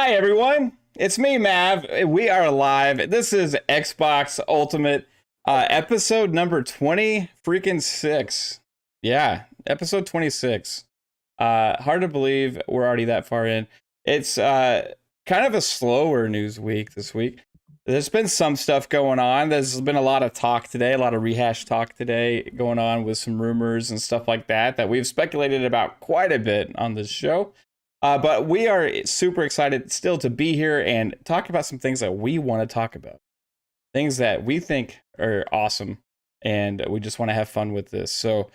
Hi, everyone. It's me, Mav. We are live. This is Xbox Ultimate, episode number 20 freaking 6. Yeah, episode 26. Hard to believe we're already that far in. It's kind of a slower news week this week. There's been some stuff going on. There's been a lot of talk today, a lot of rehash talk today going on with some rumors and stuff like that we've speculated about quite a bit on this show. But we are super excited still to be here and talk about some things that we want to talk about. Things that we think are awesome, and we just want to have fun with this. So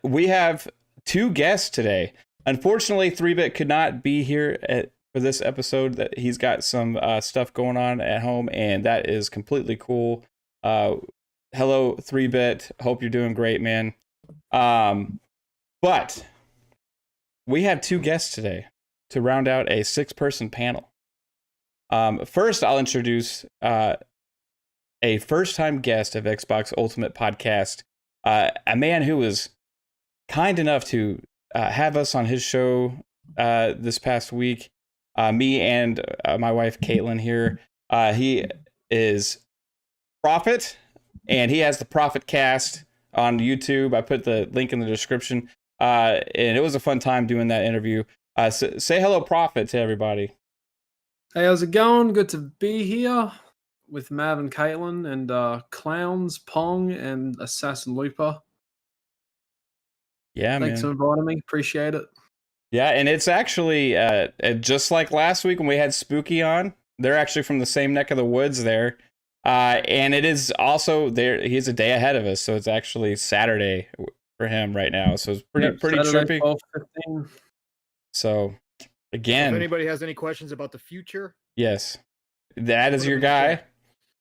we have two guests today. Unfortunately, 3-Bit could not be here for this episode. That he's got some stuff going on at home, and that is completely cool. Hello, 3-Bit. Hope you're doing great, man. But we have two guests today to round out a 6-person panel. First, I'll introduce a first-time guest of Xbox Ultimate Podcast, a man who was kind enough to have us on his show this past week. Me and my wife, Caitlin, here. He is Prophet, and he has the Prophet Cast on YouTube. I put the link in the description. And it was a fun time doing that interview. Say hello, Prophet, to everybody. Hey, how's it going? Good to be here with Mav and Caitlin and Clownz, Pong, and Assassin Looper. Yeah, Thanks for inviting me. Appreciate it. Yeah, and it's actually just like last week when we had Spooky on. They're actually from the same neck of the woods there. And it is also there. He's a day ahead of us, so it's actually Saturday for him right now, so it's pretty Saturday, trippy. 12:15. So again, if anybody has any questions about the future, yes, that is your guy.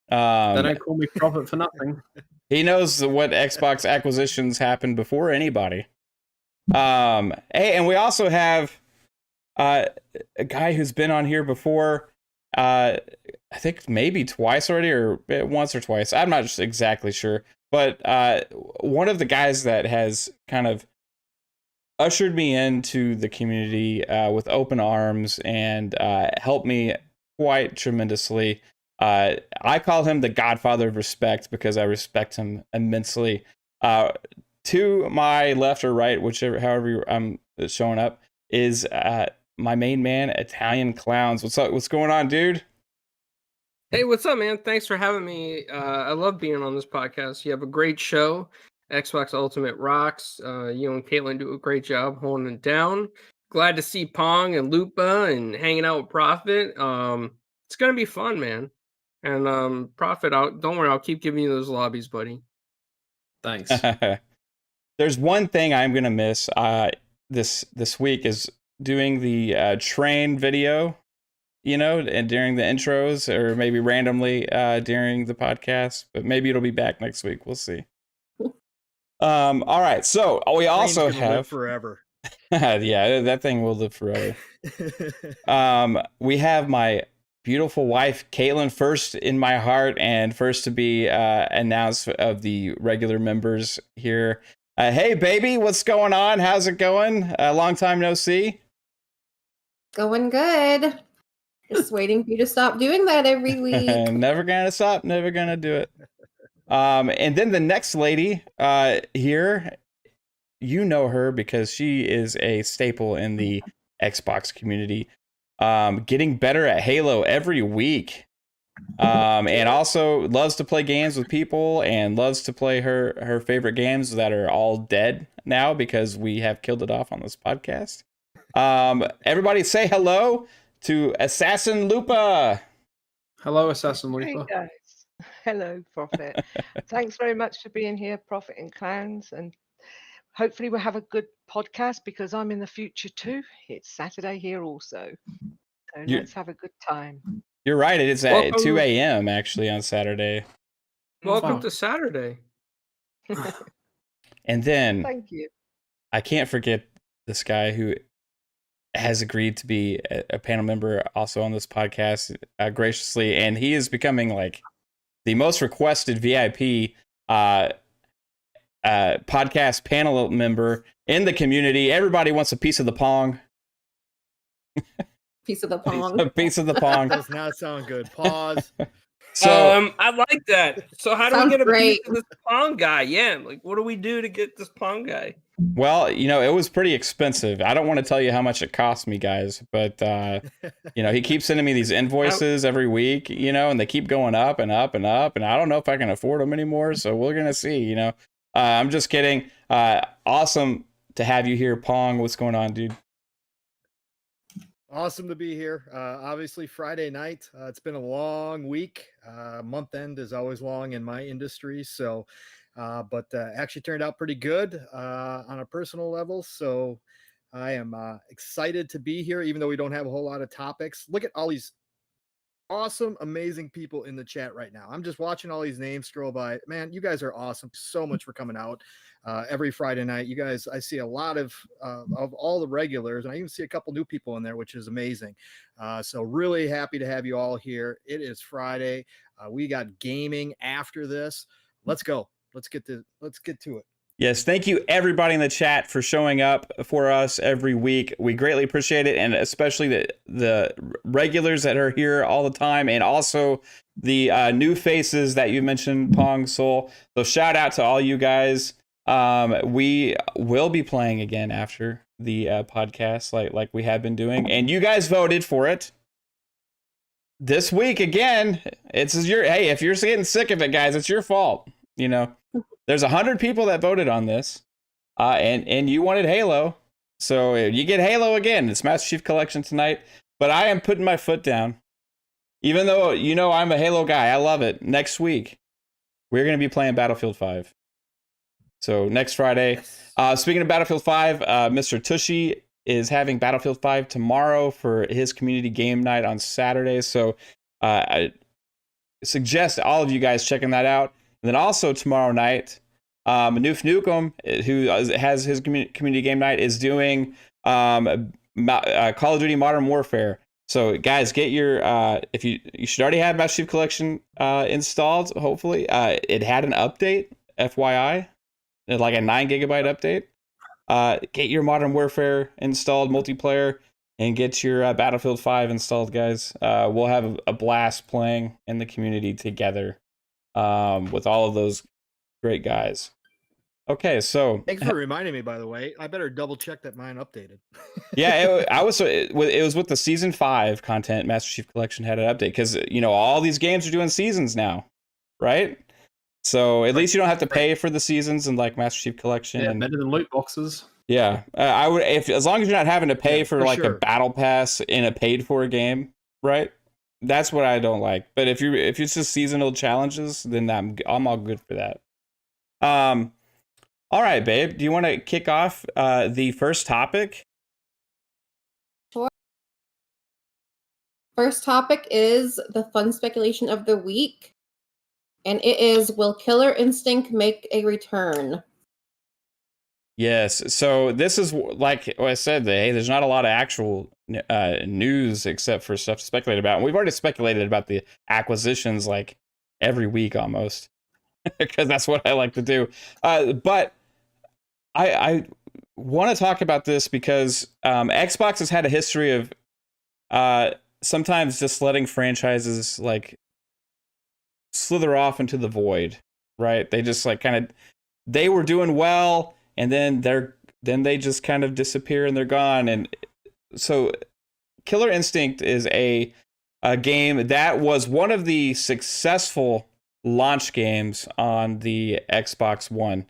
They don't call me Prophet for nothing. He knows what Xbox acquisitions happened before anybody. Hey, and we also have a guy who's been on here before. I think maybe twice already, or once or twice. I'm not exactly sure. But one of the guys that has kind of ushered me into the community with open arms and helped me quite tremendously. I call him the Godfather of Respect because I respect him immensely. To my left or right, however I'm showing up, is my main man, Italian Clownz. What's up? What's going on, dude? Hey, what's up, man? Thanks for having me. I love being on this podcast. You have a great show. Xbox Ultimate rocks. You and Caitlin do a great job holding it down. Glad to see Pong and Lupa and hanging out with Prophet. It's going to be fun, man. And Prophet, don't worry, I'll keep giving you those lobbies, buddy. Thanks. There's one thing I'm going to miss this week is doing the train video. And during the intros, or maybe randomly during the podcast, but maybe it'll be back next week. We'll see. All right, so we also have forever. Yeah, that thing will live forever. We have my beautiful wife, Caitlin, first in my heart and first to be announced of the regular members here. Hey, baby, what's going on? How's it going? Long time no see. Going good. Just waiting for you to stop doing that every week. Never gonna stop, never gonna do it. And then the next lady here, you know her because she is a staple in the Xbox community, getting better at Halo every week, and also loves to play games with people and loves to play her favorite games that are all dead now because we have killed it off on this podcast. Everybody say hello to Assassin Lupa. Hello, Assassin Looper. Hey guys. Hello, Prophet. Thanks very much for being here, Prophet and Clownz, and hopefully we'll have a good podcast because I'm in the future too. It's Saturday here also, so let's have a good time. You're right. It is at 2 a.m. actually on Saturday. Welcome to Saturday. And then Thank you. I can't forget this guy who has agreed to be a panel member also on this podcast graciously, and he is becoming like the most requested VIP podcast panel member in the community. Everybody wants a piece of the Pong. Piece of the pong. A piece of the pong. Does not sound good. Pause. So I like that. So how do we Sounds get a great. piece of this pong guy? Yeah, like what do we do to get this pong guy? well, it was pretty expensive. I don't want to tell you how much it cost me, guys, but he keeps sending me these invoices every week, and they keep going up and up and up, and I don't know if I can afford them anymore. So we're gonna see. I'm just kidding. Awesome to have you here, Pong. What's going on, dude? Awesome to be here. Obviously, Friday night. It's been a long week. Month end is always long in my industry. So, but actually turned out pretty good on a personal level. So I am excited to be here, even though we don't have a whole lot of topics. Look at all these awesome, amazing people in the chat right now. I'm just watching all these names scroll by. Man, you guys are awesome. So much for coming out every Friday night. You guys, I see a lot of all the regulars, and I even see a couple new people in there, which is amazing. So really happy to have you all here. It is Friday. We got gaming after this. Let's go. Let's get to it. Yes, thank you everybody in the chat for showing up for us every week. We greatly appreciate it, and especially the regulars that are here all the time, and also the new faces that you mentioned, Pong Soul. So shout out to all you guys. We will be playing again after the podcast, like we have been doing, and you guys voted for it. This week again, hey, if you're getting sick of it, guys, it's your fault. There's 100 people that voted on this, and you wanted Halo, so you get Halo again. It's Master Chief Collection tonight, but I am putting my foot down. Even though I'm a Halo guy, I love it. Next week, we're going to be playing Battlefield 5. So next Friday. Speaking of Battlefield 5, Mr. Tushy is having Battlefield 5 tomorrow for his community game night on Saturday. So I suggest all of you guys checking that out. And then also tomorrow night, Noof Nukem, who has his community game night, is doing Call of Duty Modern Warfare. So guys, get your if you should already have Master Chief Collection installed. Hopefully, it had an update. FYI, like a 9 GB update. Get your Modern Warfare installed multiplayer, and get your Battlefield 5 installed, guys. We'll have a blast playing in the community together. With all of those great guys. Okay, so Thanks for reminding me, by the way. I better double check that mine updated. yeah, it was with the season 5 content. Master Chief Collection had an update because all these games are doing seasons now, right? So at least you don't have to pay for the seasons and like Master Chief Collection. Yeah, and better than loot boxes. Yeah, I would as long as you're not having to pay for like sure. a battle pass in a paid for game, right? That's what I don't like. But if it's just seasonal challenges, then I'm all good for that. All right, babe. Do you want to kick off the first topic? Sure. First topic is the fun speculation of the week, and it is: will Killer Instinct make a return? Yes. So this is like I said. Hey, there's not a lot of actual news except for stuff to speculate about. And we've already speculated about the acquisitions like every week almost, because that's what I like to do. But I want to talk about this because Xbox has had a history of sometimes just letting franchises like slither off into the void, right? They just like they were doing well, and then they just kind of disappear and they're gone. And so Killer Instinct is a game that was one of the successful launch games on the Xbox One.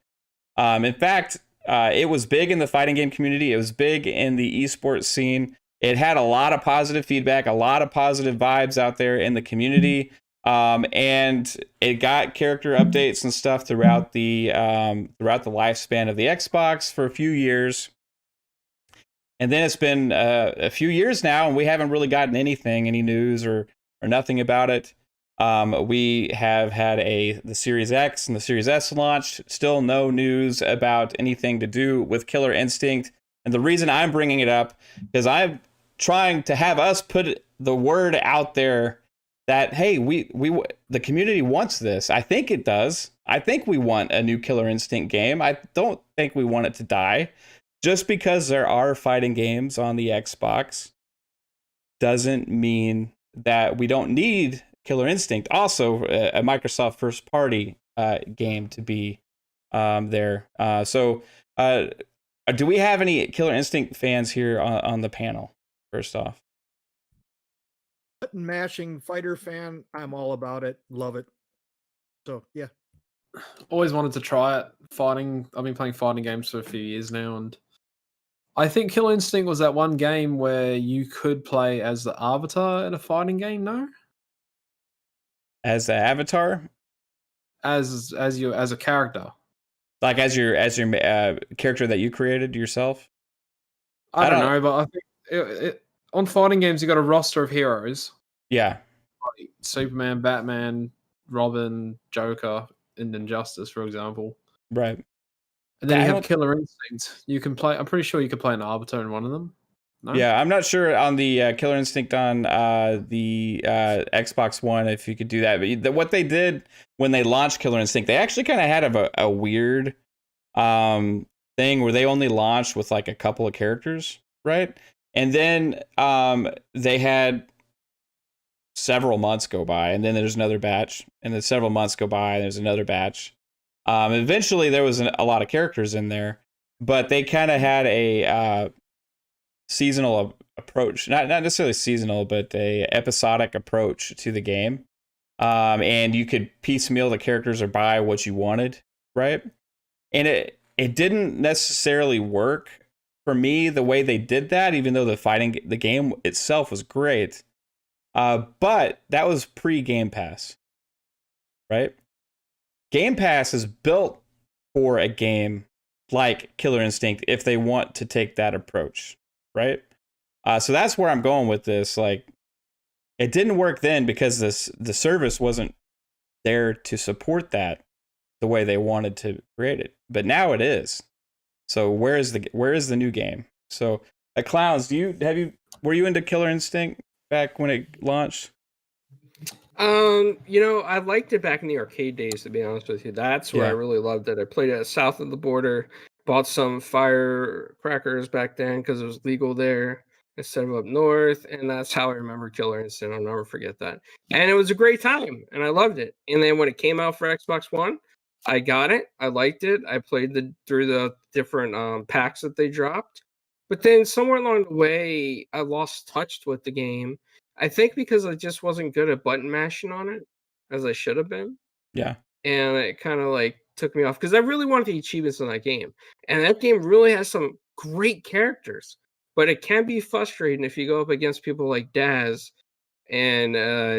In fact, it was big in the fighting game community. It was big in the esports scene. It had a lot of positive feedback, a lot of positive vibes out there in the community. And it got character updates and stuff throughout the lifespan of the Xbox for a few years. And then it's been a few years now, and we haven't really gotten any news or nothing about it. We have had the Series X and the Series S launched. Still no news about anything to do with Killer Instinct. And the reason I'm bringing it up is I'm trying to have us put the word out there that, hey, the community wants this. I think it does. I think we want a new Killer Instinct game. I don't think we want it to die. Just because there are fighting games on the Xbox doesn't mean that we don't need Killer Instinct, also a Microsoft first party game, to be there. So do we have any Killer Instinct fans here on the panel? First off, Button mashing fighter fan. I'm all about it. Love it. So yeah. Always wanted to try it. Fighting. I've been playing fighting games for a few years now, and I think Killer Instinct was that one game where you could play as the avatar in a fighting game. No, as the avatar, as a character. like as your character that you created yourself. I don't know, but I think on fighting games you got a roster of heroes. Yeah. Like Superman, Batman, Robin, Joker, and Injustice, for example. Right. And then you have Killer Instinct. You can play. I'm pretty sure you could play an avatar in one of them. No? Yeah, I'm not sure on the Killer Instinct on the Xbox One if you could do that. But what they did when they launched Killer Instinct, they actually kind of had a weird thing where they only launched with like a couple of characters, right? And then they had several months go by, and then there's another batch, and then several months go by, and there's another batch. Eventually, there was a lot of characters in there, but they kind of had a seasonal approach, not necessarily seasonal, but a episodic approach to the game. And you could piecemeal the characters or buy what you wanted, right? And it didn't necessarily work for me the way they did that, even though the game itself was great. But that was pre-Game Pass, right? Game Pass is built for a game like Killer Instinct if they want to take that approach, right? So that's where I'm going with this. Like, it didn't work then because the service wasn't there to support that the way they wanted to create it. But now it is. So where is the new game? So, Clownz, were you into Killer Instinct back when it launched? I liked it back in the arcade days, to be honest with you. That's where I really loved it. I played it south of the border, bought some firecrackers back then because it was legal there instead of up north, and that's how I remember Killer Instinct. I'll never forget that. And it was a great time, and I loved it. And then when it came out for Xbox One, I got it. I liked it. I played through the different packs that they dropped. But then somewhere along the way, I lost touch with the game. I think because I just wasn't good at button mashing on it, as I should have been. Yeah. And it kind of like took me off because I really wanted the achievements in that game. And that game really has some great characters. But it can be frustrating if you go up against people like Daz and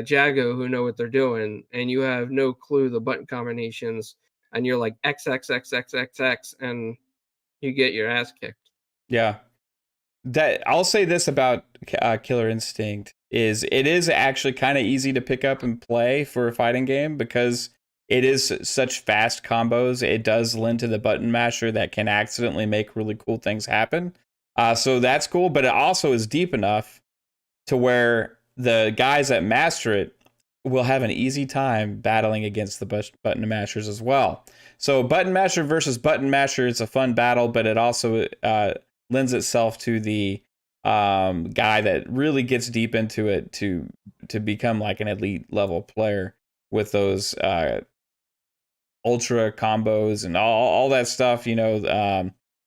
Jago who know what they're doing, and you have no clue the button combinations, and you're like XXXXXX, and you get your ass kicked. Yeah. I'll say this about Killer Instinct is it is actually kind of easy to pick up and play for a fighting game because it is such fast combos. It does lend to the button masher that can accidentally make really cool things happen. So that's cool, but it also is deep enough to where the guys that master it will have an easy time battling against the button mashers as well. So button masher versus button masher is a fun battle, but it also lends itself to the guy that really gets deep into it to become like an elite level player with those ultra combos and all that stuff.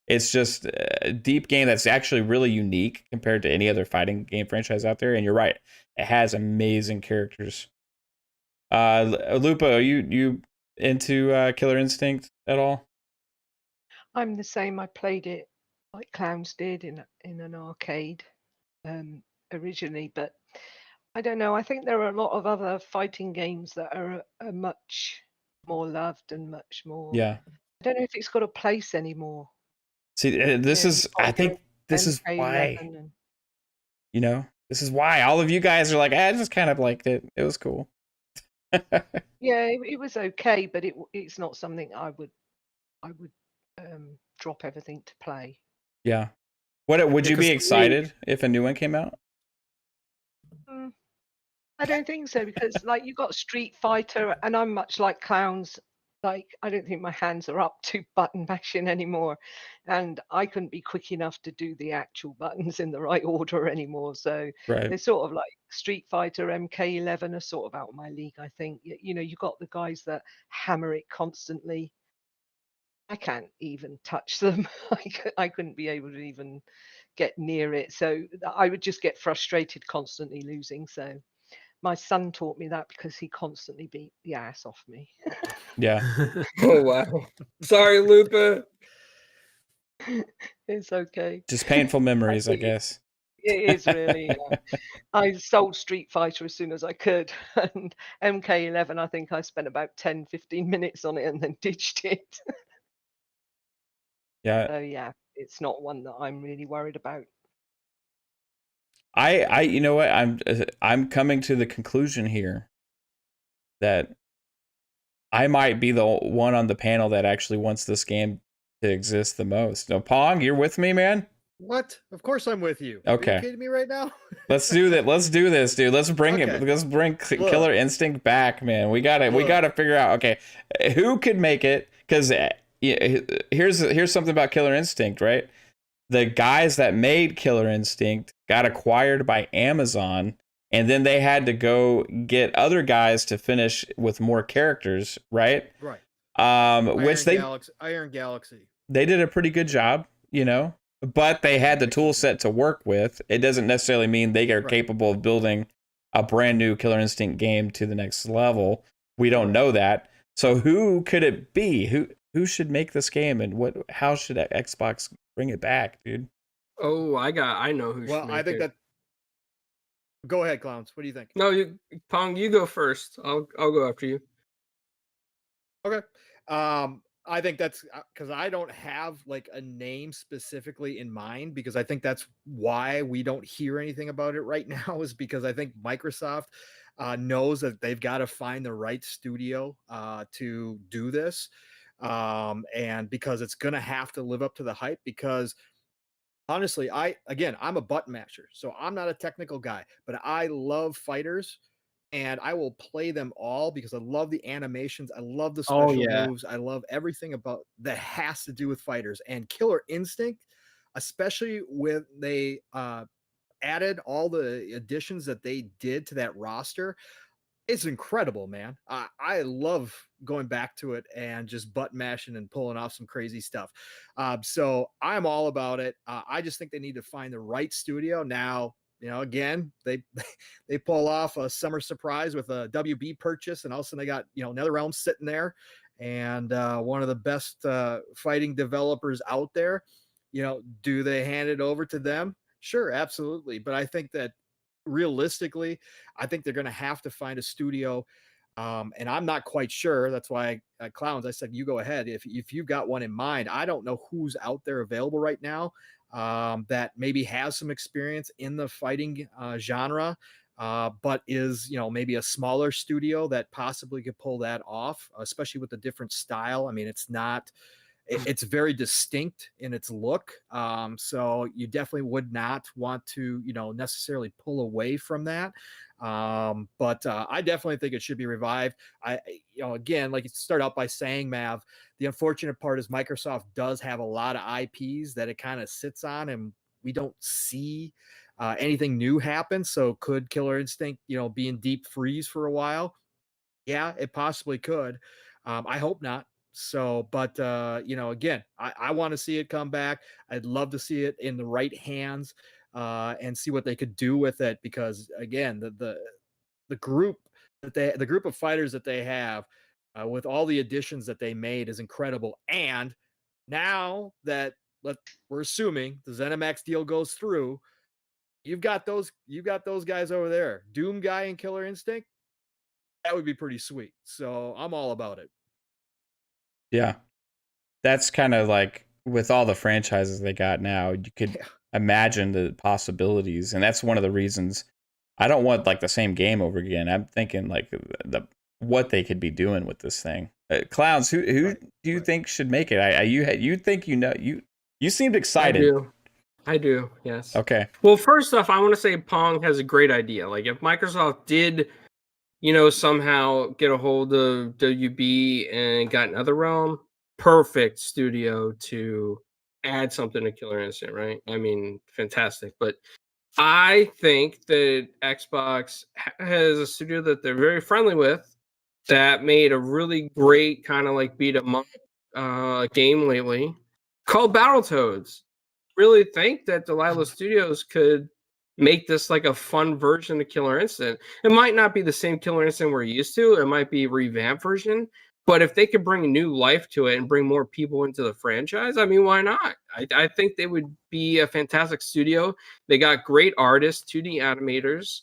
It's just a deep game that's actually really unique compared to any other fighting game franchise out there. And you're right, it has amazing characters. Lupa, are you into Killer Instinct at all? I'm the same. I played it like Clownz did in an arcade originally, but I don't know. I think there are a lot of other fighting games that are much more loved and much more. Yeah. I don't know if it's got a place anymore. See, I think this is why. This is why all of you guys are like, I just kind of liked it. It was cool. Yeah, it was okay, but it's not something I would drop everything to play. Yeah. Would you be excited if a new one came out? I don't think so, because like you got Street Fighter, and I'm much like Clownz. like I don't think my hands are up to button mashing anymore, and I couldn't be quick enough to do the actual buttons in the right order anymore. So Right. they're sort of like Street Fighter, MK11 are sort of out of my league. I think you know you got the guys that hammer it constantly. I can't even touch them. I couldn't be able to even get near it. So I would just get frustrated constantly losing. So my son taught me that because he constantly beat the ass off me. Yeah. Oh wow. Sorry, Lupa. It's okay. Just painful memories, I guess. It is really. I sold Street Fighter as soon as I could, and MK11, I think I spent about 10, 15 minutes on it and then ditched it. Yeah. So yeah, it's not one that I'm really worried about. You know what? I'm coming to the conclusion here that I might be the one on the panel that actually wants this game to exist the most. No, Pong, you're with me, man? What? Of course I'm with you. Are Okay. you kidding me right now? Let's do that. Let's do this, dude. Let's bring Okay. it. Let's bring Look. Killer Instinct back, man. We gotta figure out. Okay, who could make it? Because here's something about Killer Instinct, right? The guys that made Killer Instinct got acquired by Amazon, and then they had to go get other guys to finish with more characters, right? Right. Which Iron Galaxy. they did a pretty good job, you know, but they had the tool set to work with. It doesn't necessarily mean they are capable of building a brand new Killer Instinct game to the next level. We don't know that. So who could it be? Who should make this game, and how should Xbox bring it back, dude? Oh, I know who. Well, I think that. Go ahead, Clownz. What do you think? No, Pong, you go first. I'll go after you. Okay. I think that's because I don't have like a name specifically in mind, because I think that's why we don't hear anything about it right now, is because I think Microsoft knows that they've got to find the right studio to do this. And because it's going to have to live up to the hype, because honestly, I'm a button masher, so I'm not a technical guy, but I love fighters and I will play them all because I love the animations. I love the special moves. I love everything about that has to do with fighters. And Killer Instinct, especially when they added all the additions that they did to that roster, it's incredible, man. I love going back to it and just button mashing and pulling off some crazy stuff. So I'm all about it. I just think they need to find the right studio. Now, you know, again, they pull off a summer surprise with a WB purchase, and all of a sudden they got, you know, NetherRealm sitting there, and one of the best fighting developers out there. You know, do they hand it over to them? Sure, absolutely. But I think that realistically, I think they're going to have to find a studio. And I'm not quite sure. That's why, Clownz, I said, you go ahead. If you've got one in mind, I don't know who's out there available right now that maybe has some experience in the fighting genre, but is, you know, maybe a smaller studio that possibly could pull that off, especially with the different style. I mean, it's very distinct in its look. So you definitely would not want to, you know, necessarily pull away from that. But I definitely think it should be revived. You know, again, like you start out by saying, Mav, the unfortunate part is Microsoft does have a lot of IPs that it kind of sits on, and we don't see anything new happen. So could Killer Instinct, you know, be in deep freeze for a while? Yeah, it possibly could. I hope not. So, but you know, again, I want to see it come back. I'd love to see it in the right hands and see what they could do with it, because again, the group the group of fighters that they have with all the additions that they made is incredible. And now that we're assuming the ZeniMax deal goes through, you've got those guys over there, Doom Guy and Killer Instinct. That would be pretty sweet. So I'm all about it. Yeah. That's kind of like with all the franchises they got now, you could imagine the possibilities. And that's one of the reasons I don't want like the same game over again. I'm thinking like what they could be doing with this thing. Clownz, who do you think should make it? You think, you know, you seemed excited. I do. Yes. Okay. Well, first off, I want to say Pong has a great idea. Like if Microsoft did somehow get a hold of WB and got another realm, perfect studio to add something to Killer Instinct, right? I mean, fantastic. But I think that Xbox has a studio that they're very friendly with that made a really great kind of like beat 'em up game lately called Battletoads. Really think that Delilah Studios could make this like a fun version of Killer Instinct. It might not be the same Killer Instinct we're used to. It might be a revamped version. But if they could bring new life to it and bring more people into the franchise, I mean, why not? I think they would be a fantastic studio. They got great artists, 2D animators.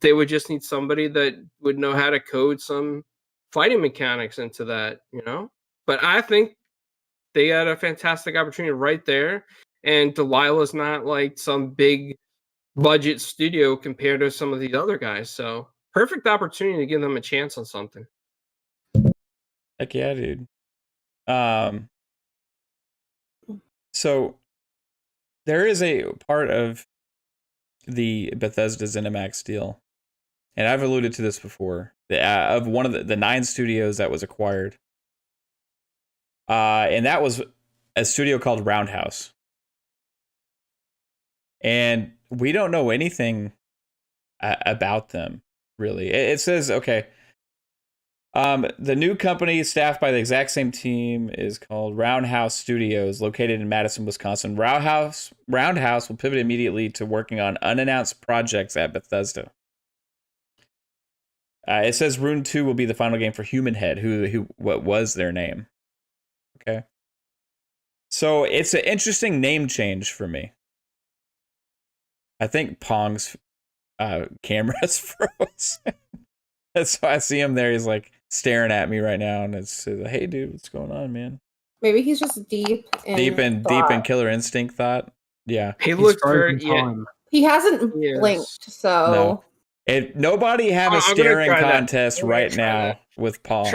They would just need somebody that would know how to code some fighting mechanics into that, But I think they had a fantastic opportunity right there. And Delilah's not like some big budget studio compared to some of the other guys. So perfect opportunity to give them a chance on something. Heck yeah, dude. So there is a part of the Bethesda ZeniMax deal, and I've alluded to this before, of one of the 9 studios that was acquired. And that was a studio called Roundhouse. And we don't know anything about them, really. It says, okay, the new company staffed by the exact same team is called Roundhouse Studios, located in Madison, Wisconsin. Roundhouse will pivot immediately to working on unannounced projects at Bethesda. It says Rune 2 will be the final game for Human Head, what was their name. Okay. So it's an interesting name change for me. I think Pong's camera's froze. That's why I see him there. He's like staring at me right now, and it's hey, dude, what's going on, man? Maybe he's just deep in Killer Instinct thought. Yeah, he looks very. He hasn't blinked, so nobody have a staring contest right now with Pong.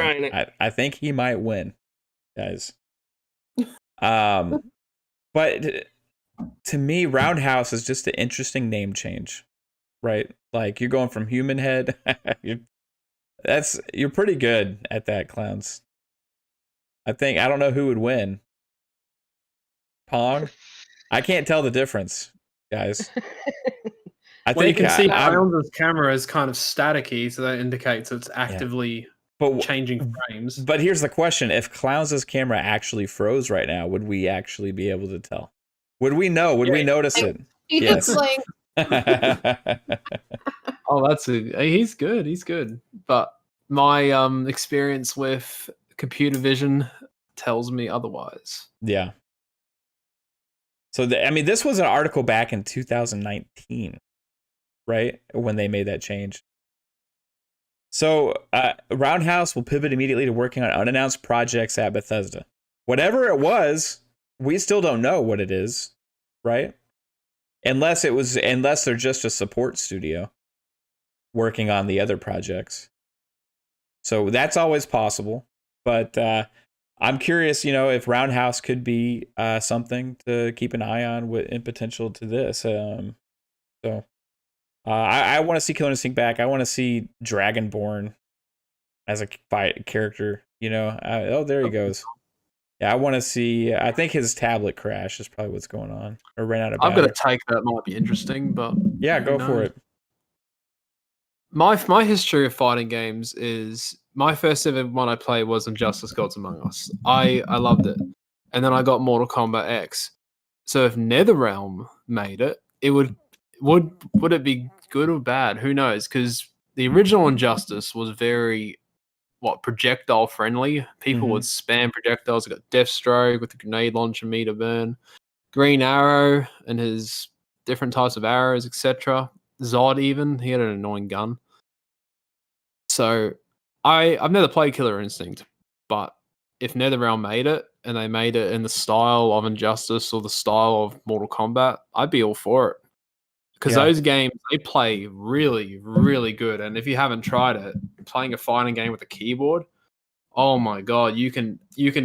I think he might win, guys. But to me, Roundhouse is just an interesting name change, right? Like you're going from Human Head. You're pretty good at that, Clownz. I don't know who would win. Pong? I can't tell the difference, guys. You can see Clownz's camera is kind of staticky, so that indicates it's actively changing frames. But here's the question. If Clownz's camera actually froze right now, would we actually be able to tell? Would we know? Would we notice it? He just like... Oh, he's good. He's good. But my experience with computer vision tells me otherwise. Yeah. So this was an article back in 2019, right? When they made that change. So Roundhouse will pivot immediately to working on unannounced projects at Bethesda. Whatever it was, we still don't know what it is, right? Unless they're just a support studio working on the other projects. So that's always possible. But I'm curious, if Roundhouse could be something to keep an eye on in potential to this. I want to see Killer Instinct back. I want to see Dragonborn as a fight character. There he goes. Yeah, I want to see. I think his tablet crash is probably what's going on, or ran out of battery. I'm gonna take that. Might be interesting, but yeah, go for it. My history of fighting games is my first ever one I played was Injustice: Gods Among Us. I loved it, and then I got Mortal Kombat X. So if NetherRealm made it, would it be good or bad? Who knows? Because the original Injustice was very projectile friendly. People would spam projectiles. You got Deathstroke with the grenade launcher, meter burn, Green Arrow and his different types of arrows, etc. Zod even, he had an annoying gun. So I've never played Killer Instinct, but if NetherRealm made it and they made it in the style of Injustice or the style of Mortal Kombat, I'd be all for it. Because those games, they play really, really good. And if you haven't tried it, playing a fighting game with a keyboard, oh my god, you can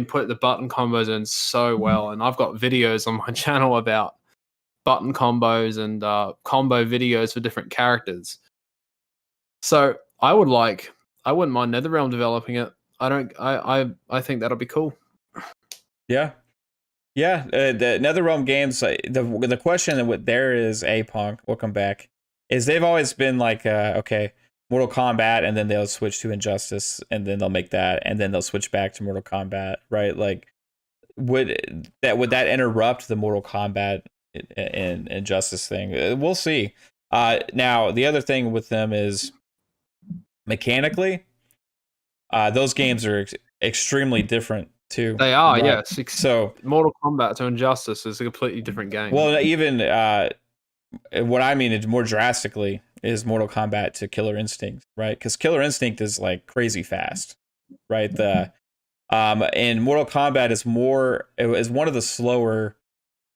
put the button combos in so well. And I've got videos on my channel about button combos and combo videos for different characters. So I wouldn't mind NetherRealm developing it. I think that'll be cool. Yeah. Yeah, the NetherRealm games. The question there is, Punk, welcome back. Is they've always been like, okay, Mortal Kombat, and then they'll switch to Injustice, and then they'll make that, and then they'll switch back to Mortal Kombat, right? Like, would that interrupt the Mortal Kombat and Injustice thing? We'll see. Now the other thing with them is mechanically, those games are extremely different too. They are, right? yes. So Mortal Kombat to Injustice is a completely different game. Well, even what I mean is more drastically is Mortal Kombat to Killer Instinct, right? Because Killer Instinct is like crazy fast, right? And Mortal Kombat is one of the slower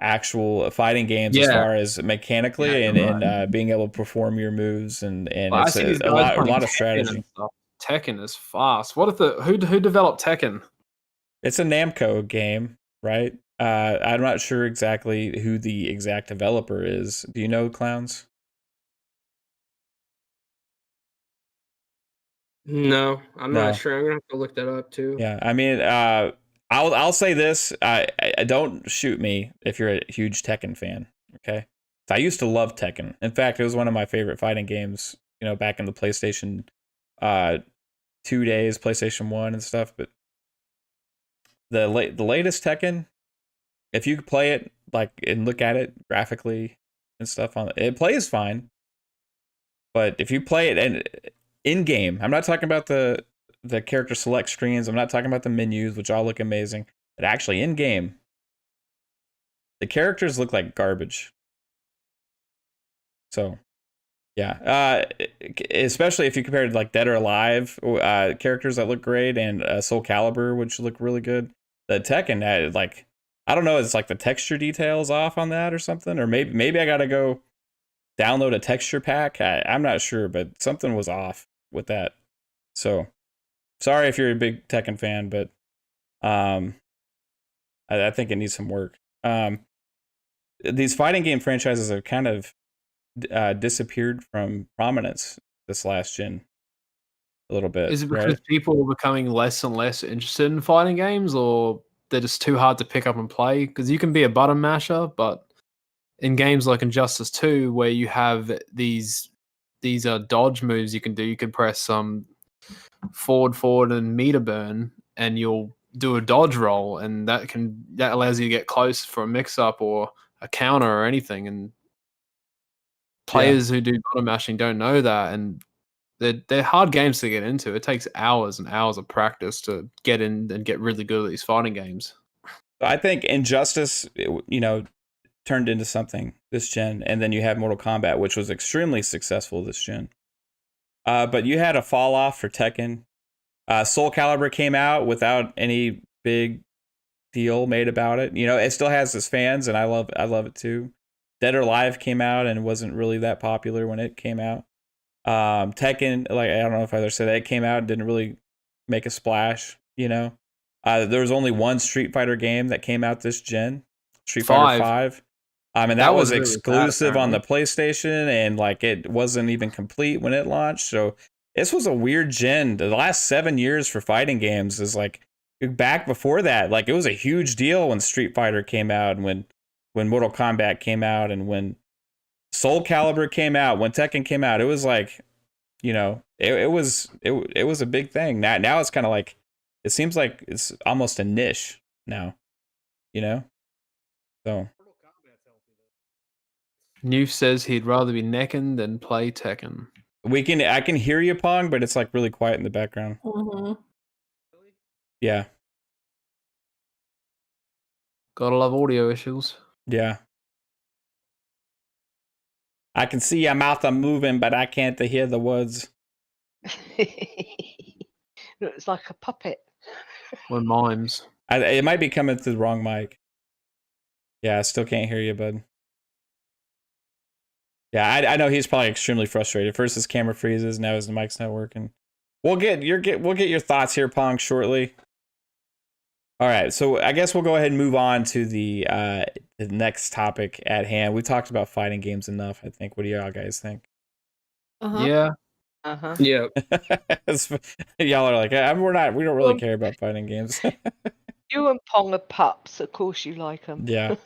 actual fighting games as far as mechanically and being able to perform your moves and it's a lot of strategy. Tekken is fast. What if who developed Tekken? It's a Namco game, right? I'm not sure exactly who the exact developer is. Do you know, Clownz? No, I'm not sure. I'm gonna have to look that up too. Yeah, I mean, I'll say this. I don't shoot me if you're a huge Tekken fan. Okay, I used to love Tekken. In fact, it was one of my favorite fighting games. You know, back in the PlayStation 2 days, PlayStation 1 and stuff. But the latest Tekken, if you play it and look at it graphically and stuff it plays fine. But if you play it in game, I'm not talking about the character select screens. I'm not talking about the menus, which all look amazing. But actually, in game, the characters look like garbage. So, yeah, especially if you compare it to Dead or Alive characters that look great and Soul Calibur, which look really good. The Tekken had I don't know, it's the texture details off on that or something, or maybe I gotta go download a texture pack. I'm not sure, but something was off with that. So sorry if you're a big Tekken fan, but I think it needs some work. These fighting game franchises have kind of disappeared from prominence this last gen a little bit. Is it because right? people are becoming less and less interested in fighting games, or they're just too hard to pick up and play? Because you can be a button masher, but in games like Injustice 2, where you have these dodge moves you can do, you can press some forward and meter burn, and you'll do a dodge roll, and that allows you to get close for a mix-up or a counter or anything. And players who do button mashing don't know that, and they're hard games to get into. It takes hours and hours of practice to get in and get really good at these fighting games. I think Injustice, turned into something this gen, and then you have Mortal Kombat, which was extremely successful this gen. But you had a fall off for Tekken. Soul Calibur came out without any big deal made about it. It still has its fans, and I love it too. Dead or Alive came out and wasn't really that popular when it came out. Tekken, I don't know if I ever said that, it came out and didn't really make a splash. There was only one Street Fighter game that came out this gen, Street Fighter 5. And that was really exclusive on the PlayStation, and it wasn't even complete when it launched. So this was a weird gen. The last 7 years for fighting games is back before that. It was a huge deal when Street Fighter came out, and when Mortal Kombat came out, and when Soul Calibur came out, when Tekken came out. It was it was a big thing. Now it's kind of it seems like it's almost a niche now, so. New says he'd rather be Nekken than play Tekken. I can hear you, Pong, but it's really quiet in the background. Mm-hmm. Yeah. Gotta love audio issues. Yeah. I can see your mouth moving, but I can't hear the words. It's like a puppet. Or mimes. It might be coming through the wrong mic. Yeah, I still can't hear you, bud. Yeah, I know he's probably extremely frustrated. First his camera freezes, now his mic's not working. We'll get your thoughts here, Pong, shortly. All right, so I guess we'll go ahead and move on to the next topic at hand. We talked about fighting games enough, I think. What do y'all guys think? Uh-huh. Yeah, Uh-huh. Yeah. Y'all are like, we don't really care about fighting games. You and Pong are pups. Of course you like them. Yeah.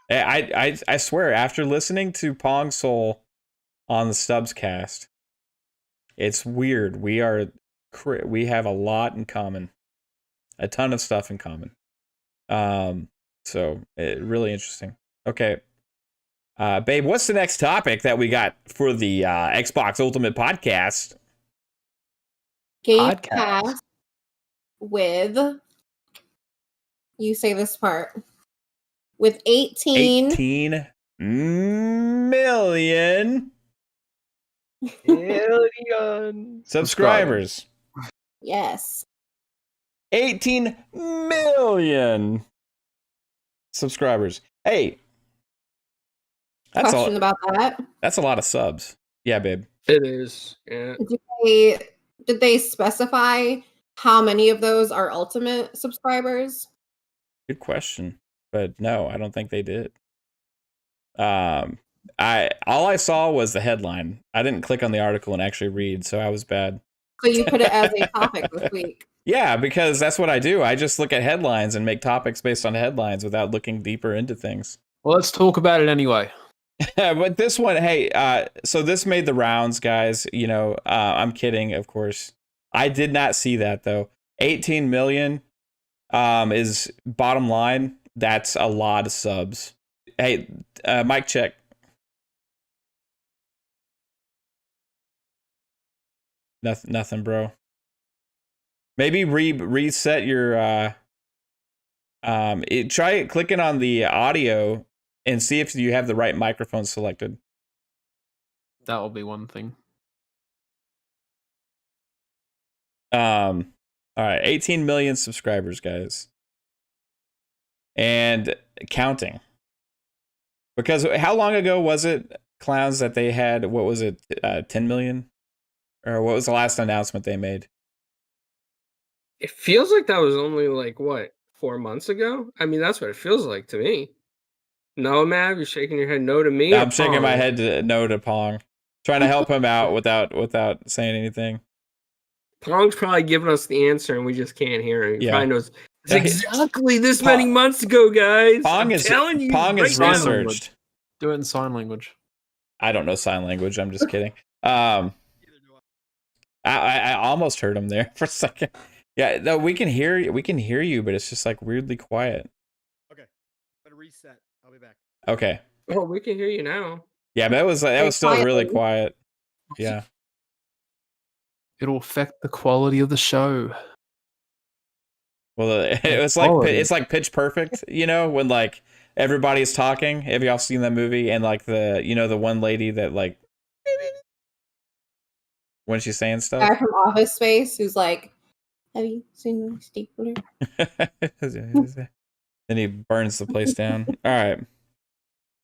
I swear, after listening to Pong Soul on the Stubz cast, it's weird. We have a lot in common, a ton of stuff in common. So really interesting. Okay, babe, what's the next topic that we got for the Xbox Ultimate Podcast? Game Podcast. Pass with, you say this part, with 18 million Alien. subscribers. Yes. 18 million subscribers. Hey, Question about that. that's a lot of subs. Yeah, babe. It is. Yeah. Did they specify how many of those are Ultimate subscribers? Good question. But no, I don't think they did. All I saw was the headline. I didn't click on the article and actually read, so I was bad. So you put it as a topic this week. Yeah, because that's what I do. I just look at headlines and make topics based on headlines without looking deeper into things. Well, let's talk about it anyway. But this one, hey, so this made the rounds, guys. You know, I'm kidding, of course. I did not see that though. 18 million is bottom line. That's a lot of subs. Hey, mic check. Nothing, bro. Maybe reset your try clicking on the audio and see if you have the right microphone selected. That will be one thing. All right, 18 million subscribers, guys. And counting. Because how long ago was it, Clownz, that they had, what was it, 10 million? Or what was the last announcement they made? It feels like that was only like what, 4 months ago? I mean, that's what it feels like to me. No, Mav, you're shaking your head no to me. I'm shaking my head to no to Pong. Trying to help him out without saying anything. Pong's probably giving us the answer and we just can't hear him. He Yeah. probably knows it's exactly this many months ago, guys. Pong is researched. Do it in sign language. I don't know sign language. I'm just kidding. I almost heard him there for a second. Yeah, no, we can hear you, but it's just like weirdly quiet. Okay, I'm gonna reset. I'll be back. Okay. Oh, we can hear you now. Yeah, but that was still really quiet. Yeah. It'll affect the quality of the show. Well, it's like Pitch Perfect, you know, when like everybody's talking. Have y'all seen that movie? And like the one lady that like when she's saying stuff. Guy from Office Space who's like, have you seen my stapler? Then he burns the place down. All right.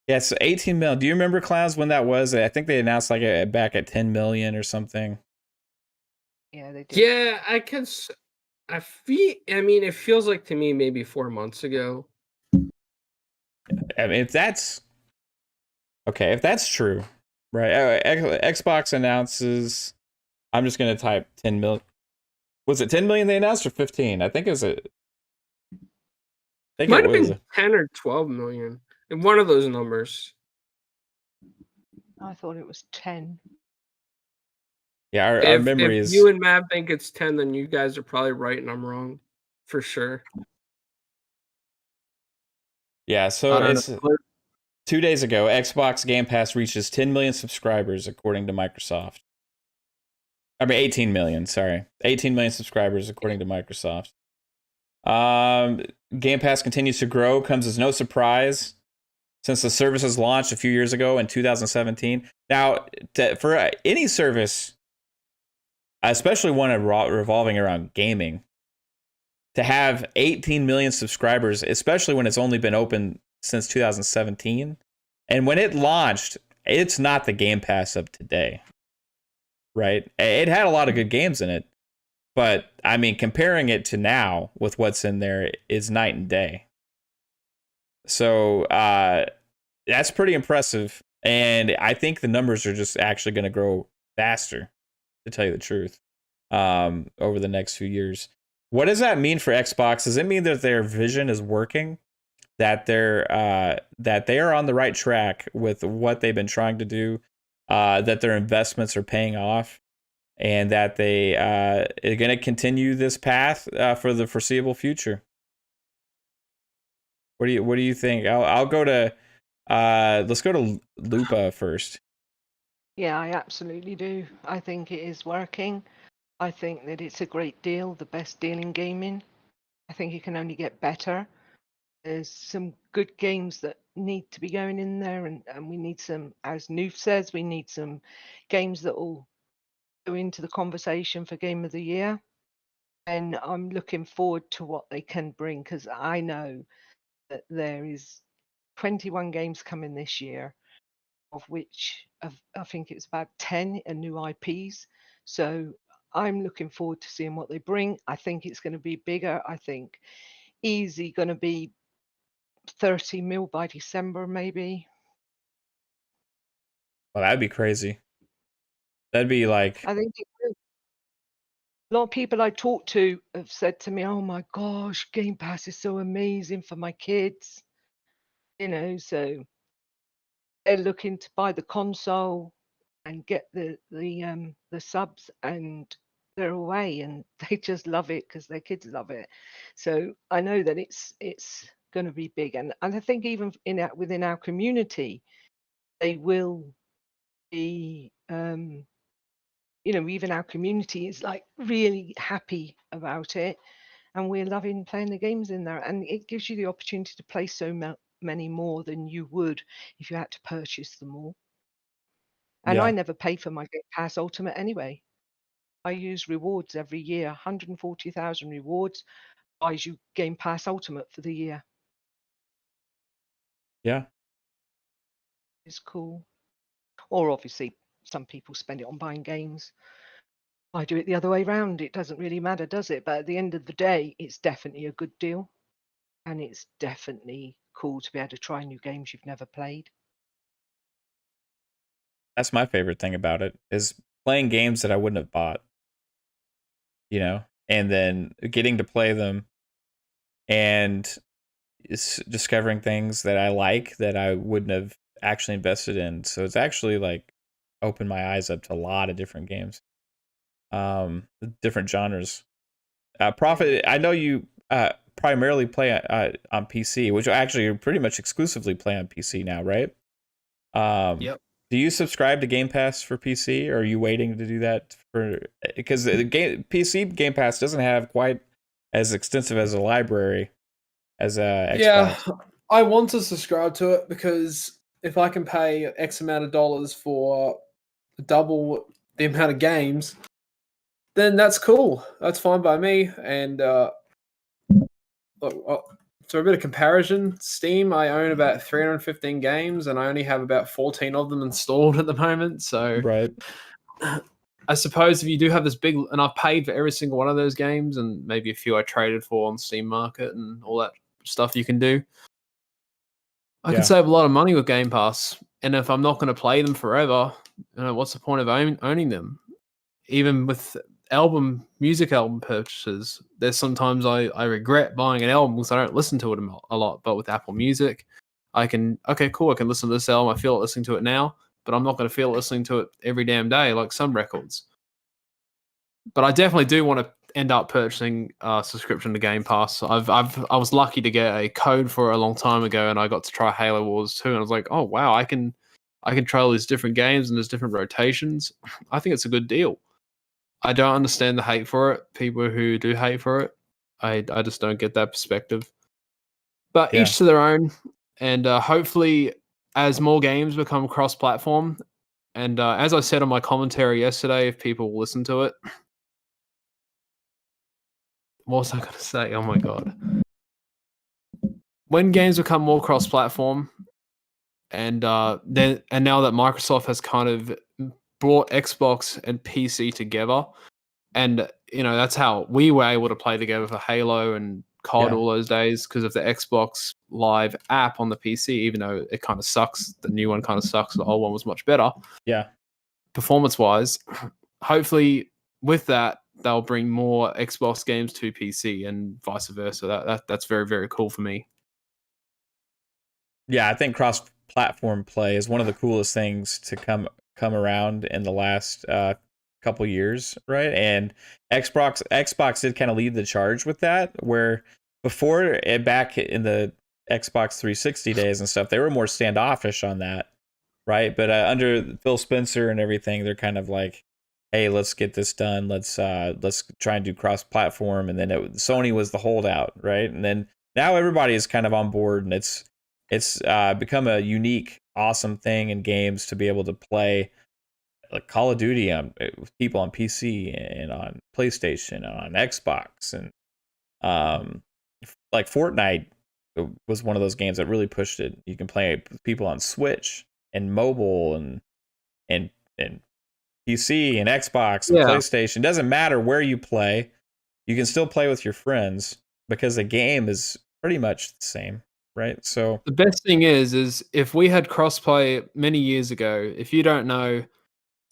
Yeah, so 18 million. Do you remember, Clownz, when that was? I think they announced like back at 10 million or something. Yeah, they did. Yeah, I mean, it feels like to me maybe 4 months ago. I mean, if that's true, right? Xbox announces. I'm just gonna type 10 million. Was it 10 million they announced or 15? I think it was Might have been 10 or 12 million. One of those numbers. I thought it was 10. Yeah, our memory if is. You and Mav think it's 10, then you guys are probably right and I'm wrong. For sure. Yeah, so it's 2 days ago, Xbox Game Pass reaches 10 million subscribers, according to Microsoft. I mean, 18 million, sorry. 18 million subscribers, according to Microsoft. Game Pass continues to grow, comes as no surprise since the services launched a few years ago in 2017. Now, for any service, especially one revolving around gaming, to have 18 million subscribers, especially when it's only been open since 2017, and when it launched, it's not the Game Pass of today, right? It had a lot of good games in it, but I mean, comparing it to now with what's in there is night and day. So that's pretty impressive, and I think the numbers are just actually going to grow faster to tell you the truth, over the next few years. What does that mean for Xbox? Does it mean that their vision is working? That they are on the right track with what they've been trying to do, that their investments are paying off, and that they are going to continue this path for the foreseeable future? What do you think? I'll go to let's go to Lupa first. Yeah, I absolutely do. I think it is working. I think that it's a great deal, the best deal in gaming. I think it can only get better. There's some good games that need to be going in there, and we need some, as Noof says, we need some games that will go into the conversation for Game of the Year. And I'm looking forward to what they can bring, because I know that there is 21 games coming this year, of which I think it's about 10 are new IPs. So I'm looking forward to seeing what they bring. I think it's going to be bigger. I think easy going to be 30 mil by December, maybe. Well, that'd be crazy. That'd be like, I think a lot of people I talk to have said to me, "Oh my gosh, Game Pass is so amazing for my kids." So they're looking to buy the console and get the subs, and they're away, and they just love it because their kids love it. So I know that it's going to be big, and I think even within our community, they will be. Even our community is like really happy about it, and we're loving playing the games in there, and it gives you the opportunity to play so many more than you would if you had to purchase them all. And I yeah, never pay for my Game Pass Ultimate anyway. I use rewards every year. 140,000 rewards buys you Game Pass Ultimate for the year. yeah. It's cool. Or obviously, some people spend it on buying games. I do it the other way around. It doesn't really matter, does it? But at the end of the day, it's definitely a good deal. And it's definitely cool to be able to try new games you've never played. That's my favorite thing about it, is playing games that I wouldn't have bought, and then getting to play them and discovering things that I like that I wouldn't have actually invested in. So it's actually like opened my eyes up to a lot of different games, different genres. Prophet, I know you primarily play on PC, which actually you pretty much exclusively play on PC now, right? Yep. Do you subscribe to Game Pass for PC, or are you waiting to do that because the PC Game Pass doesn't have quite as extensive as a library as Xbox. Yeah, I want to subscribe to it because if I can pay X amount of dollars for double the amount of games, then that's cool. That's fine by me. And for a bit of comparison, Steam, I own about 315 games, and I only have about 14 of them installed at the moment. So, Right. I suppose if you do have this big, and I've paid for every single one of those games, and maybe a few I traded for on Steam Market and all that stuff you can do, I can save a lot of money with Game Pass. And if I'm not going to play them forever, what's the point of owning them? Even with music album purchases, there's sometimes I regret buying an album because I don't listen to it a lot. But with Apple Music, I can listen to this album. I feel like listening to it now, but I'm not going to feel listening to it every damn day like some records. But I definitely do want to end up purchasing a subscription to Game Pass. I was lucky to get a code for it a long time ago, and I got to try Halo Wars 2, and I was like, oh wow, I can try all these different games and there's different rotations. I think it's a good deal. I don't understand the hate for it. People who do hate for it, I just don't get that perspective. But each to their own. And hopefully, as more games become cross-platform, and as I said on my commentary yesterday, if people listen to it, what was I going to say? Oh my god! When games become more cross-platform, and now that Microsoft has kind of brought Xbox and PC together, and that's how we were able to play together for Halo and COD all those days, because of the Xbox Live app on the PC. Even though it kind of sucks, the new one kind of sucks. The old one was much better. Yeah, performance wise. hopefully with that they'll bring more Xbox games to PC and vice versa. That's very, very cool for me. Yeah, I think cross-platform play is one of the coolest things to come around in the last couple years, right? And Xbox did kind of lead the charge with that, where before, back in the Xbox 360 days and stuff, they were more standoffish on that, right? But under Phil Spencer and everything, they're kind of like, hey, let's get this done. Let's try and do cross-platform. And then Sony was the holdout, right? And then now everybody is kind of on board, and it's become a unique, awesome thing in games to be able to play like Call of Duty with people on PC and on PlayStation and on Xbox, and like Fortnite was one of those games that really pushed it. You can play with people on Switch and mobile and PC and Xbox and PlayStation. Doesn't matter where you play, you can still play with your friends because the game is pretty much the same. Right. So the best thing is if we had crossplay many years ago, if you don't know,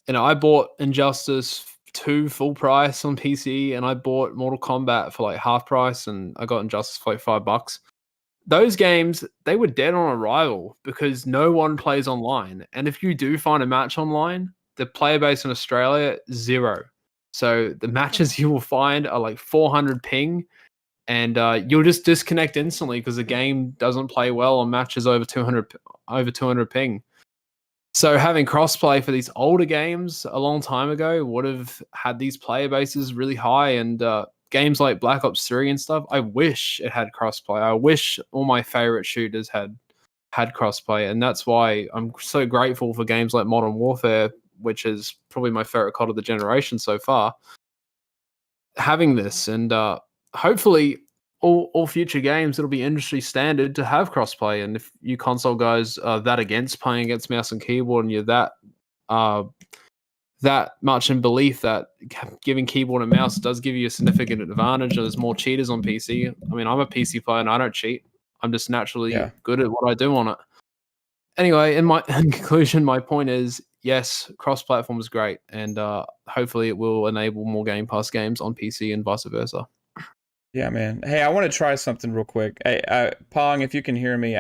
I bought Injustice 2 full price on PC, and I bought Mortal Kombat for like half price, and I got Injustice for like $5. Those games, they were dead on arrival because no one plays online. And if you do find a match online, the player base in Australia, 0. So the matches you will find are like 400 ping. And you'll just disconnect instantly because the game doesn't play well on matches over 200 ping. So having crossplay for these older games a long time ago would have had these player bases really high. And games like Black Ops 3 and stuff, I wish it had crossplay. I wish all my favorite shooters had crossplay. And that's why I'm so grateful for games like Modern Warfare, which is probably my favorite COD of the generation so far, having this. And hopefully all future games, it'll be industry standard to have crossplay. And if you console guys are that against playing against mouse and keyboard, and you're that much in belief that giving keyboard and mouse does give you a significant advantage, and there's more cheaters on PC. I mean, I'm a PC player and I don't cheat. I'm just naturally good at what I do on it. Anyway, in conclusion, my point is, yes, cross-platform is great, and hopefully it will enable more Game Pass games on PC and vice versa. Yeah, man. Hey, I want to try something real quick. Hey, Pong, if you can hear me,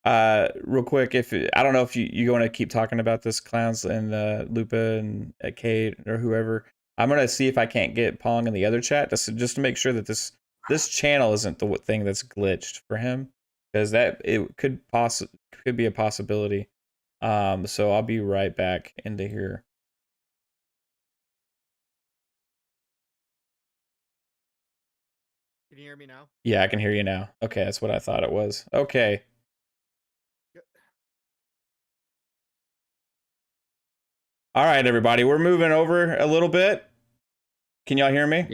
real quick. I don't know if you want to keep talking about this, Clownz and Lupa and Kate or whoever. I'm gonna see if I can't get Pong in the other chat just to make sure that this channel isn't the thing that's glitched for him, because that it could be a possibility. So I'll be right back into here. Can you hear me now? Yeah, I can hear you now. Okay, that's what I thought it was. Okay. All right, everybody, we're moving over a little bit. Can y'all hear me?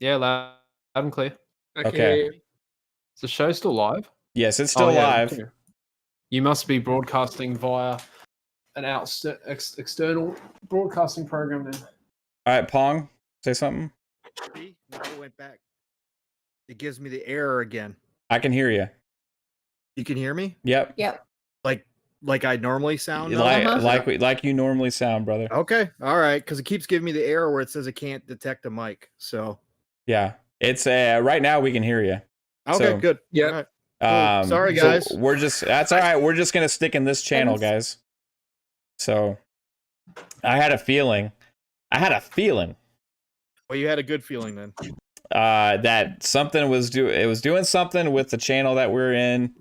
Yeah, loud and clear. Okay. Is the show still live? Yes, it's still live. You must be broadcasting via an external broadcasting program then. All right, Pong, say something. See? Now it went back. It gives me the error again. I can hear you. You can hear me? Yep. Like I normally sound? Like you normally sound, brother. Okay. All right. Because it keeps giving me the error where it says it can't detect a mic. So yeah. It's right now we can hear you. Okay, so, good. Yeah. Right. Cool. Sorry, guys. So that's all right. We're just gonna stick in this channel, guys. So I had a feeling. Well, you had a good feeling then. That something was doing something with the channel that we're in,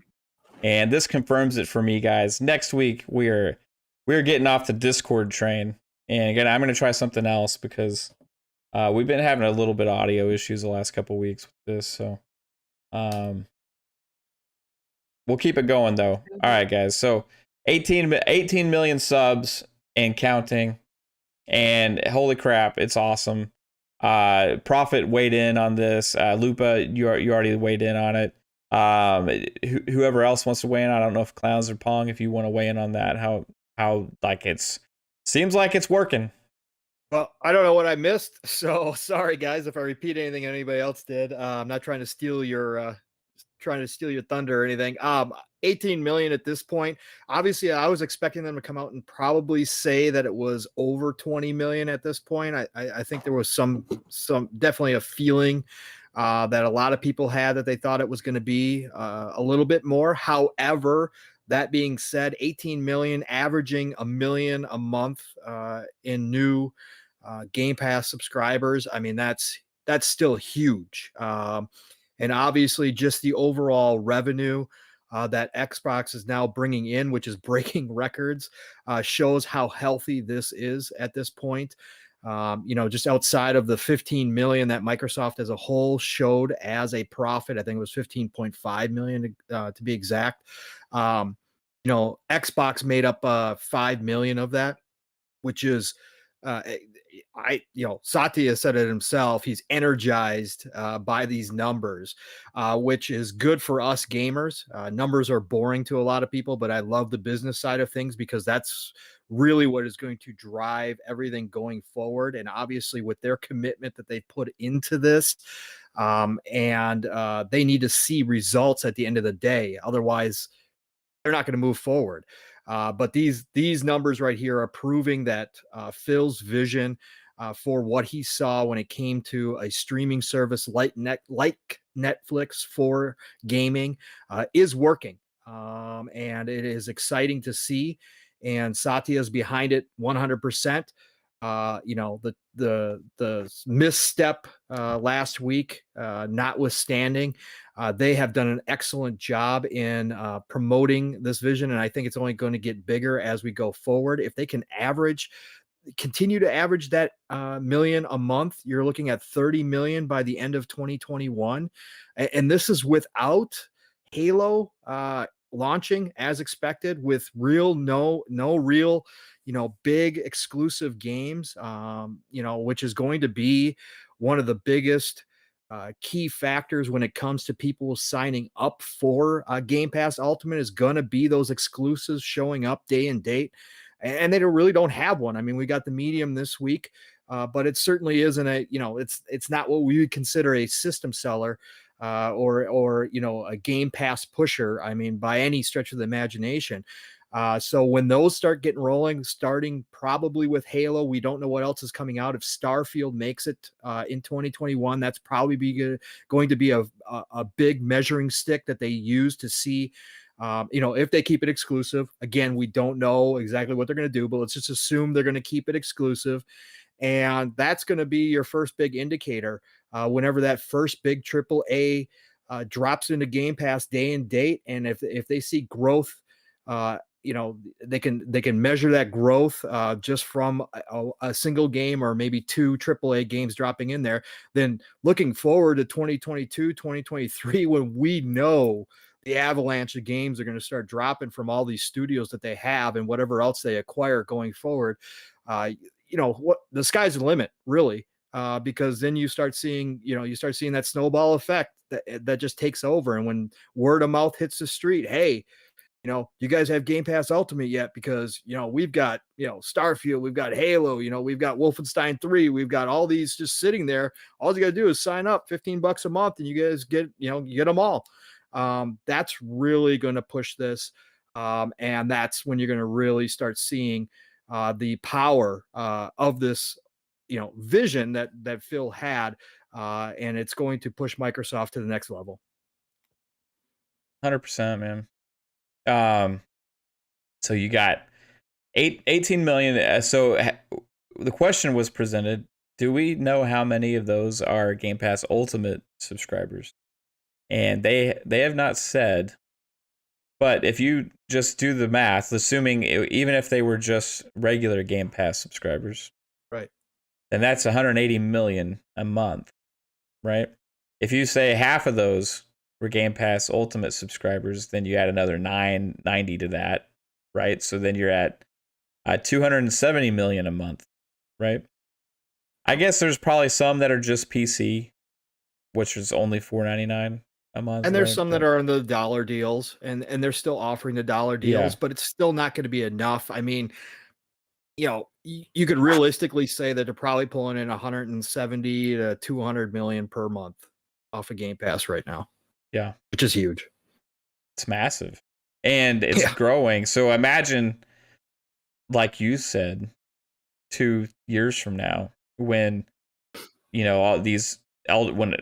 and this confirms it for me, guys. Next week we're getting off the Discord train, and again I'm going to try something else because we've been having a little bit of audio issues the last couple weeks with this, so we'll keep it going though. All right, guys. So 18 million subs and counting, and holy crap, it's awesome. Prophet weighed in on this. Lupa, you already weighed in on it. Whoever else wants to weigh in, I don't know if Clownz or Pong, if you want to weigh in on that, how like seems like it's working. Well, I don't know what I missed, so sorry guys if I repeat anything anybody else did. I'm not trying to steal your thunder or anything. 18 million at this point. Obviously, I was expecting them to come out and probably say that it was over 20 million at this point. I think there was some definitely a feeling that a lot of people had that they thought it was going to be a little bit more. However, that being said, 18 million, averaging $1 million a month in new Game Pass subscribers. I mean, that's still huge. And obviously, just the overall revenue that Xbox is now bringing in, which is breaking records, shows how healthy this is at this point. Just outside of the 15 million that Microsoft as a whole showed as a profit, I think it was 15.5 million to be exact. Xbox made up 5 million of that, which is Satya said it himself. He's energized by these numbers, which is good for us gamers. Numbers are boring to a lot of people, but I love the business side of things because that's really what is going to drive everything going forward. And obviously with their commitment that they put into this, and they need to see results at the end of the day. Otherwise, they're not going to move forward. But these numbers right here are proving that Phil's vision for what he saw when it came to a streaming service like Netflix for gaming is working. And it is exciting to see. And Satya's behind it 100%. The misstep last week notwithstanding, they have done an excellent job in promoting this vision, and I think it's only going to get bigger as we go forward. If they can continue to average that million a month, you're looking at 30 million by the end of 2021, and this is without Halo launching as expected, with no real big exclusive games, which is going to be one of the biggest key factors when it comes to people signing up for Game Pass Ultimate, is going to be those exclusives showing up day and date. And they really don't have one. I mean, we got the Medium this week, but it certainly isn't it's not what we would consider a system seller or a Game Pass pusher. I mean, by any stretch of the imagination. So when those start getting rolling, starting probably with Halo, we don't know what else is coming out. If Starfield makes it in 2021, that's probably going to be a big measuring stick that they use to see, if they keep it exclusive. Again, we don't know exactly what they're going to do, but let's just assume they're going to keep it exclusive. And that's going to be your first big indicator whenever that first big AAA drops into Game Pass day and date. And if they see growth, they can measure that growth just from a single game or maybe two AAA games dropping in there. Then looking forward to 2022, 2023, when we know the avalanche of games are going to start dropping from all these studios that they have and whatever else they acquire going forward, what the sky's the limit, really, because then you start seeing that snowball effect that just takes over. And when word of mouth hits the street, hey, you guys have Game Pass Ultimate yet? Because, we've got, Starfield, we've got Halo, we've got Wolfenstein 3, we've got all these just sitting there. All you got to do is sign up $15 a month and you guys get them all. That's really going to push this. And that's when you're going to really start seeing the power of this, vision that Phil had. And it's going to push Microsoft to the next level. 100%, man. So you got 18 million. So the question was presented, do we know how many of those are Game Pass Ultimate subscribers? And they have not said, but if you just do the math, assuming even if they were just regular Game Pass subscribers, right, then that's 180 million a month, right? If you say half of those were Game Pass Ultimate subscribers, then you add another 990 to that, right? So then you're at 270 million a month, right? I guess there's probably some that are just PC, which is only $4.99 a month. And there's some that are in the dollar deals, and they're still offering the dollar deals, but it's still not going to be enough. I mean, you could realistically say that they're probably pulling in 170 to 200 million per month off of Game Pass right now. Yeah. Which is huge. It's massive. and it's growing. So imagine, like you said, 2 years from now, when all these when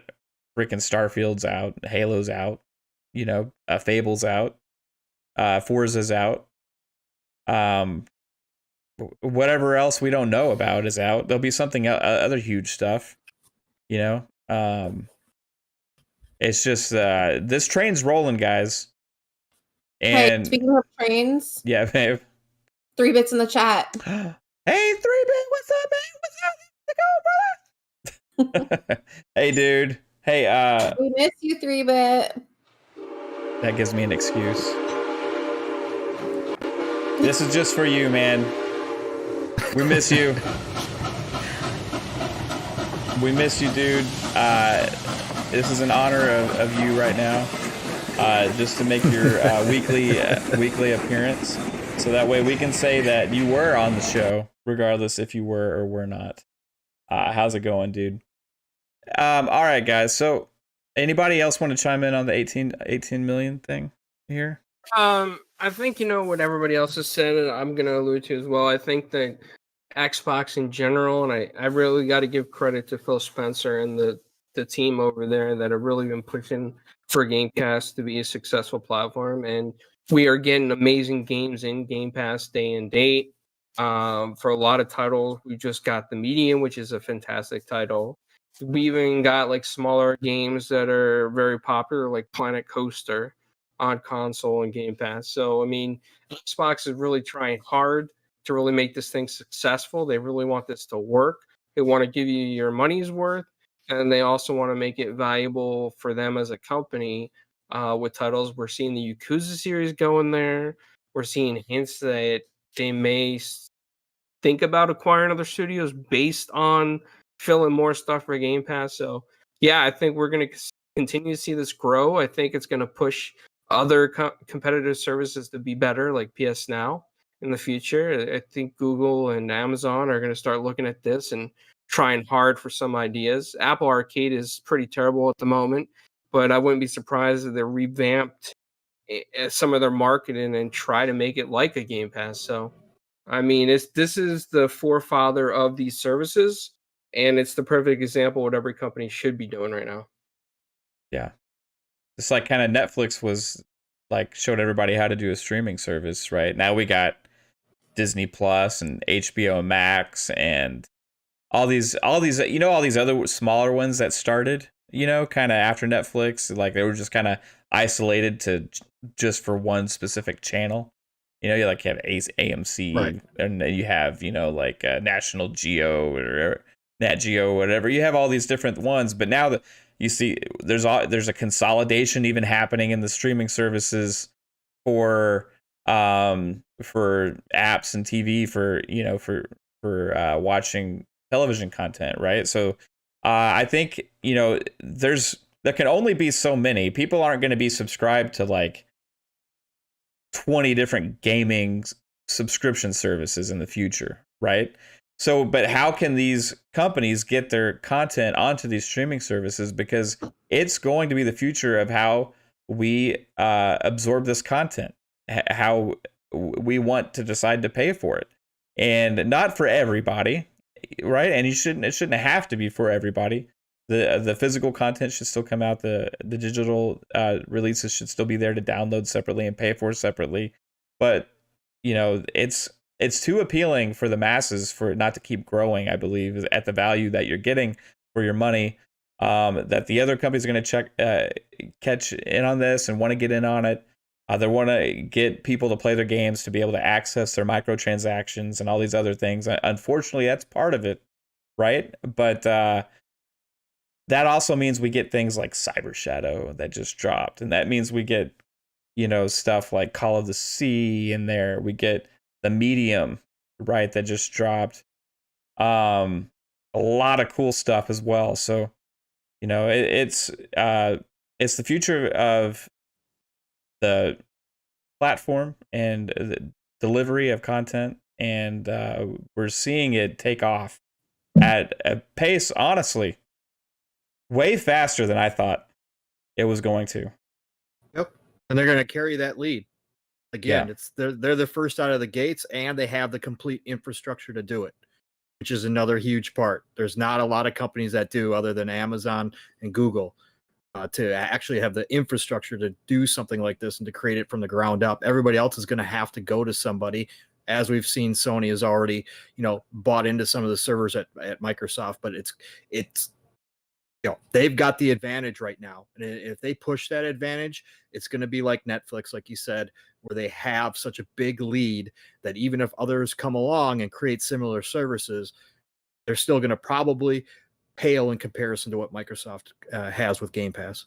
freaking Starfield's out, Halo's out, Fable's out, Forza's out, whatever else we don't know about is out. There'll be something other huge stuff, it's just this train's rolling, guys. And hey, speaking of trains, yeah, babe. 3 bits in the chat. Hey, 3-bit, what's up, man? What's up? Let's go, brother. Hey, dude. Hey, We miss you, 3-bit. That gives me an excuse. This is just for you, man. We miss you. We miss you, dude. This is an honor of you right now. Just to make your weekly appearance. So that way we can say that you were on the show, regardless if you were or were not. How's it going, dude? All right, guys. So anybody else want to chime in on the 18 million thing here? I think, what everybody else has said, and I'm going to allude to as well. I think that Xbox in general, and I really got to give credit to Phil Spencer and the team over there that have really been pushing for Game Pass to be a successful platform. And we are getting amazing games in Game Pass day and date. For a lot of titles, we just got The Medium, which is a fantastic title. We even got like smaller games that are very popular, like Planet Coaster on console and Game Pass. So, I mean, Xbox is really trying hard to really make this thing successful. They really want this to work. They want to give you your money's worth, and they also want to make it valuable for them as a company with titles. We're seeing the Yakuza series going there. We're seeing hints that they may think about acquiring other studios based on filling more stuff for Game Pass. So, yeah, I think we're going to continue to see this grow. I think it's going to push other competitive services to be better, like PS Now in the future. I think Google and Amazon are going to start looking at this and trying hard for some ideas. Apple Arcade is pretty terrible at the moment, but I wouldn't be surprised if they revamped some of their marketing and try to make it like a Game Pass. So, I mean, this is the forefather of these services, and it's the perfect example of what every company should be doing right now. Yeah. It's like kind of Netflix was like showed everybody how to do a streaming service, right? Now we got Disney Plus and HBO Max and all these all these other smaller ones that started, kind of after Netflix, like they were just kind of isolated to just for one specific channel. You have AMC, right, and then you have like National Geo or Nat Geo, whatever. You have all these different ones, but now that you see there's a consolidation even happening in the streaming services for apps and TV for watching television content, right? So I think there can only be so many. People aren't going to be subscribed to like 20 different gaming subscription services in the future, right? So, but how can these companies get their content onto these streaming services? Because it's going to be the future of how we absorb this content, how we want to decide to pay for it, and not for everybody, right? And it shouldn't have to be for everybody. The physical content should still come out. The digital releases should still be there to download separately and pay for separately. But it's too appealing for the masses for it not to keep growing, I believe, at the value that you're getting for your money. That the other companies are going to catch in on this and want to get in on it. They want to get people to play their games, to be able to access their microtransactions and all these other things. Unfortunately, that's part of it, right? But that also means we get things like Cyber Shadow that just dropped. And that means we get, stuff like Call of the Sea in there. We get The Medium, right, that just dropped. A lot of cool stuff as well. So, it's the future of the platform and the delivery of content. And we're seeing it take off at a pace, honestly, way faster than I thought it was going to. Yep. And they're going to carry that lead. Again, Yeah. they're the first out of the gates, and they have the complete infrastructure to do it, which is another huge part. There's not a lot of companies that do, other than Amazon and Google, to actually have the infrastructure to do something like this and to create it from the ground up. Everybody else is going to have to go to somebody. As we've seen, Sony has already, bought into some of the servers at Microsoft, but it's they've got the advantage right now. And if they push that advantage, it's going to be like Netflix, like you said, where they have such a big lead that even if others come along and create similar services, they're still going to probably pale in comparison to what Microsoft has with Game Pass.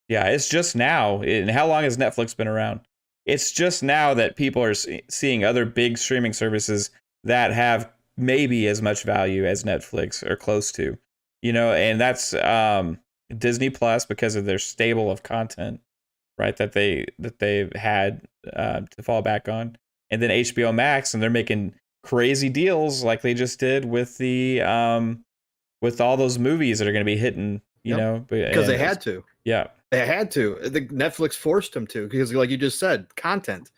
Yeah, it's just now. And how long has Netflix been around? It's just now that people are seeing other big streaming services that have maybe as much value as Netflix or close to, and that's Disney Plus, because of their stable of content, right? That they've had to fall back on, and then HBO Max, and they're making crazy deals like they just did with the with all those movies that are going to be hitting, because they had to. Yeah. They had to. Netflix forced them to, because like you just said, content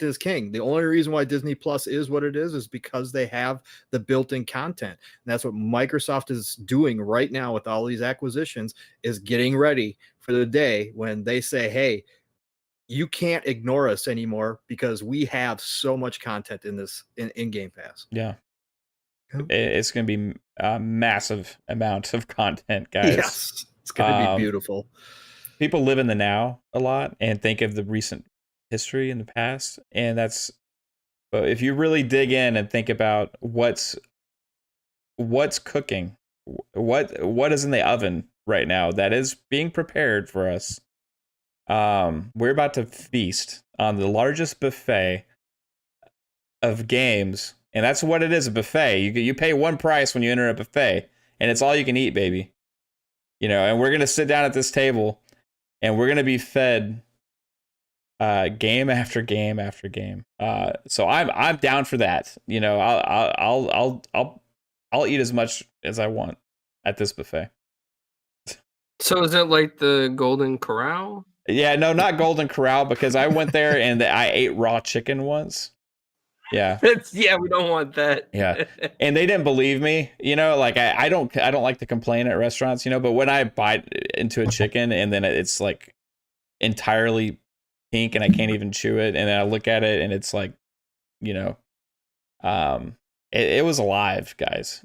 is king. The only reason why Disney Plus is what it is because they have the built-in content. And that's what Microsoft is doing right now with all these acquisitions, is getting ready for the day when they say, hey, you can't ignore us anymore because we have so much content in this in Game Pass. Yeah. It's going to be a massive amount of content, guys. Yes. It's going to be beautiful. People live in the now a lot and think of the recent history in the past. And but if you really dig in and think about what's cooking, what is in the oven right now that is being prepared for us, we're about to feast on the largest buffet of games. And that's what it is, a buffet. You pay one price when you enter a buffet, and it's all you can eat, baby. And we're going to sit down at this table, and we're going to be fed game after game after game. So I'm down for that. I'll eat as much as I want at this buffet. So is it like the Golden Corral? Yeah, no, not Golden Corral, because I went there and I ate raw chicken once. Yeah. We don't want that. Yeah. And they didn't believe me, I don't like to complain at restaurants, but when I bite into a chicken and then it's like entirely pink and I can't even chew it, and then I look at it and it's like, it was alive, guys,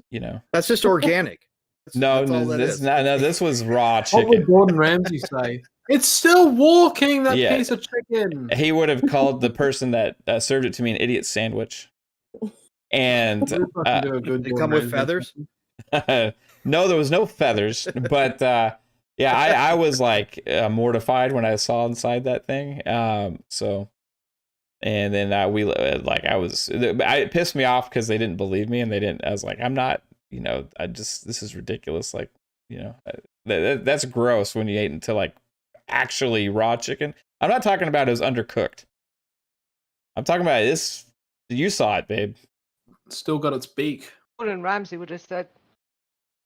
That's just organic. This was raw chicken. What would Gordon Ramsay say? It's still walking, that piece of chicken. He would have called the person that served it to me an idiot sandwich. And they come with feathers? No, there was no feathers. But I was like mortified when I saw inside that thing. So, and then it pissed me off because they didn't believe me, and I was like, I'm not, this is ridiculous. Like, that's gross when you ate into like actually raw chicken. I'm not talking about it was undercooked. I'm talking about this. You saw it, babe. It's still got its beak. Gordon Ramsay would have said,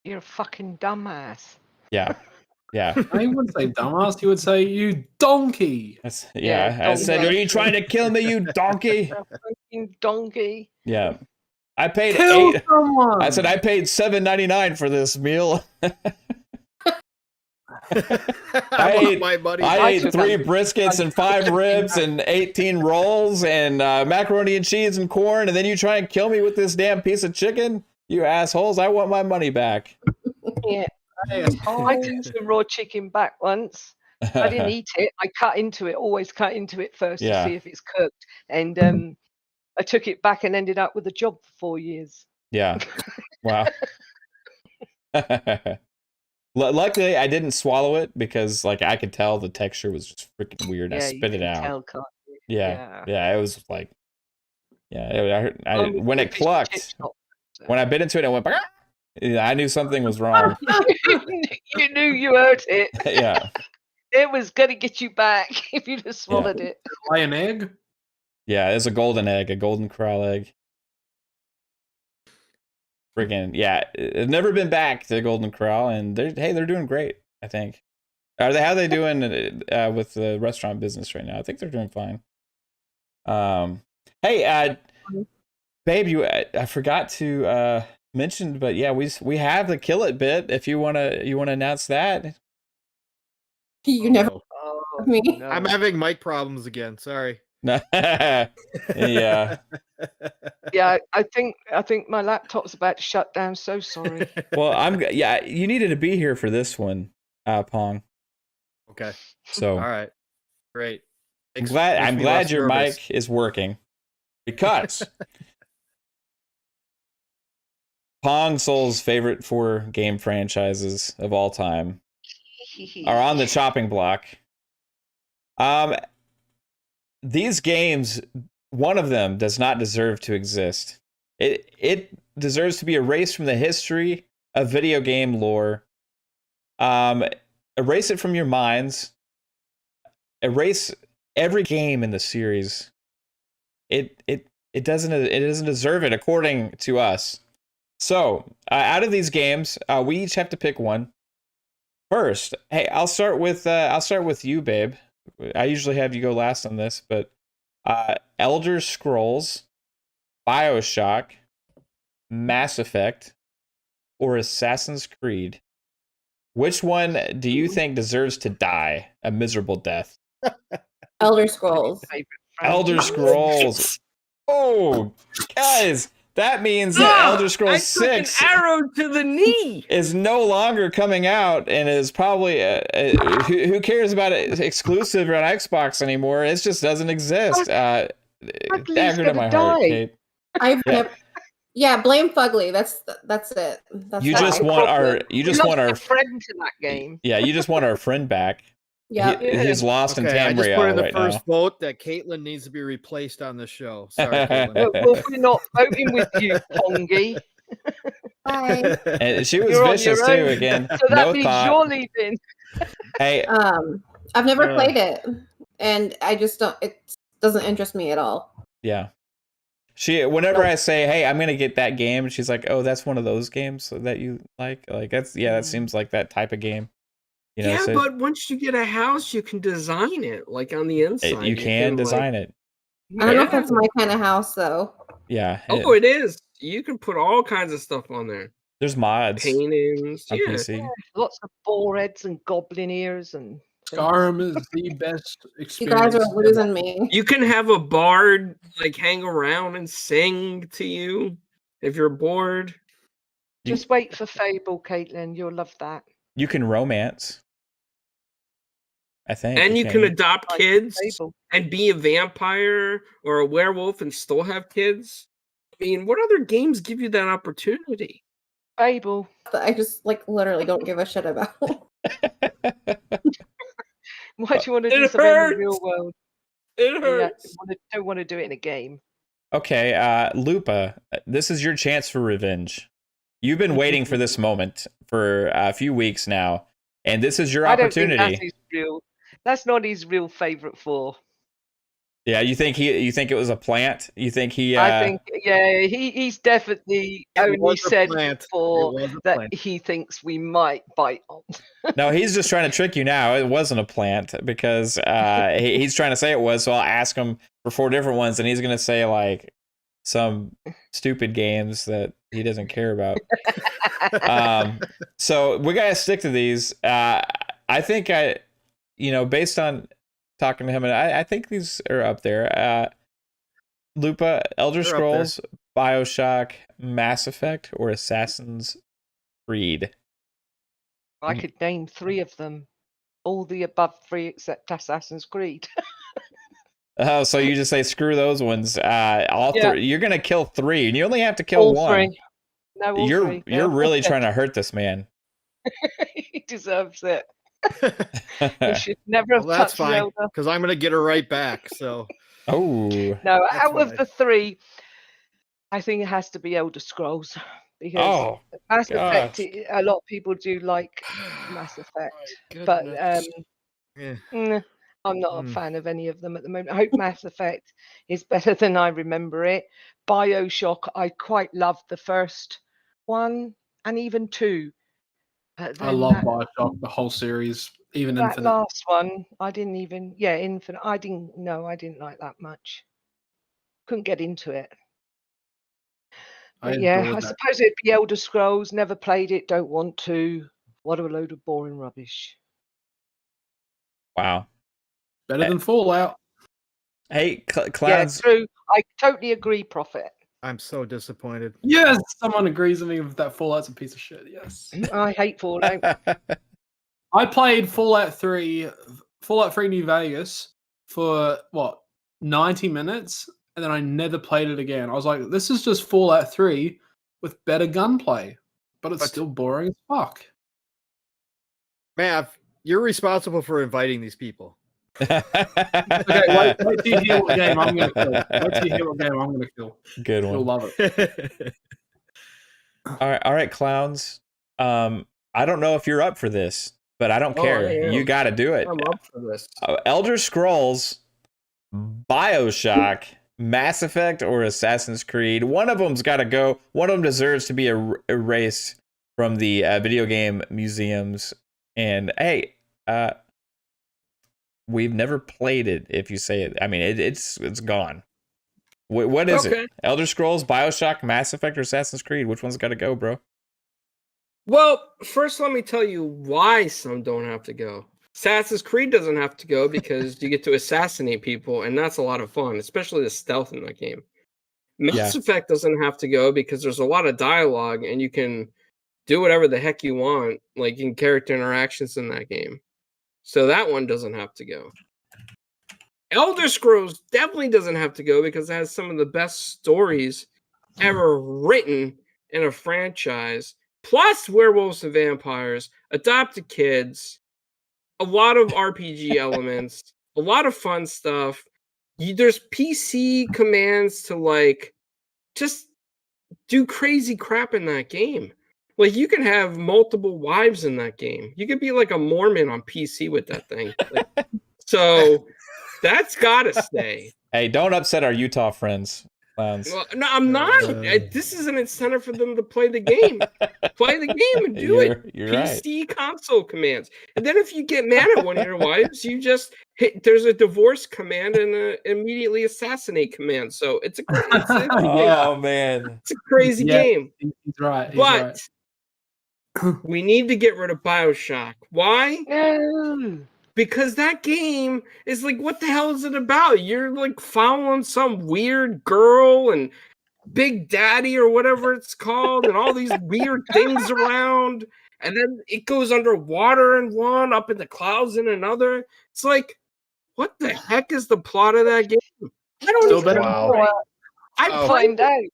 "You're a fucking dumbass." Yeah. Yeah. He wouldn't say dumbass. He would say, "You donkey." I donkey. said, "Are you trying to kill me, you donkey?" Fucking donkey. Yeah. I paid Kill someone. I said I paid $7.99 for this meal. I ate 3 briskets and 5 ribs and 18 rolls and macaroni and cheese and corn, and then you try and kill me with this damn piece of chicken? You assholes, I want my money back. Yeah. I took some raw chicken back once. I didn't eat it. I always cut into it first to see if it's cooked. And I took it back and ended up with a job for 4 years. Yeah. Wow. Luckily, I didn't swallow it because, I could tell the texture was just freaking weird. I spit it out. Can't you? Yeah. It was like, when it clucked, when I bit into it, I went, I knew something was wrong. You knew you heard it. Yeah. It was going to get you back if you just swallowed it. Lay an egg? Yeah, it's a golden egg, a golden corral egg. Freaking, I've never been back to the Golden Corral, and they're doing great, I think. How are they doing with the restaurant business right now? I think they're doing fine. Hey, babe, I forgot to mention, but yeah, we have the kill it bit. If you wanna announce that. You never Oh, me. no. I'm having mic problems again. Sorry. Yeah. Yeah, I think my laptop's about to shut down. So sorry. Well, you needed to be here for this one, Pong. Okay. So All right. Great. I'm Makes glad me less your nervous. mic is working because Pong Soul's favorite 4 game franchises of all time are on the chopping block. These games, one of them does not deserve to exist. It deserves to be erased from the history of video game lore. Erase it from your minds. Erase every game in the series. It doesn't deserve it according to us. So, out of these games, we each have to pick one. First, hey, I'll start with you, babe. I usually have you go last on this, but Elder Scrolls, BioShock, Mass Effect, or Assassin's Creed. Which one do you think deserves to die a miserable death? Elder Scrolls. Elder Scrolls. Oh, guys, that means that Elder Scrolls I took 6 an arrow to the knee. is no longer coming out and is probably who cares about it exclusive on Xbox anymore? It just doesn't exist. Fugly's Dagger to gonna my heart, die. Kate. I've Yeah. never. Yeah, blame Fugly. That's it. That's You why. just want our a friend to that game. Yeah, you just want our friend back. Yeah. He's lost in Okay, I just put Tamriel in the right first now. vote that Caitlin needs to be replaced on the show. Sorry, Caitlin. Well, we're not voting with you, Pongy. Bye. And she was You're on vicious your too. own. Again, So that no means thought. you're leaving. Hey, I've never played it, and I just don't. It doesn't interest me at all. yeah. Whenever I say, "Hey, I'm gonna get that game," she's like, "Oh, that's one of those games that you like." Like that seems like that type of game. You know, Yeah, so but once you get a house, you can design it like on the inside. you can design it. I don't know if Yeah. that's my kind of house, though. Yeah. Oh, it is. You can put all kinds of stuff on there. There's mods Paintings. on Yeah. PC. Lots of boarheads and goblin ears and Skyrim is the best You experience. guys are losing me. You can have a bard like hang around and sing to you if you're bored. just wait for Fable, Caitlin. You'll love that. You can romance. I think. And you can adopt Like kids Fable. and be a vampire or a werewolf and still have kids. I mean, what other games give you that opportunity? Fable. That I just literally don't give a shit about. Why do you want to do It something in the hurts. real world? It Yeah, hurts. don't want to do it in a game. Okay, Lupa, this is your chance for revenge. You've been waiting for this moment for a few weeks now, and this is your I don't think opportunity. that's his real. That's not his real favorite 4. Yeah, you think it was a plant? You think he? I think, yeah, he's definitely It only was a said plant. before It was a that plant. he thinks we might bite on. No, he's just trying to trick you now. It wasn't a plant because he's trying to say it was. So I'll ask him for 4 different ones, and he's gonna say like some stupid games that he doesn't care about. So we gotta stick to these. I think based on talking to him, and I think these are up there. Lupa, Elder They're up there. Scrolls, BioShock, Mass Effect, or Assassin's Creed. I could name 3 of them. All the above 3 except Assassin's Creed. Oh, so you just say screw those ones. All Yeah. 3. You're gonna kill 3, and you only have to kill all 1. 3. No, all You're 3. you're really trying to hurt this man. He deserves it. He should never have Well, that's touched fine Zelda. because I'm gonna get her right back. So Oh, No, That's out of fine. the 3, I think it has to be Elder Scrolls because oh, Mass Effect. gosh. A lot of people do like Mass Effect, but Yeah. I'm not a Hmm. fan of any of them at the moment. I hope Mass Effect is better than I remember it. BioShock, I quite loved the first one and even 2. But I then love that, BioShock, the whole series, even that Infinite. last one, I didn't even. Yeah, Infinite. I didn't like that much. Couldn't get into it. I But yeah, I adored that. suppose it'd be Elder Scrolls. Never played it. Don't want to. What a load of boring rubbish. Wow. Better than Fallout. Hey, Yeah, Clownz. true. I totally agree, Prophet. I'm so disappointed. Yes, someone agrees with me with that. Fallout's a piece of shit. Yes. I hate Fallout. I played Fallout 3 New Vegas for 90 minutes, and then I never played it again. I was like, this is just Fallout 3 with better gunplay, but it's still boring as fuck. Mav, you're responsible for inviting these people. Okay, wait till you hear what game I'm gonna kill. Wait till you hear what game I'm gonna kill. Good You'll one. love it. All right, Clowns. I don't know if you're up for this, but I don't Oh, care. I am. You got to do it. I'm up for this. Elder Scrolls, BioShock, Mass Effect, or Assassin's Creed. One of them's got to go. One of them deserves to be erased from the video game museums. And hey, we've never played it. If you say it, I mean it's gone. What is it? Elder Scrolls, BioShock, Mass Effect, or Assassin's Creed? Which one's got to go, bro? Well, first let me tell you why some don't have to go. Assassin's Creed doesn't have to go because you get to assassinate people, and that's a lot of fun, especially the stealth in that game. Mass Effect doesn't have to go because there's a lot of dialogue, and you can do whatever the heck you want, like in character interactions in that game. So that one doesn't have to go. Elder Scrolls definitely doesn't have to go because it has some of the best stories ever written in a franchise. Plus werewolves and vampires, adopted kids, a lot of RPG elements, a lot of fun stuff. There's PC commands to like just do crazy crap in that game. Like you can have multiple wives in that game. You could be like a Mormon on PC with that thing. Like, so that's gotta stay. Hey, don't upset our Utah friends, Clowns. Well, no, I'm not. This is an incentive for them to play the game. Play the game and do it. You're PC console commands. And then if you get mad at one of your wives, you just hit. There's a divorce command and an immediately assassinate command. So it's a Oh man, it's a crazy game. He's right. But we need to get rid of BioShock. Why? No. Because that game is like, what the hell is it about? You're like following some weird girl and Big Daddy or whatever it's called, and all these weird things around. And then it goes underwater in one, up in the clouds in another. It's like, what the heck is the plot of that game? I don't even know. I played out.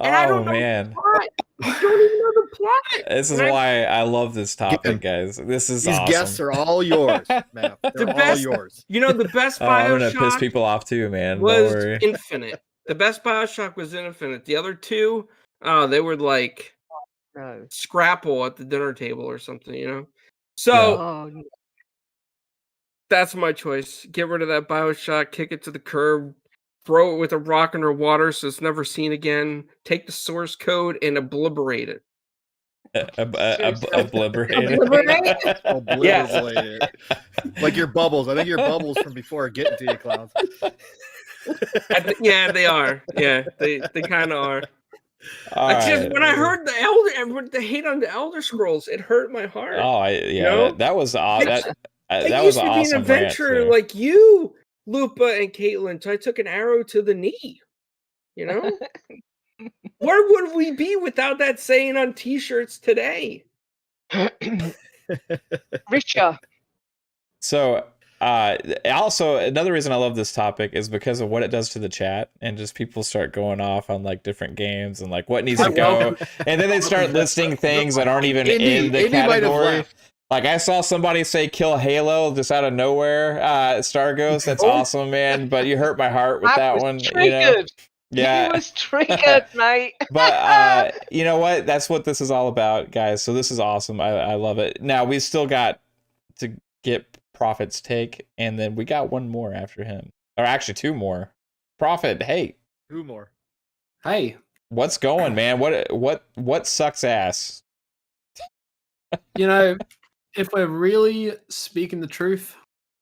And I don't know the plot. I don't even know the plot. This is why I love this topic, guys. This is These awesome. guests are all yours, Matt. They're all yours. You know, the best BioShock I'm gonna piss people off too, man. was Don't worry. Infinite. The best BioShock was Infinite. The other two, they were like Scrapple at the dinner table or something, you know? So that's my choice. Get rid of that BioShock, kick it to the curb, throw it with a rock underwater so it's never seen again. Take the source code and obliterate it. Obliterate it. Like your bubbles. I think your bubbles from before getting to you, Clowns. Yeah, they are. Yeah, they kind of are. When I heard the hate on the Elder Scrolls, it hurt my heart. Oh, that was awesome. That was used to an be awesome an adventure rant, like you, Lupa and Caitlin. So I took an arrow to the knee. You know, where would we be without that saying on T-shirts today? Richer. So, also another reason I love this topic is because of what it does to the chat, and just people start going off on like different games and like what needs to go, and then they start listing things that aren't even in the category. Like I saw somebody say "kill Halo" just out of nowhere. Starghost, that's awesome, man. But you hurt my heart with that one. Triggered. You know? Yeah, he was triggered, mate. But you know what? That's what this is all about, guys. So this is awesome. I love it. Now we still got to get Prophet's take, and then we got one more after him, or actually two more. Prophet, hey, two more. Hey, what's going, man? What sucks ass? You know, if we're really speaking the truth,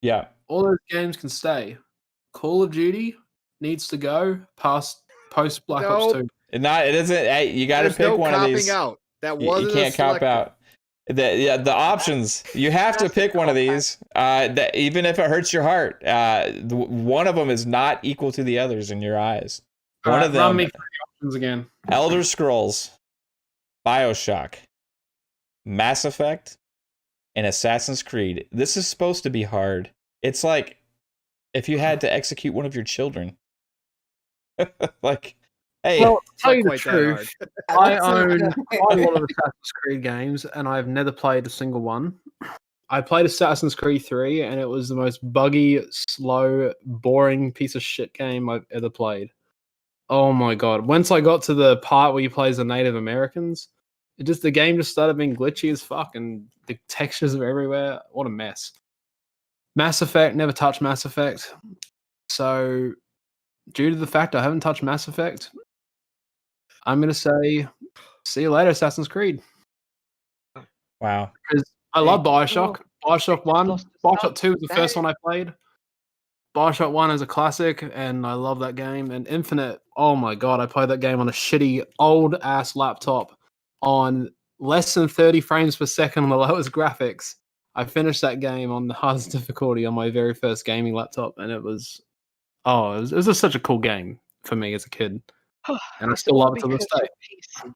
yeah, all those games can stay. Call of Duty, needs to go post Black Ops Nope. 2. It isn't. Hey, you got to There's pick no one of copping these. out. That You wasn't can't a cop selective. out. The options you have to That's a pick one of cop-out. these. That even if it hurts your heart, one of them is not equal to the others in your eyes. One of Run them, me through the options again. Elder Scrolls, BioShock, Mass Effect, and Assassin's Creed. This is supposed to be hard. It's like if you had to execute one of your children. Like, hey, Well, to It's tell not you the quite that hard. truth, I That's so own good. quite a lot of Assassin's Creed games, and I've never played a single one. I played Assassin's Creed 3, and it was the most buggy, slow, boring piece of shit game I've ever played. Oh my god! Once I got to the part where you play as the Native Americans, the game just started being glitchy as fuck, and the textures are everywhere. What a mess! Mass Effect, never touched Mass Effect, so due to the fact I haven't touched Mass Effect, I'm gonna say, see you later, Assassin's Creed. wow. Because I love Bioshock. Bioshock just 1. lost the Bioshock start. 2 was the first Damn. one I played. Bioshock 1 is a classic, and I love that game. And Infinite, oh my god, I played that game on a shitty, old ass laptop on less than 30 frames per second on the lowest graphics. I finished that game on the hardest difficulty on my very first gaming laptop, and it was just such a cool game for me as a kid. And I It's still all love it to this because day. you're PC.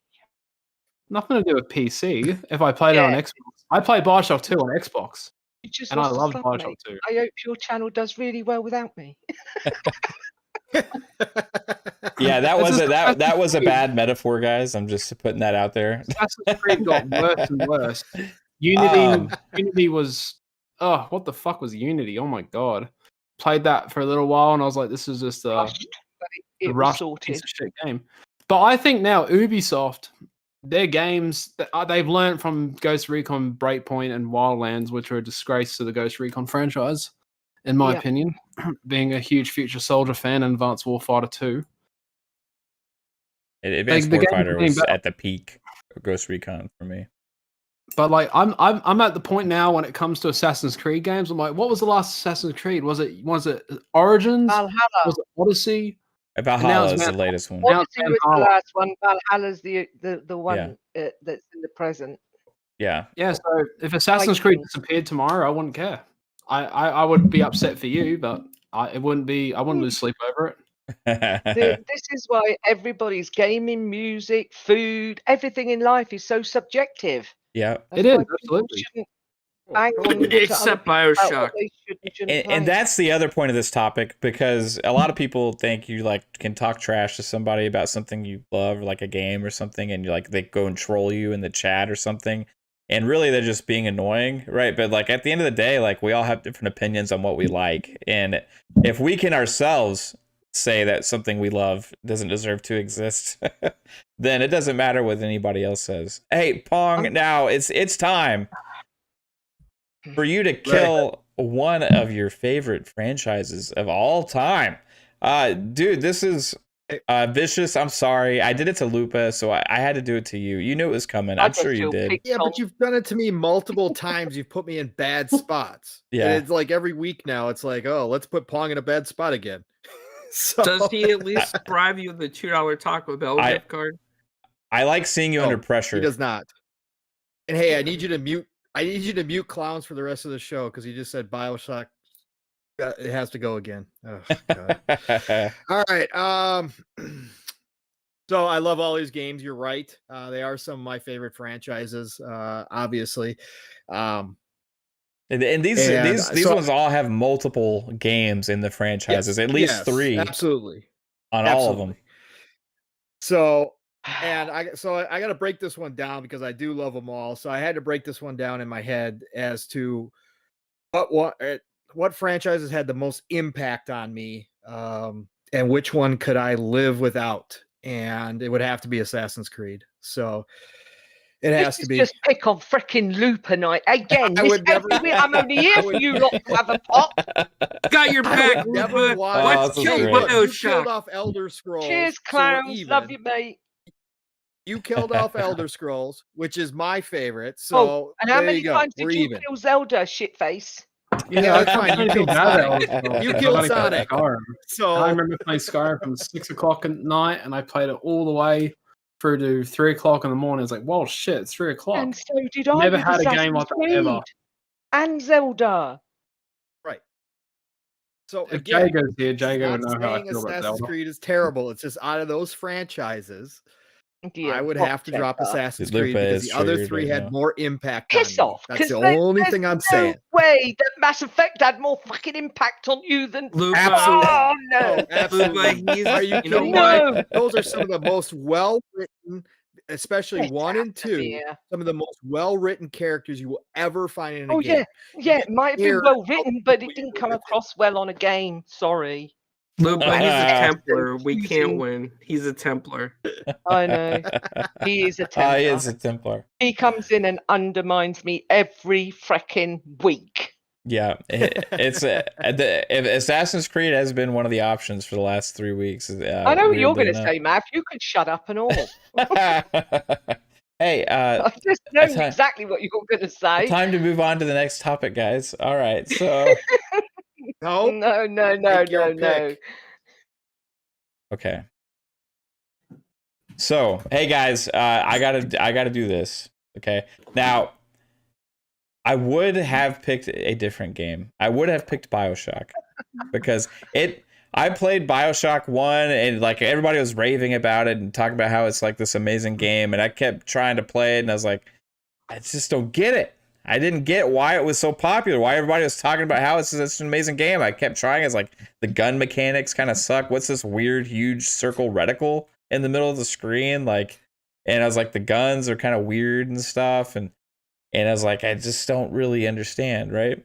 Nothing to do with PC. If I played it on Yeah. Xbox, I played Bioshock 2 on Xbox, You just and I lost the love slot, Bioshock mate. 2. I hope your channel does really well without me. Yeah, that This was is that was a Creed. bad metaphor, guys. I'm just putting that out there. Assassin's Creed got worse and worse. Um, Unity was what the fuck was Unity? Oh my god. Played that for a little while and I was like, this is just Rushed, but a it was rushed sorted. piece of shit game. But I think now Ubisoft, their games they've learned from Ghost Recon Breakpoint and Wildlands, which are a disgrace to the Ghost Recon franchise, in my Yeah. opinion. Being a huge Future Soldier fan and Advanced Warfighter 2. Advanced the game's Warfighter getting was better. at the peak of Ghost Recon for me. But like I'm at the point now when it comes to Assassin's Creed games, I'm like, what was the last Assassin's Creed? Was it Origins? Valhalla. Was it Odyssey? Valhalla is the Valhalla. latest one. Now it's Odyssey was the Valhalla. last one. Valhalla's the one that's in the present. Yeah. Yeah, so if Assassin's Creed disappeared tomorrow, I wouldn't care. I would be upset for you, but I wouldn't lose sleep over it. This is why everybody's gaming, music, food, everything in life is so subjective. Yeah. That's It is, why people absolutely. shouldn't bang on to other Except people about BioShock. what they should and shouldn't And play. that's the other point of this topic, because a lot of people think you like can talk trash to somebody about something you love, like a game or something, and you like they go and troll you in the chat or something. And really they're just being annoying, right? But like at the end of the day, like we all have different opinions on what we like. And if we can ourselves say that something we love doesn't deserve to exist, then it doesn't matter what anybody else says. Hey, Pong, now it's time for you to kill one of your favorite franchises of all time. Dude, this is Vicious. I'm sorry. I did it to Lupa, so I had to do it to you. You knew it was coming. I'm sure you did. Yeah, but you've done it to me multiple times. You've put me in bad spots. Yeah. And it's like every week now, it's like, oh, let's put Pong in a bad spot again. So Does he at least bribe you with a $2 Taco Bell gift card? I like seeing you under pressure. He does not. And hey, I need you to mute Clownz for the rest of the show because he just said BioShock. It has to go again. Oh, God. All right. So I love all these games. You're right. They are some of my favorite franchises, obviously. And these ones all have multiple games in the franchises, at least 3. Absolutely. On all of them. So I got to break this one down because I do love them all. So I had to break this one down in my head as to what franchises had the most impact on me, and which one could I live without? And it would have to be Assassin's Creed. So it has to be. Just pick on freaking Looper night again. I'm only here for you lot to have a pop. Got your back, Looper. Let's kill You killed off Elder Scrolls. Cheers, Clowns. Love you, mate. You killed off Elder Scrolls, which is my favorite. So and how there many you go. times did you kill Zelda, shitface? Yeah, that's fine. You I killed think that Sonic. was- You I've killed only played Sonic. Skyrim. So I remember playing Skyrim from 6 o'clock at night, and I played it all the way through to 3 o'clock in the morning. It's like, well, shit, it's 3 o'clock. And so did I. Never with had a game Assassin's like that ever. Creed And Zelda. right. So If again, Jago's here, Jago would not know how I saying feel about Assassin's Zelda. Creed is terrible. It's just out of those franchises, Yeah, I would what have to drop Zelda? Assassin's Lupe Creed because is the other triggered three right had now. more impact Piss on me. off. That's the 'cause only there's thing I'm no saying. way that Mass Effect had more fucking impact on you than. Lupe, Oh no! Oh, absolutely. Lupe, he's, Are you you know kidding what? me? Those are some of the most well-written, especially Get 1 out and of 2, here. some of the most well-written characters you will ever find in a Oh game. yeah, it might have been Here, well written, but it we didn't were come with it. across well on a game. Sorry. Lupe, he's a Ah. Templar. We can't Using- win. He's a Templar. I know. He is a He Templar. is a Templar. He comes in and undermines me every freaking week. Yeah, it's if Assassin's Creed has been one of the options for the last 3 weeks. I know what you're weirdly going to say, Mav. You could shut up and all. enough. Hey, I just know That's how- exactly what you're going to say. time to move on to the next topic, guys. All right, so No, No. Take your pick. okay. So, hey guys, I gotta do this. Okay, now I would have picked a different game. I would have picked BioShock because I played BioShock 1 and like everybody was raving about it and talking about how it's like this amazing game, and I kept trying to play it and I was like, I just don't get it. I didn't get why it was so popular, why everybody was talking about how it's such an amazing game. I kept trying. It's like the gun mechanics kind of suck. What's this weird huge circle reticle in the middle of the screen? Like, and I was like, the guns are kind of weird and stuff, and I was like, I just don't really understand, right?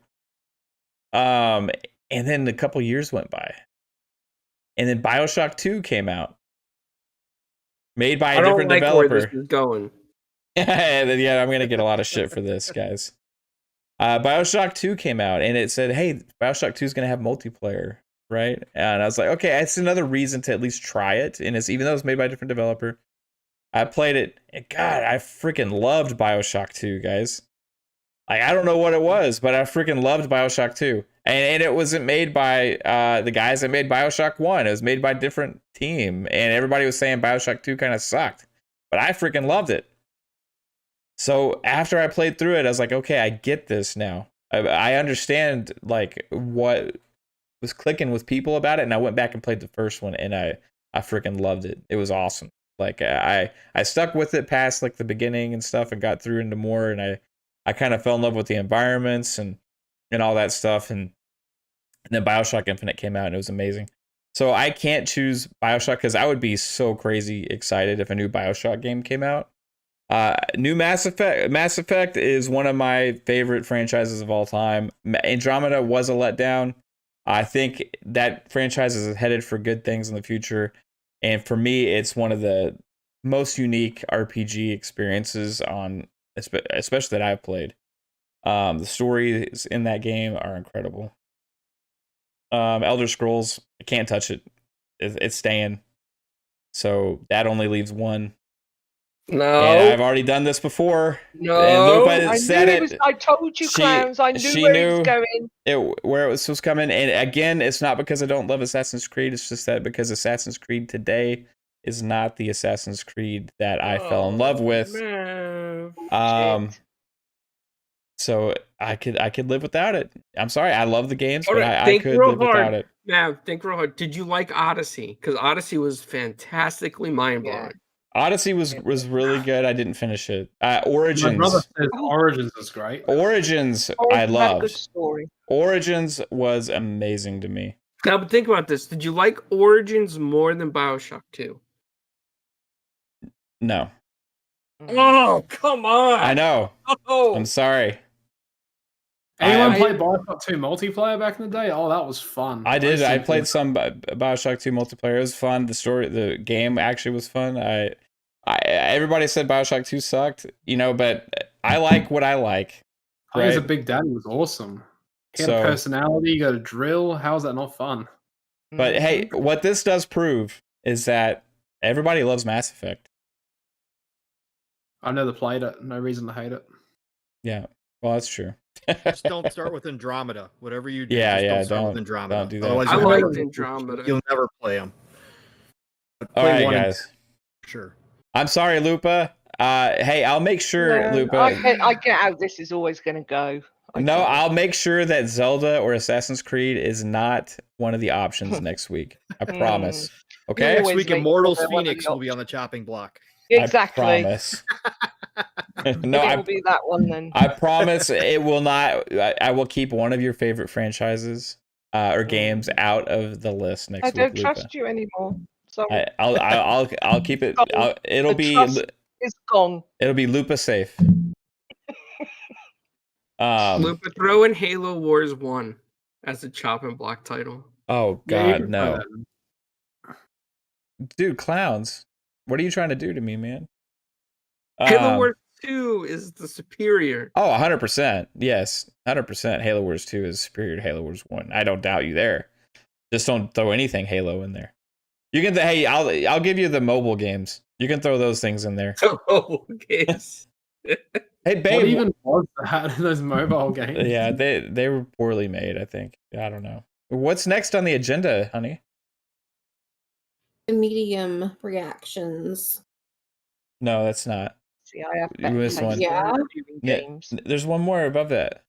And then a couple years went by. And then BioShock 2 came out. Made by a I don't different like where this developer. is going. Yeah, I'm going to get a lot of shit for this, guys. BioShock 2 came out and it said, hey, BioShock 2 is going to have multiplayer, right? And I was like, okay, it's another reason to at least try it. And it's even though it's made by a different developer, I played it. And God, I freaking loved BioShock 2, guys. Like, I don't know what it was, but I freaking loved BioShock 2. And it wasn't made by the guys that made BioShock 1. It was made by a different team. And everybody was saying BioShock 2 kind of sucked. But I freaking loved it. So after I played through it, I was like, okay, I get this now. I understand like what was clicking with people about it. And I went back and played the first one and I freaking loved it. It was awesome. Like I stuck with it past like the beginning and stuff and got through into more. And I kind of fell in love with the environments and all that stuff. And then BioShock Infinite came out and it was amazing. So I can't choose BioShock because I would be so crazy excited if a new BioShock game came out. New Mass Effect. Mass Effect is one of my favorite franchises of all time. Andromeda was a letdown. I think that franchise is headed for good things in the future. And for me, it's one of the most unique RPG experiences on, especially that I've played. The stories in that game are incredible. Elder Scrolls, I can't touch it. It's staying. So that only leaves one. No. And I've already done this before. No. And Lupe I said knew it. it was, I told you, Clowns. I knew she where knew it was going. where it was coming. And again, it's not because I don't love Assassin's Creed. It's just that because Assassin's Creed today is not the Assassin's Creed that I fell in love with. Man. Shit. So I could live without it. I'm sorry, I love the games, All but right, I think could real live without hard. it. Now, think real hard. Did you like Odyssey? Because Odyssey was fantastically mind-blowing. Odyssey was really good. I didn't finish it. My brother Origins. says Origins is great. Origins Oh, I had a good loved. story. Origins was amazing to me. Now, but think about this. Did you like Origins more than BioShock 2? No. Oh, come on. I know. Oh. I'm sorry. Anyone I- play BioShock 2 multiplayer back in the day? Oh, that was fun. I did. used I to- played some BioShock 2 multiplayer. It was fun. The game actually was fun. Everybody said BioShock 2 sucked, but I like what I like. I think as a Right? Big Daddy was awesome. He had So- a personality, you got a drill. How's that not fun? But hey, what this does prove is that everybody loves Mass Effect. I never played it. No reason to hate it. Yeah. Well, that's true. Just don't start with Andromeda. Whatever you do, Yeah, just yeah, don't start with don't Andromeda. do that. Otherwise, I you'll liked never, Andromeda. you'll never play them. All Play right, one and guys. two, sure. I'm sorry, Lupa. Hey, I'll make sure, Yeah, Lupa. I get how this is always going to go. No, I'll make sure that Zelda or Assassin's Creed is not one of the options next week. I promise. Okay? You Next always week, make Immortals sure they're one of Phoenix the will be on the chopping block. Exactly. I promise. No, It'll be that one then. I promise it will not. I will keep one of your favorite franchises or games out of the list next I week. don't Lupa. trust you anymore. Sorry. I'll keep it. Gone. It'll The be trust is gone. it'll be Lupa safe. Lupa, throw in Halo Wars 1 as a chop and block title. Oh Yeah, you God, can play no, that. dude, Clownz, what are you trying to do to me, man? Halo Wars 2 is the superior. Oh, 100%. Yes, 100%. Halo Wars 2 is superior to Halo Wars 1. I don't doubt you there. Just don't throw anything Halo in there. You can. Hey, I'll give you the mobile games. You can throw those things in there. Oh, games. Hey, babe. What even was that in those mobile games? Yeah, they were poorly made, I think. I don't know. What's next on the agenda, honey? The medium reactions. No, that's not. See, I have You better missed taste one. in Yeah. reviewing Ne- games. There's one more above that.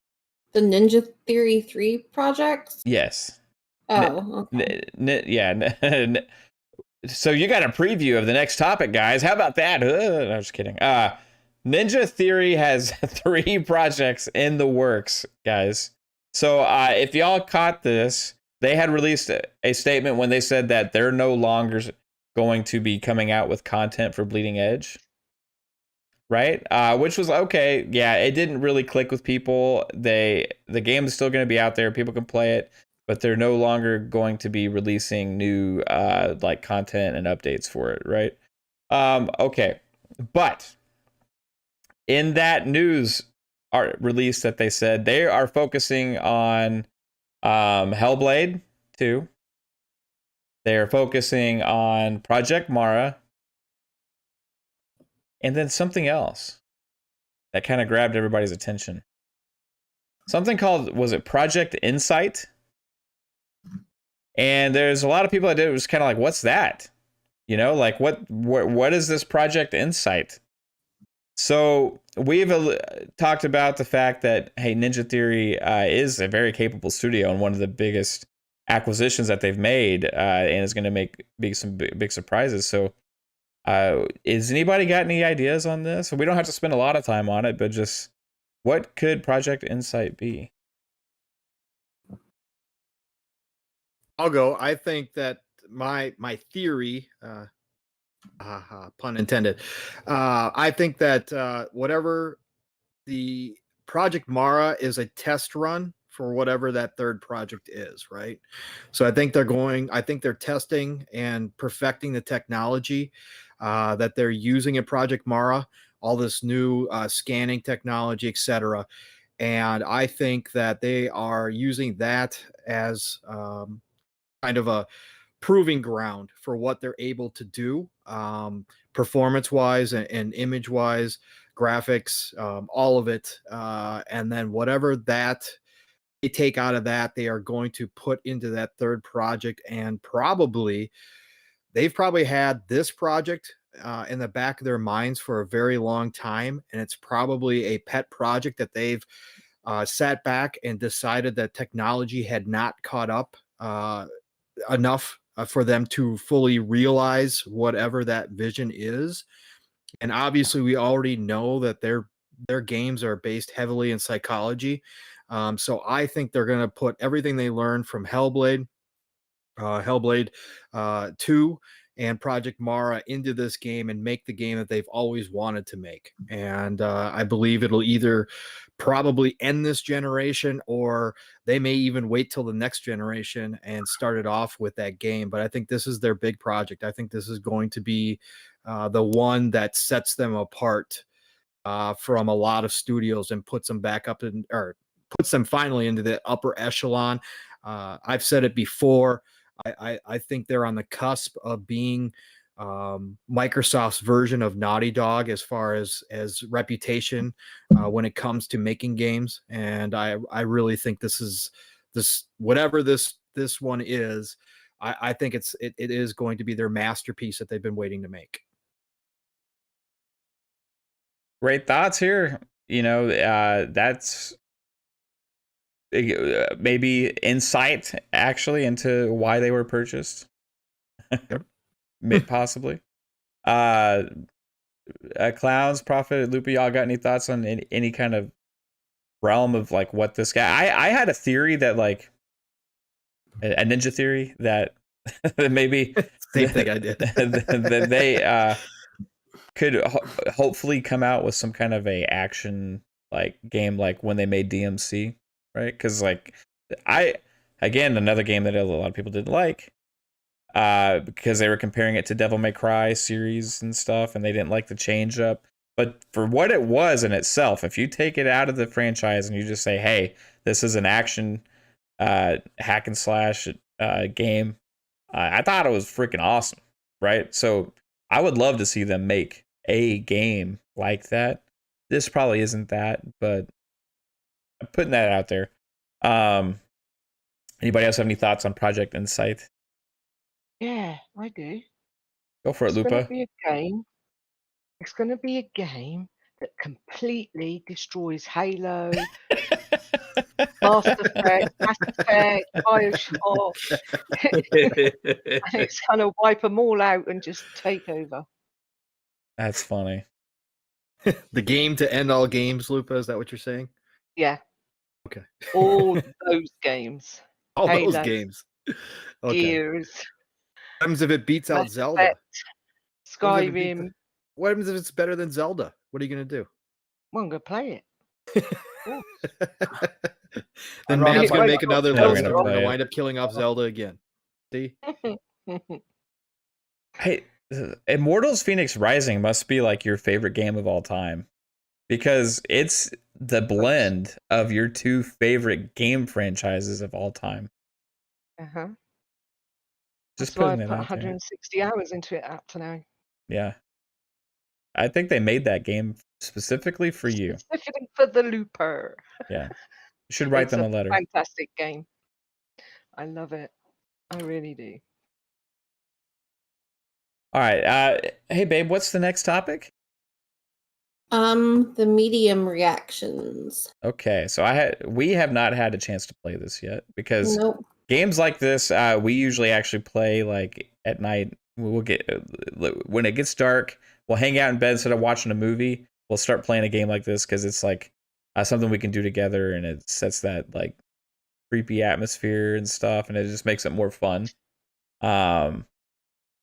The Ninja Theory 3 projects? Yes. Oh, okay. Yeah. So you got a preview of the next topic, guys. How about that? No, I'm just kidding. Ninja Theory has 3 projects in the works, guys. So if y'all caught this, they had released a statement when they said that they're no longer going to be coming out with content for Bleeding Edge. Right? Which was okay. Yeah, it didn't really click with people. The game is still going to be out there. People can play it, but they're no longer going to be releasing new like content and updates for it, right? Okay. But in that news release that they said they are focusing on Hellblade 2. They are focusing on Project Mara. And then something else that kind of grabbed everybody's attention. Something called, was it Project Insight? And there's a lot of people that did, it was kind of like, what's that? You know, like what is this Project Insight? So we've talked about the fact that, hey, Ninja Theory is a very capable studio and one of the biggest acquisitions that they've made and is going to make some big surprises. So is anybody got any ideas on this? We don't have to spend a lot of time on it, but just what could Project Insight be? I'll go. I think that my theory, pun intended. I think that whatever the Project Mara is a test run for whatever that third project is, right? So I think they're testing and perfecting the technology that they're using in Project Mara, all this new scanning technology, etc. And I think that they are using that as kind of a proving ground for what they're able to do, performance wise and image wise, graphics, all of it. And then whatever that they take out of that, they are going to put into that third project. And they've probably had this project in the back of their minds for a very long time. And it's probably a pet project that they've sat back and decided that technology had not caught up enough for them to fully realize whatever that vision is. And obviously we already know that their games are based heavily in psychology. So I think they're going to put everything they learned from Hellblade 2 and Project Mara into this game and make the game that they've always wanted to make. And I believe it'll either probably end this generation or they may even wait till the next generation and start it off with that game. But I think this is their big project. I think this is going to be the one that sets them apart from a lot of studios and puts them back up or puts them finally into the upper echelon. I've said it before. I think they're on the cusp of being Microsoft's version of Naughty Dog as far as reputation when it comes to making games. And I really think this whatever this one is, I think it is going to be their masterpiece that they've been waiting to make. Great thoughts here. You know, that's maybe insight actually into why they were purchased. Possibly. Clownz, Prophet, Lupa, y'all got any thoughts on any kind of realm of like what this guy? I had a theory that like a ninja theory that maybe same thing I did. that they could hopefully come out with some kind of a action like game like when they made DMC, right? Because like again another game that a lot of people didn't like because they were comparing it to Devil May Cry series and stuff, and they didn't like the change up. But for what it was in itself, if you take it out of the franchise and you just say, hey, this is an action hack and slash game, I thought it was freaking awesome, right? So I would love to see them make a game like that. This probably isn't that, but I'm putting that out there. Anybody else have any thoughts on Project Insight? Yeah, I do. Go for it, It's Lupa. going to be a game. It's going to be a game that completely destroys Halo, Mass Effect, Bioshock. And it's going to wipe them all out and just take over. That's funny. The game to end all games, Lupa, is that what you're saying? Yeah. Okay. All those games. All Halo, those games. Okay. Gears. What happens if it beats out Mass Zelda? Effect, What happens if it Skyrim. What happens if it's better than Zelda? What are you going to do? Well, I'm going to play it. Then rather Mav's going play to make another Zelda. list. Never We're gonna going to play wind up killing off Zelda again. See? Hey, Immortals Phoenix Rising must be like your favorite game of all time because it's the blend of your two favorite game franchises of all time. Uh-huh. Just That's why I putting put that out there. 160 hours into it up to now. Yeah. I think they made that game specifically for you. Specifically for the Looper. Yeah. You should write them a letter. Fantastic game. I love it. I really do. All right. Hey, babe, what's the next topic? The medium reactions. Okay, so we have not had a chance to play this yet because Nope. games like this, we usually actually play like at night. We'll get when it gets dark, we'll hang out in bed instead of watching a movie. We'll start playing a game like this because it's like something we can do together, and it sets that like creepy atmosphere and stuff, and it just makes it more fun.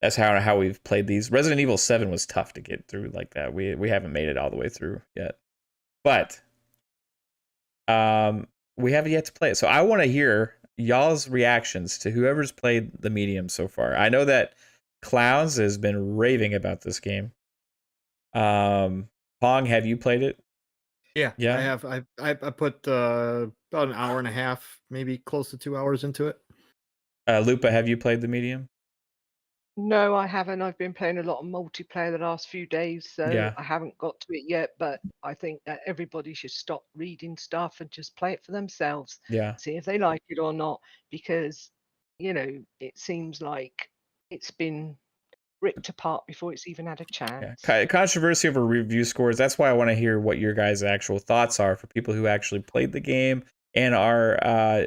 That's how we've played these. Resident Evil 7 was tough to get through like that. We haven't made it all the way through yet, but we haven't yet to play it. So I want to hear y'all's reactions to whoever's played the medium so far. I know that Clownz has been raving about this game. Pong, have you played it? Yeah. Yeah. I have. I put about an hour and a half, maybe close to 2 hours into it. Lupa, have you played the medium? No, I haven't. I've been playing a lot of multiplayer the last few days, so Yeah. I haven't got to it yet. But I think that everybody should stop reading stuff and just play it for themselves. Yeah. See if they like it or not, because it seems like it's been ripped apart before it's even had a chance. Yeah. Controversy over review scores. That's why I want to hear what your guys' actual thoughts are for people who actually played the game and are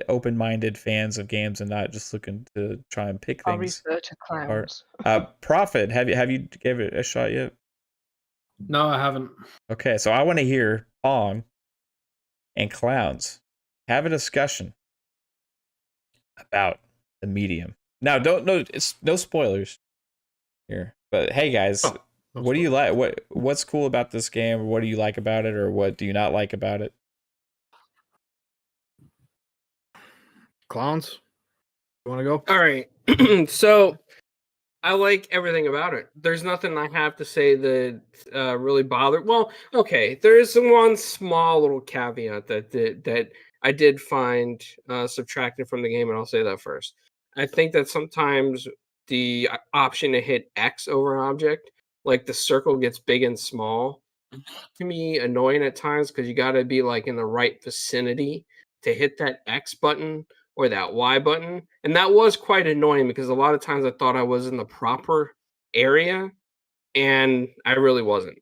open-minded fans of games and not just looking to try and pick I'll things. refer to Clownz. Prophet, have you gave it a shot yet? No, I haven't. Okay, so I want to hear Pong and Clownz have a discussion about the medium. Now, it's no spoilers here, but hey, guys, what do you like? What's cool about this game? Or what do you like about it, or what do you not like about it? Clownz, you want to go? All right. So I like everything about it. There's nothing I have to say that really bothered. Well, okay, there is one small little caveat that I did find subtracted from the game, and I'll say that first. I think that sometimes the option to hit X over an object, like the circle gets big and small, can be annoying at times because you got to be like in the right vicinity to hit that X button or that Y button. And that was quite annoying because a lot of times I thought I was in the proper area and I really wasn't.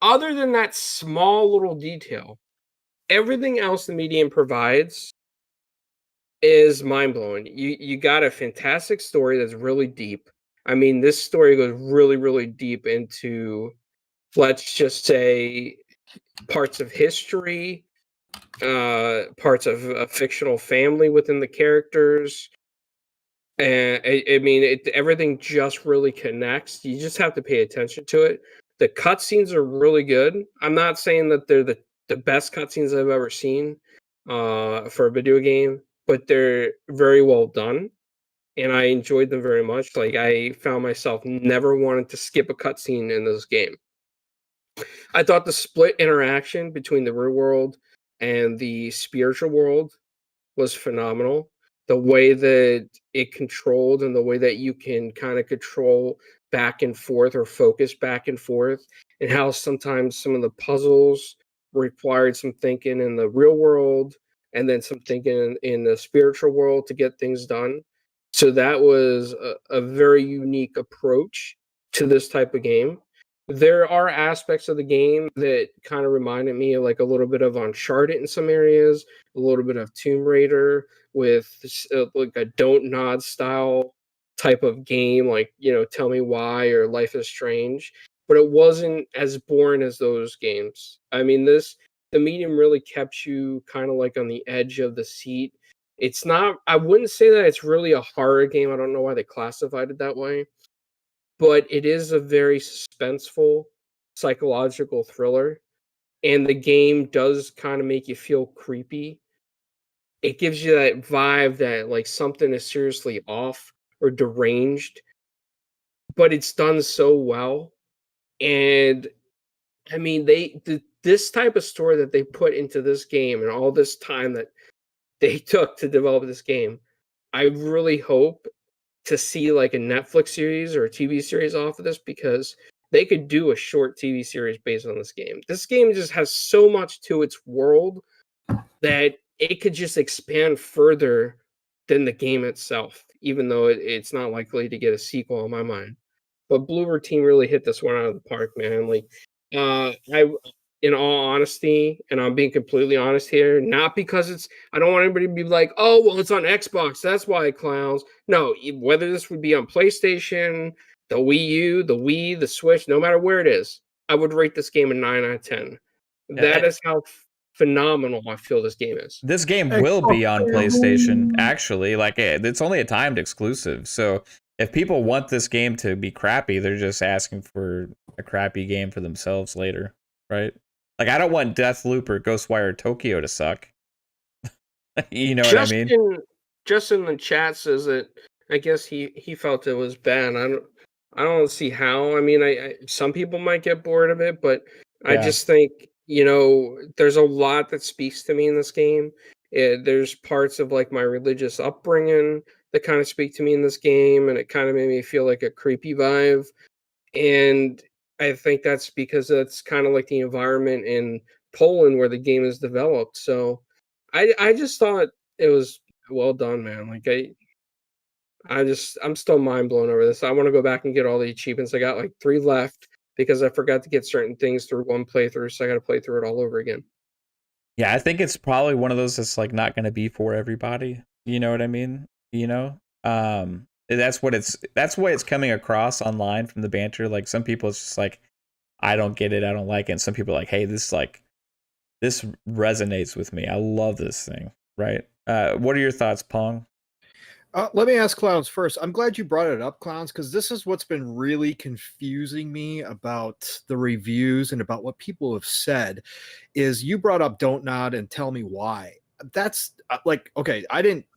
Other than that small little detail, everything else the medium provides is mind blowing. You got a fantastic story that's really deep. I mean, this story goes really, really deep into, let's just say, parts of history, parts of a fictional family within the characters. And I mean, everything just really connects. You just have to pay attention to it. The cutscenes are really good. I'm not saying that they're the best cutscenes I've ever seen for a video game, but they're very well done. And I enjoyed them very much. Like, I found myself never wanting to skip a cutscene in this game. I thought the split interaction between the real world and the spiritual world was phenomenal. The way that it controlled and the way that you can kind of control back and forth or focus back and forth, and how sometimes some of the puzzles required some thinking in the real world and then some thinking in the spiritual world to get things done. So that was a very unique approach to this type of game. There are aspects of the game that kind of reminded me of like a little bit of Uncharted in some areas, a little bit of Tomb Raider with like a Don't Nod style type of game, like, you know, Tell Me Why or Life is Strange. But it wasn't as boring as those games. I mean, the medium really kept you kind of like on the edge of the seat. It's not, I wouldn't say that it's really a horror game. I don't know why they classified it that way, but it is a very suspenseful psychological thriller, and the game does kind of make you feel creepy. It gives you that vibe that like something is seriously off or deranged, but it's done so well. And I mean, this type of story that they put into this game and all this time that they took to develop this game, I really hope to see like a Netflix series or a TV series off of this, because they could do a short TV series based on this game. This game just has so much to its world that it could just expand further than the game itself, even though it's not likely to get a sequel in my mind. But Bloober Team really hit this one out of the park, man. Like, I, in all honesty, and I'm being completely honest here, not because I don't want anybody to be like, oh, well, it's on Xbox, that's why Clownz. No, whether this would be on PlayStation, the Wii U, the Wii, the Switch, no matter where it is, I would rate this game a 9 out of 10. That is how phenomenal I feel this game is. This game will be on PlayStation, actually. Like, it's only a timed exclusive. So if people want this game to be crappy, they're just asking for a crappy game for themselves later, right? Like, I don't want Deathloop or Ghostwire Tokyo to suck. You know what I mean? Just in the chat says that I guess he felt it was bad. I don't see how. I mean, I some people might get bored of it, but I just think, you know, there's a lot that speaks to me in this game. There's parts of like my religious upbringing that kind of speak to me in this game, and it kind of made me feel like a creepy vibe. And I think that's because that's kind of like the environment in Poland where the game is developed. So I just thought it was well done, man. Like I'm still mind blown over this. I want to go back and get all the achievements. I got like 3 left because I forgot to get certain things through one playthrough, so I got to play through it all over again. Yeah, I think it's probably one of those that's like not going to be for everybody. You know what I mean? You know, that's what it's coming across online from the banter. Like, some people, it's just like, I don't get it, I don't like it. And some people are like, hey, this resonates with me. I love this thing. Right? What are your thoughts, Pong? Let me ask Clownz first. I'm glad you brought it up, Clownz, because this is what's been really confusing me about the reviews and about what people have said. Is you brought up Don't Nod and Tell Me Why. That's like, okay, I didn't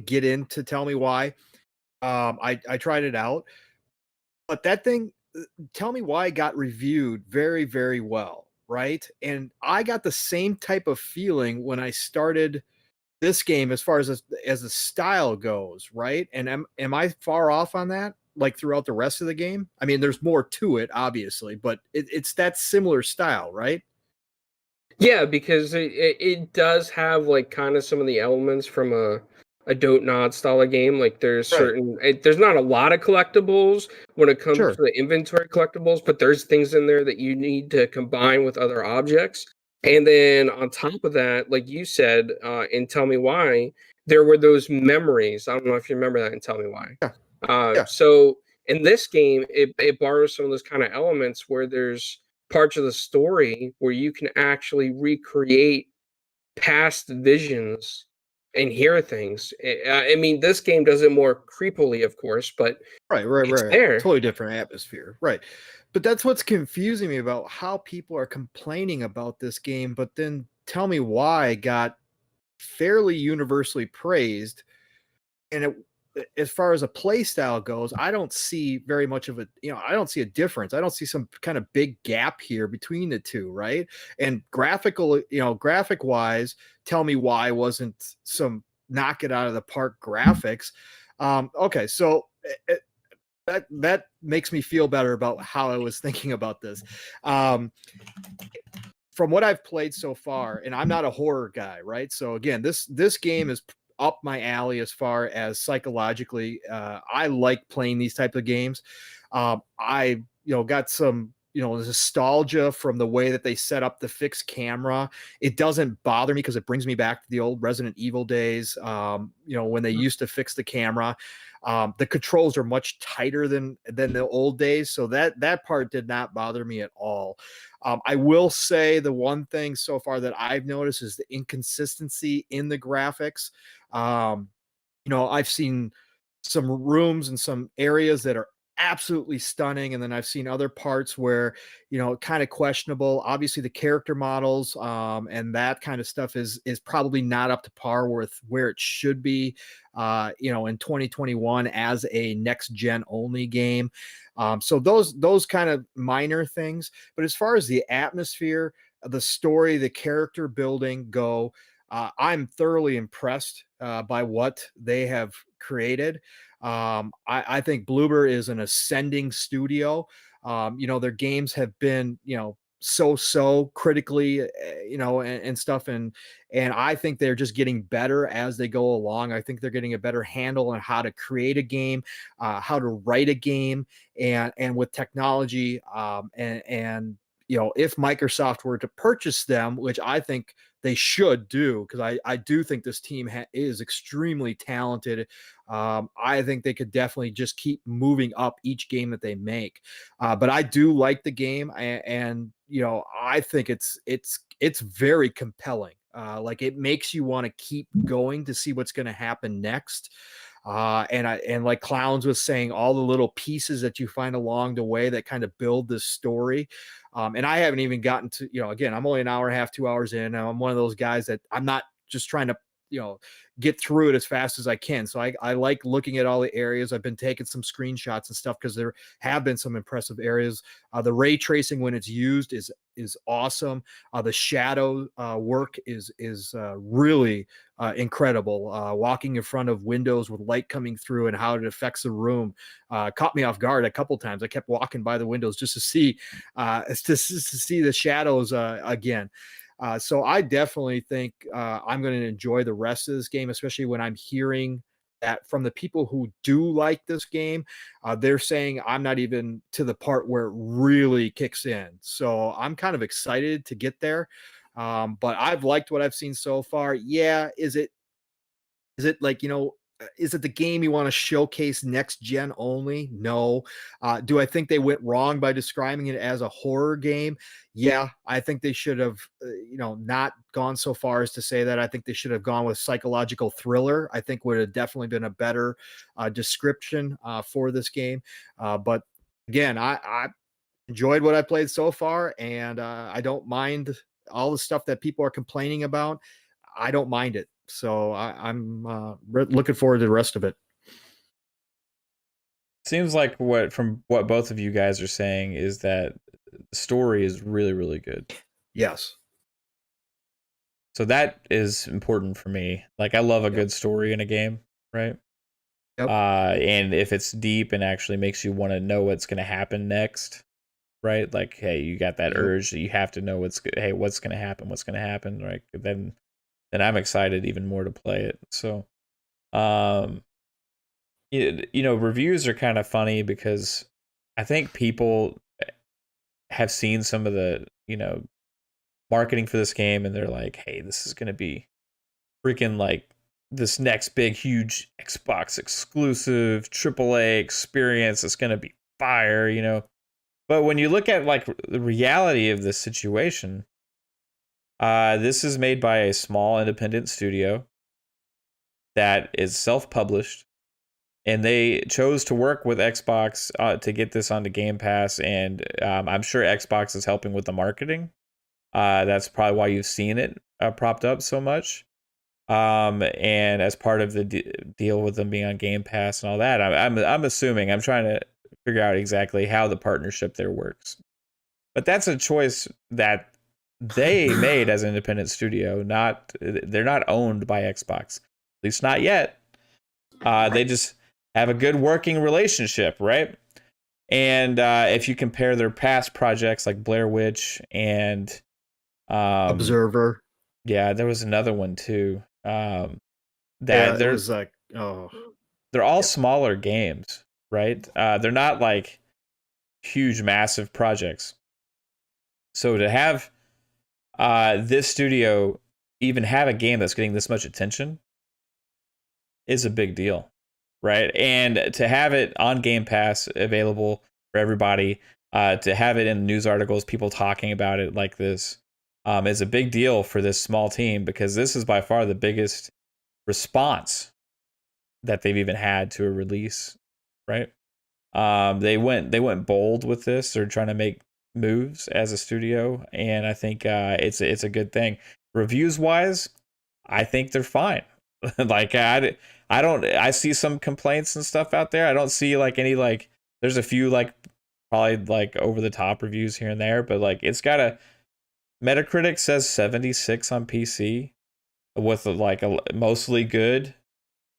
get into Tell Me Why. I tried it out, but that thing, Tell Me Why, got reviewed very, very well, right? And I got the same type of feeling when I started this game as far as the style goes, right? And am I far off on that? Like throughout the rest of the game? I mean, there's more to it, obviously, but it's that similar style, right? Yeah, because it does have like kind of some of the elements from a Don't Nod style of game. Like there's Right. there's not a lot of collectibles when it comes Sure. to the inventory collectibles, but there's things in there that you need to combine with other objects. And then on top of that, like you said, and Tell Me Why, there were those memories. I don't know if you remember that and Tell Me Why. Yeah. Yeah. So in this game, it borrows some of those kind of elements where there's parts of the story where you can actually recreate past visions and hear things. I mean, this game does it more creepily, of course, but Right. it's there. Totally different atmosphere. Right. But that's what's confusing me about how people are complaining about this game, but then Tell Me Why got fairly universally praised. And as far as a play style goes, I don't see very much of a, I don't see a difference. I don't see some kind of big gap here between the two, right? And graphic wise, Tell Me Why wasn't some knock it out of the park graphics. Okay, so that makes me feel better about how I was thinking about this. From what I've played so far, and I'm not a horror guy, right? So again, this game is up my alley as far as psychologically. I like playing these type of games. I got some nostalgia from the way that they set up the fixed camera. It doesn't bother me because it brings me back to the old Resident Evil days. When they used to fix the camera. The controls are much tighter than the old days, so that part did not bother me at all. I will say the one thing so far that I've noticed is the inconsistency in the graphics. I've seen some rooms and some areas that are absolutely stunning, and then I've seen other parts where kind of questionable. Obviously the character models and that kind of stuff is probably not up to par with where it should be in 2021 as a next gen only game. So those kind of minor things, but as far as the atmosphere, the story, the character building go, I'm thoroughly impressed by what they have created. I think Bloober is an ascending studio. Their games have been, so critically, and stuff. And I think they're just getting better as they go along. I think they're getting a better handle on how to create a game, how to write a game, and with technology, and if Microsoft were to purchase them, which I think they should do, because I do think this team is extremely talented. I think they could definitely just keep moving up each game that they make. But I do like the game, and I think it's very compelling. Like it makes you want to keep going to see what's going to happen next. And like Clownz was saying, all the little pieces that you find along the way that kind of build this story. And I haven't even gotten to, again, I'm only an hour and a half, 2 hours in. I'm one of those guys that I'm not just trying to, get through it as fast as I can. So I like looking at all the areas. I've been taking some screenshots and stuff because there have been some impressive areas. The ray tracing when it's used is awesome. The shadow work is really incredible. Walking in front of windows with light coming through and how it affects the room caught me off guard a couple times. I kept walking by the windows just to see the shadows again. So I definitely think I'm going to enjoy the rest of this game, especially when I'm hearing that from the people who do like this game. They're saying I'm not even to the part where it really kicks in. So I'm kind of excited to get there. But I've liked what I've seen so far. Yeah. Is it like, is it the game you want to showcase next gen only? No. Do I think they went wrong by describing it as a horror game? Yeah, I think they should have, not gone so far as to say that. I think they should have gone with psychological thriller. I think would have definitely been a better description for this game. But again, I enjoyed what I played so far, and I don't mind all the stuff that people are complaining about. I don't mind it. So I'm looking forward to the rest of it. Seems like from what both of you guys are saying is that the story is really, really good. Yes. So that is important for me. Like, I love a good story in a game, right? Yep. And if it's deep and actually makes you want to know what's going to happen next, right? Like, hey, you got that urge that you have to know what's going to happen, right? Then I'm excited even more to play it. So, reviews are kind of funny because I think people have seen some of the, marketing for this game, and they're like, hey, this is going to be freaking like this next big, huge Xbox exclusive AAA experience. It's going to be fire, But when you look at like the reality of this situation, this is made by a small independent studio that is self-published, and they chose to work with Xbox to get this onto Game Pass, and I'm sure Xbox is helping with the marketing. That's probably why you've seen it propped up so much. And as part of the deal with them being on Game Pass and all that, I'm assuming, I'm trying to figure out exactly how the partnership there works. But that's a choice that they made as an independent studio. They're not owned by Xbox, at least not yet. They just have a good working relationship, right? And if you compare their past projects like Blair Witch and Observer. Yeah, there was another one too. That it was like, they're all smaller games, right? They're not like huge, massive projects. So to have this studio even have a game that's getting this much attention is a big deal, right? And to have it on Game Pass available for everybody, to have it in news articles, people talking about it like this, is a big deal for this small team, because this is by far the biggest response that they've even had to a release, right? They went bold with this. They're trying to make moves as a studio, and I think it's a good thing. Reviews wise, I think they're fine. Like I see some complaints and stuff out there. I don't see like any, like, there's a few like probably like over the top reviews here and there, but like it's got a Metacritic says 76 on PC with like a mostly good,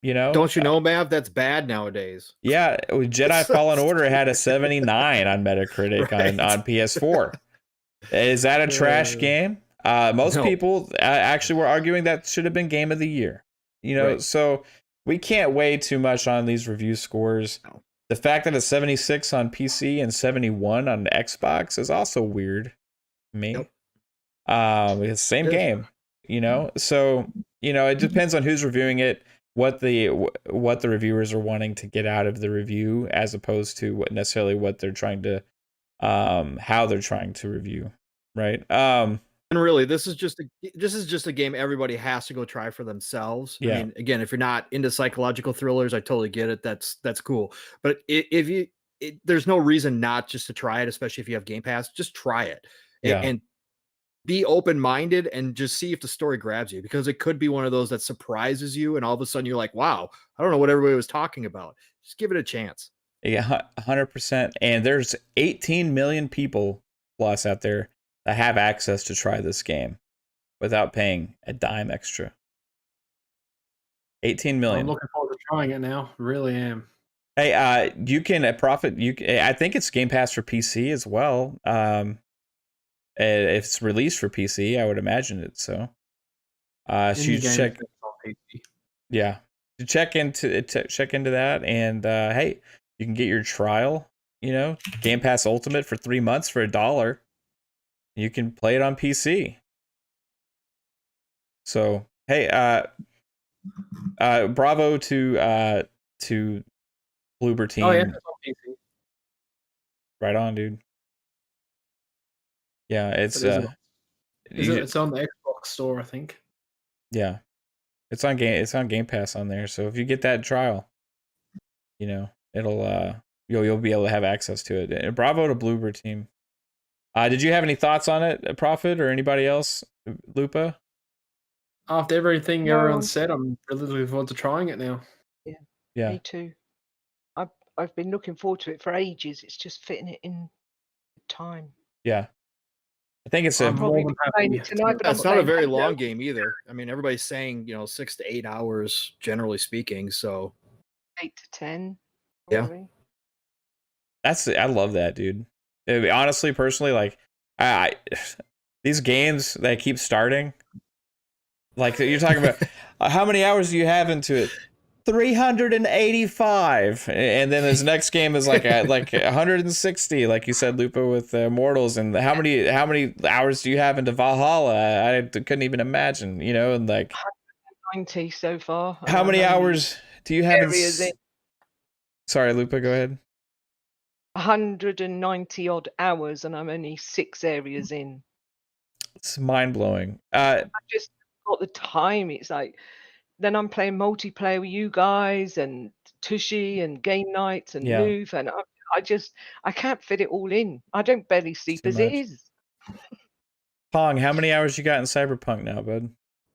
Don't you know, Mav? That's bad nowadays. Yeah, Jedi Fallen Order had a 79 on Metacritic on PS4. Is that a trash game? Most people actually were arguing that should have been Game of the Year. Right. So we can't weigh too much on these review scores. No. The fact that it's 76 on PC and 71 on Xbox is also weird to me. Yep. It's the same game, So, it depends on who's reviewing it, what the reviewers are wanting to get out of the review, as opposed to what they're trying to, how they're trying to review, right? And really, this is just a game everybody has to go try for themselves. Yeah. I mean, again, if you're not into psychological thrillers, I totally get it. That's cool. But there's no reason not just to try it, especially if you have Game Pass. Just try it, and be open-minded and just see if the story grabs you, because it could be one of those that surprises you, and all of a sudden you're like, wow, I don't know what everybody was talking about. Just give it a chance. Yeah, 100%. And there's 18 million people plus out there that have access to try this game without paying a dime extra. 18 million. I'm looking forward to trying it now. Really am. Hey, you can Prophet. I think it's Game Pass for PC as well. If it's released for PC, I would imagine it. So, you check. Yeah, you check into that, and hey, you can get your trial. Game Pass Ultimate for 3 months for $1. You can play it on PC. So hey, bravo to Bloober Team. Oh yeah, it's on PC. Right on, dude. Yeah, it's it's on the Xbox store, I think. Yeah, it's on Game Pass on there. So if you get that trial, it'll you'll be able to have access to it. And bravo to Bloober Team. Did you have any thoughts on it, Prophet, or anybody else, Lupa? After everything everyone said, I'm really looking forward to trying it now. Yeah. Me too. I've been looking forward to it for ages. It's just fitting it in time. Yeah. I think it's I'm a more Probably than playing happy. it tonight, but I'm It's not a playing very Halo. long game either. I mean, everybody's saying 6 to 8 hours, generally speaking. So 8 to 10. Yeah. Probably. I love that, dude. Honestly, personally, like I these games that keep starting, like you're talking about, how many hours do you have into it? 385, and then this next game is like 160, like you said, Lupa, with Mortals. And how many hours do you have into Valhalla? I couldn't even imagine, and like 90 so far. and how I'm many only hours do you have in? areas in. Sorry, Lupa, go ahead. 190 odd hours, and I'm only 6 areas in. It's mind blowing. I just got the time. It's like then I'm playing multiplayer with you guys and Tushy and game nights and Yeah. move, and I can't fit it all in. I don't barely sleep Too as it much. is. Pong, how many hours you got in Cyberpunk now, bud?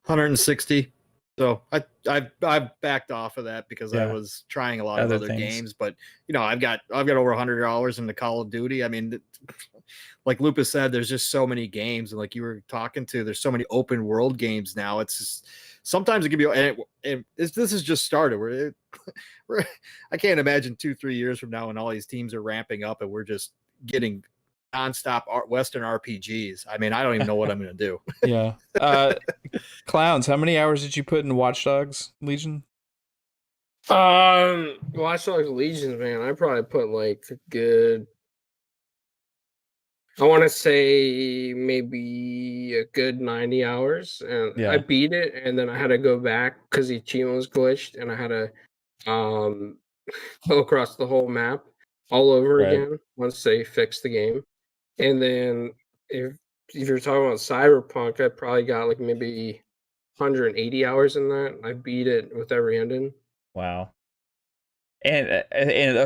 160. So I've backed off of that because I Yeah. was trying a lot Other of other things. games. But I've got over $100 into Call of Duty. I mean, like Lupus said, there's just so many games, and like you were talking to, there's so many open world games now. It's just sometimes it can be, and this has just started. I can't imagine 2-3 years from now when all these teams are ramping up and we're just getting nonstop Western RPGs. I mean, I don't even know what I'm going to do. Yeah. Clowns, how many hours did you put in Watch Dogs Legion? Watch Dogs Legions, man. I probably put like a good, I want to say maybe a good 90 hours, and Yeah. I beat it, and then I had to go back because the achievement was glitched, and I had to go across the whole map all over Right. again once they fixed the game. And then if you're talking about Cyberpunk, I probably got like maybe 180 hours in that. I beat it with every ending. Wow. And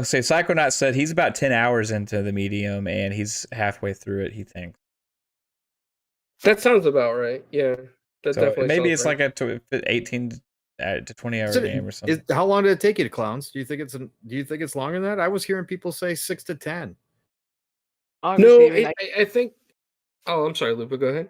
say Psychonaut said he's about 10 hours into the medium and he's halfway through it, he thinks. That sounds about right. Yeah. That So definitely maybe sounds it's right. like a 18 to 20 hour So game or something. how long did it take you to Clowns? Do you think it's longer than that? I was hearing people say 6 to 10. I was No, hearing I think. Oh, I'm sorry, Lupa. Go ahead.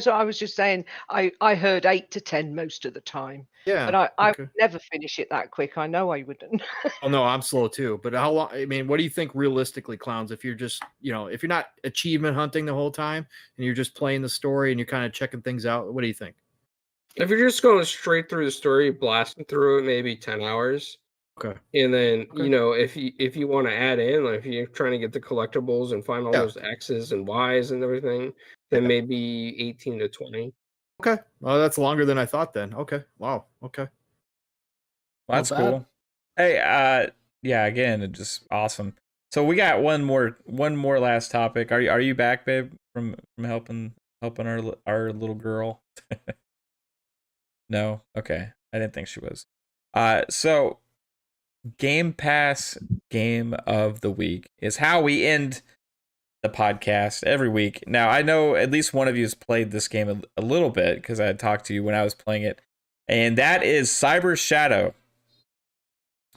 so I was just saying I heard 8 to 10 most of the time, Yeah. but I okay. would never finish it that quick. I know I wouldn't. Oh no, I'm slow too. But how long? I mean, what do you think realistically, Clowns? If you're just, if you're not achievement hunting the whole time and you're just playing the story and you're kind of checking things out, what do you think? If you're just going straight through the story, blasting through it, maybe 10 hours. Okay. And then, Okay. if you want to add in, like if you're trying to get the collectibles and find all Yeah. those X's and Y's and everything, then maybe 18 to 20. Okay. Well, that's longer than I thought then. Okay. Wow. Okay. Well, that's Not bad. cool. Hey, yeah, again, it's just awesome. So we got one more last topic. Are you back, babe, from helping our little girl? No? Okay. I didn't think she was. So Game Pass Game of the Week is how we end the podcast every week. Now, I know at least one of you has played this game a little bit because I had talked to you when I was playing it, and that is Cyber Shadow.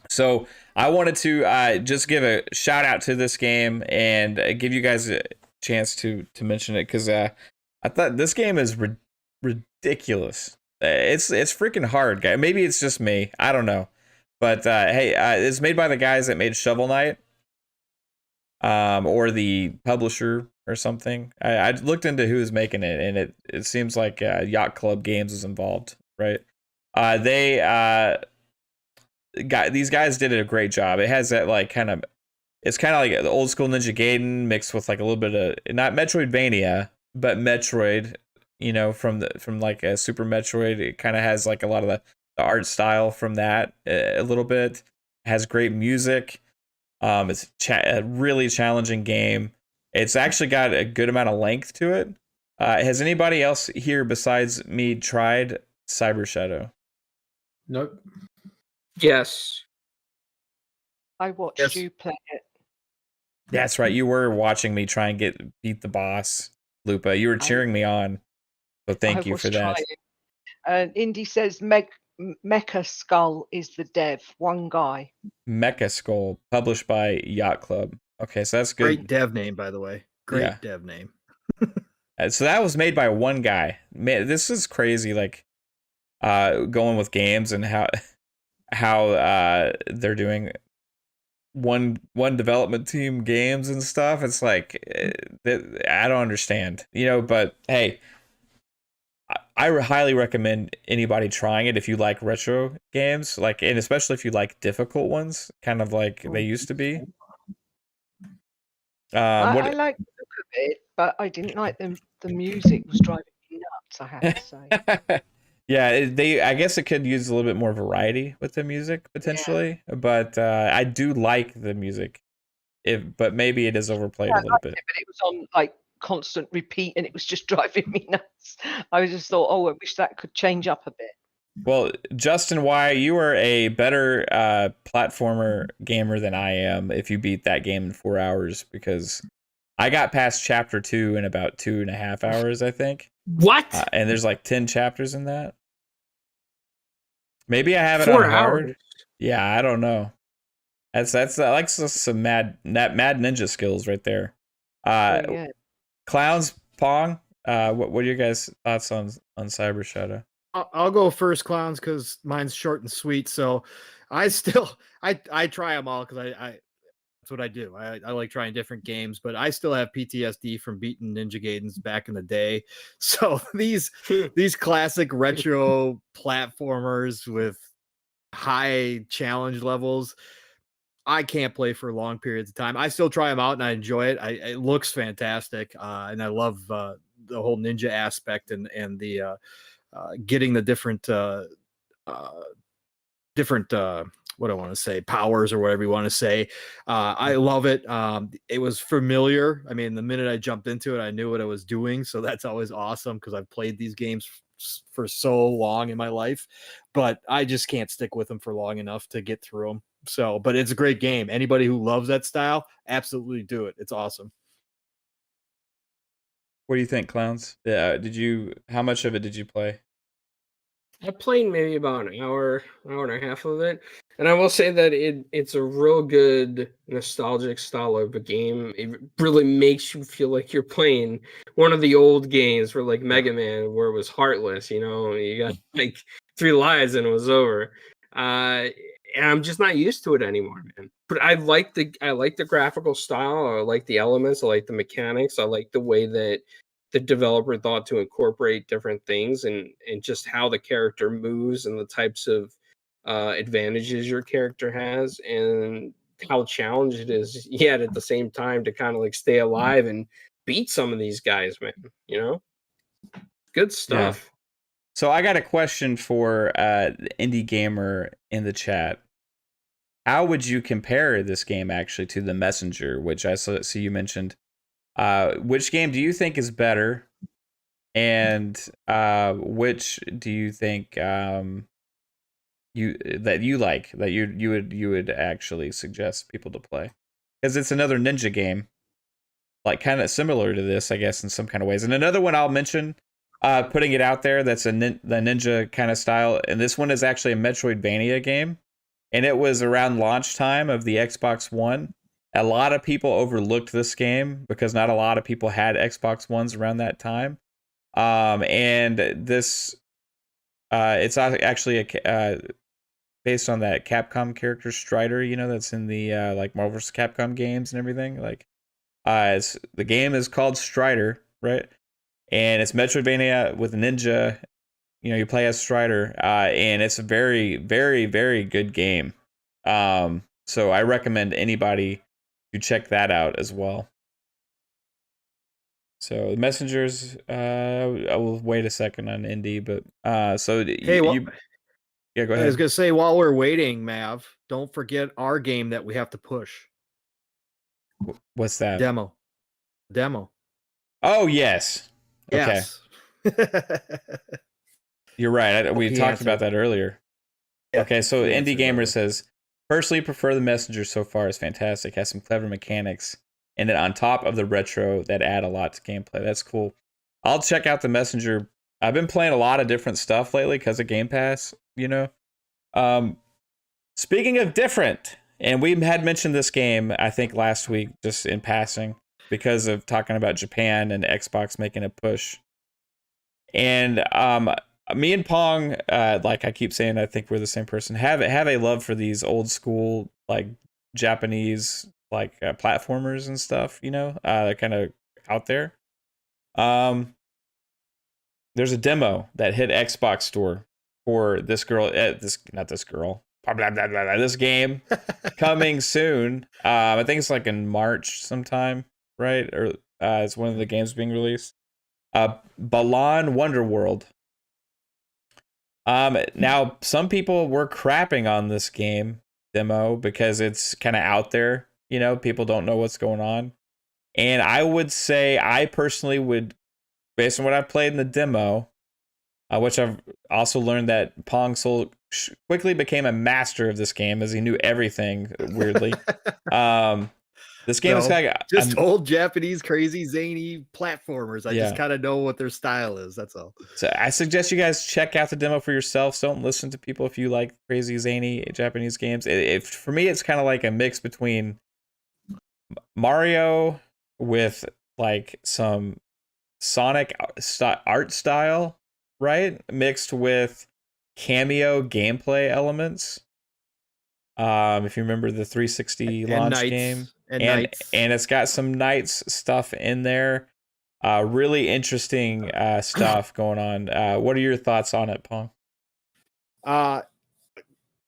So I wanted to just give a shout out to this game and give you guys a chance to mention it because I thought this game is ridiculous. It's freaking hard, guy. Maybe it's just me. I don't know. But hey, it's made by the guys that made Shovel Knight, or the publisher or something. I looked into who's making it, and it seems like Yacht Club Games is involved, right? These guys did a great job. It has that like it's kind of like the old school Ninja Gaiden mixed with like a little bit of not Metroidvania, but Metroid. From like a Super Metroid, it kind of has like a lot of the art style from that a little bit. It has great music. It's a really challenging game. It's actually got a good amount of length to it. Has anybody else here besides me tried Cyber Shadow? Nope. Yes. I watched you play it. That's right. You were watching me try and beat the boss, Lupa. You were cheering me on. So thank you for that. Indy says Mecha Skull is the dev, one guy. Mecha Skull, published by Yacht Club. Okay, so that's good. Great dev name, by the way. Great dev name. So that was made by one guy. Man, this is crazy. Like, going with games and how they're doing one development team games and stuff. It's like I don't understand, But hey, I highly recommend anybody trying it if you like retro games, like, and especially if you like difficult ones, kind of like they used to be. I like the look of it, but I didn't like the music was driving me nuts, I have to say. Yeah, I guess it could use a little bit more variety with the music potentially, but I do like the music. But maybe it is overplayed a little bit. But it was on like constant repeat, and it was just driving me nuts. I just thought, oh, I wish that could change up a bit. Well, Justin, why you are a better platformer gamer than I am if you beat that game in 4 hours, because I got past chapter 2 in about 2.5 hours, I think. What? And there's like 10 chapters in that. Maybe I have it 4 on hard. hours. Yeah, I don't know. That's like some mad ninja skills right there. Yeah. Clownz, Pong. What are your guys' thoughts on Cyber Shadow? I'll go first, Clownz, because mine's short and sweet. So I try them all because I that's what I do. I like trying different games, but I still have PTSD from beating Ninja Gaidens back in the day. So these classic retro platformers with high challenge levels, I can't play for long periods of time. I still try them out and I enjoy it. It looks fantastic, and I love the whole ninja aspect and the getting the different what I want to say, powers or whatever you want to say. I love it. It was familiar. I mean, the minute I jumped into it, I knew what I was doing. So that's always awesome because I've played these games for so long in my life, but I just can't stick with them for long enough to get through them. So, but it's a great game. Anybody who loves that style, absolutely do it. It's awesome. What do you think, Clownz? How much of it did you play? I played maybe about an hour and a half of it, and I will say that it's a real good nostalgic style of a game. It really makes you feel like you're playing one of the old games for like Mega Man, where it was heartless. You got like 3 lives and it was over. And I'm just not used to it anymore, man. But I like the graphical style. I like the elements. I like the mechanics. I like the way that the developer thought to incorporate different things and just how the character moves and the types of advantages your character has and how challenged it is, yet at the same time to kind of like stay alive and beat some of these guys, man. Good stuff. Yeah. So I got a question for the indie gamer in the chat. How would you compare this game actually to The Messenger, which I see you mentioned? Which game do you think is better, and which do you think you would actually suggest people to play? Because it's another ninja game, like kind of similar to this, I guess, in some kind of ways. And another one I'll mention, putting it out there, that's the ninja kind of style, and this one is actually a Metroidvania game, and it was around launch time of the Xbox One. A lot of people overlooked this game because not a lot of people had Xbox Ones around that time. And this, it's actually based on that Capcom character Strider, that's in the like Marvel vs. Capcom games and everything. Like, the game is called Strider, right? And it's Metroidvania with a ninja. You play as Strider, and it's a very, very, very good game. So I recommend anybody to check that out as well. So the Messengers, I will wait a second on indie, but so hey, yeah, go ahead. I was gonna say, while we're waiting, Mav, don't forget our game that we have to push. What's that? Demo. Oh yes. Yes. Okay. You're right. We talked about that earlier. Yeah, okay, so Indie Gamer says, personally prefer the Messenger so far. It's fantastic. Has some clever mechanics and it on top of the retro that add a lot to gameplay. That's cool. I'll check out the Messenger. I've been playing a lot of different stuff lately because of Game Pass, Speaking of different, and we had mentioned this game, I think last week, just in passing. because of talking about Japan and Xbox making a push. And me and Pong, like I keep saying, I think we're the same person. Have a love for these old school like Japanese like platformers and stuff. You know, they're kind of out there. There's a demo that hit Xbox Store for this girl. This game coming soon. I think it's like in March sometime, right? Or it's one of the games being released. Balan Wonderworld. Now some people were crapping on this game demo because it's kind of out there. You know, people don't know what's going on. And I would say I personally would, based on what I've played in the demo, which I've also learned that Pong Soul quickly became a master of this game as he knew everything, weirdly. This game is kind of just old Japanese crazy zany platformers. I Yeah. just kind of know what their style is. That's all. So I suggest you guys check out the demo for yourselves. Don't listen to people if you like crazy zany Japanese games. For me, it's kind of like a mix between Mario with like some Sonic art style, right? Mixed with cameo gameplay elements. If you remember the 360 launch game. And it's got some Knights stuff in there. Really interesting stuff going on. What are your thoughts on it, Pong?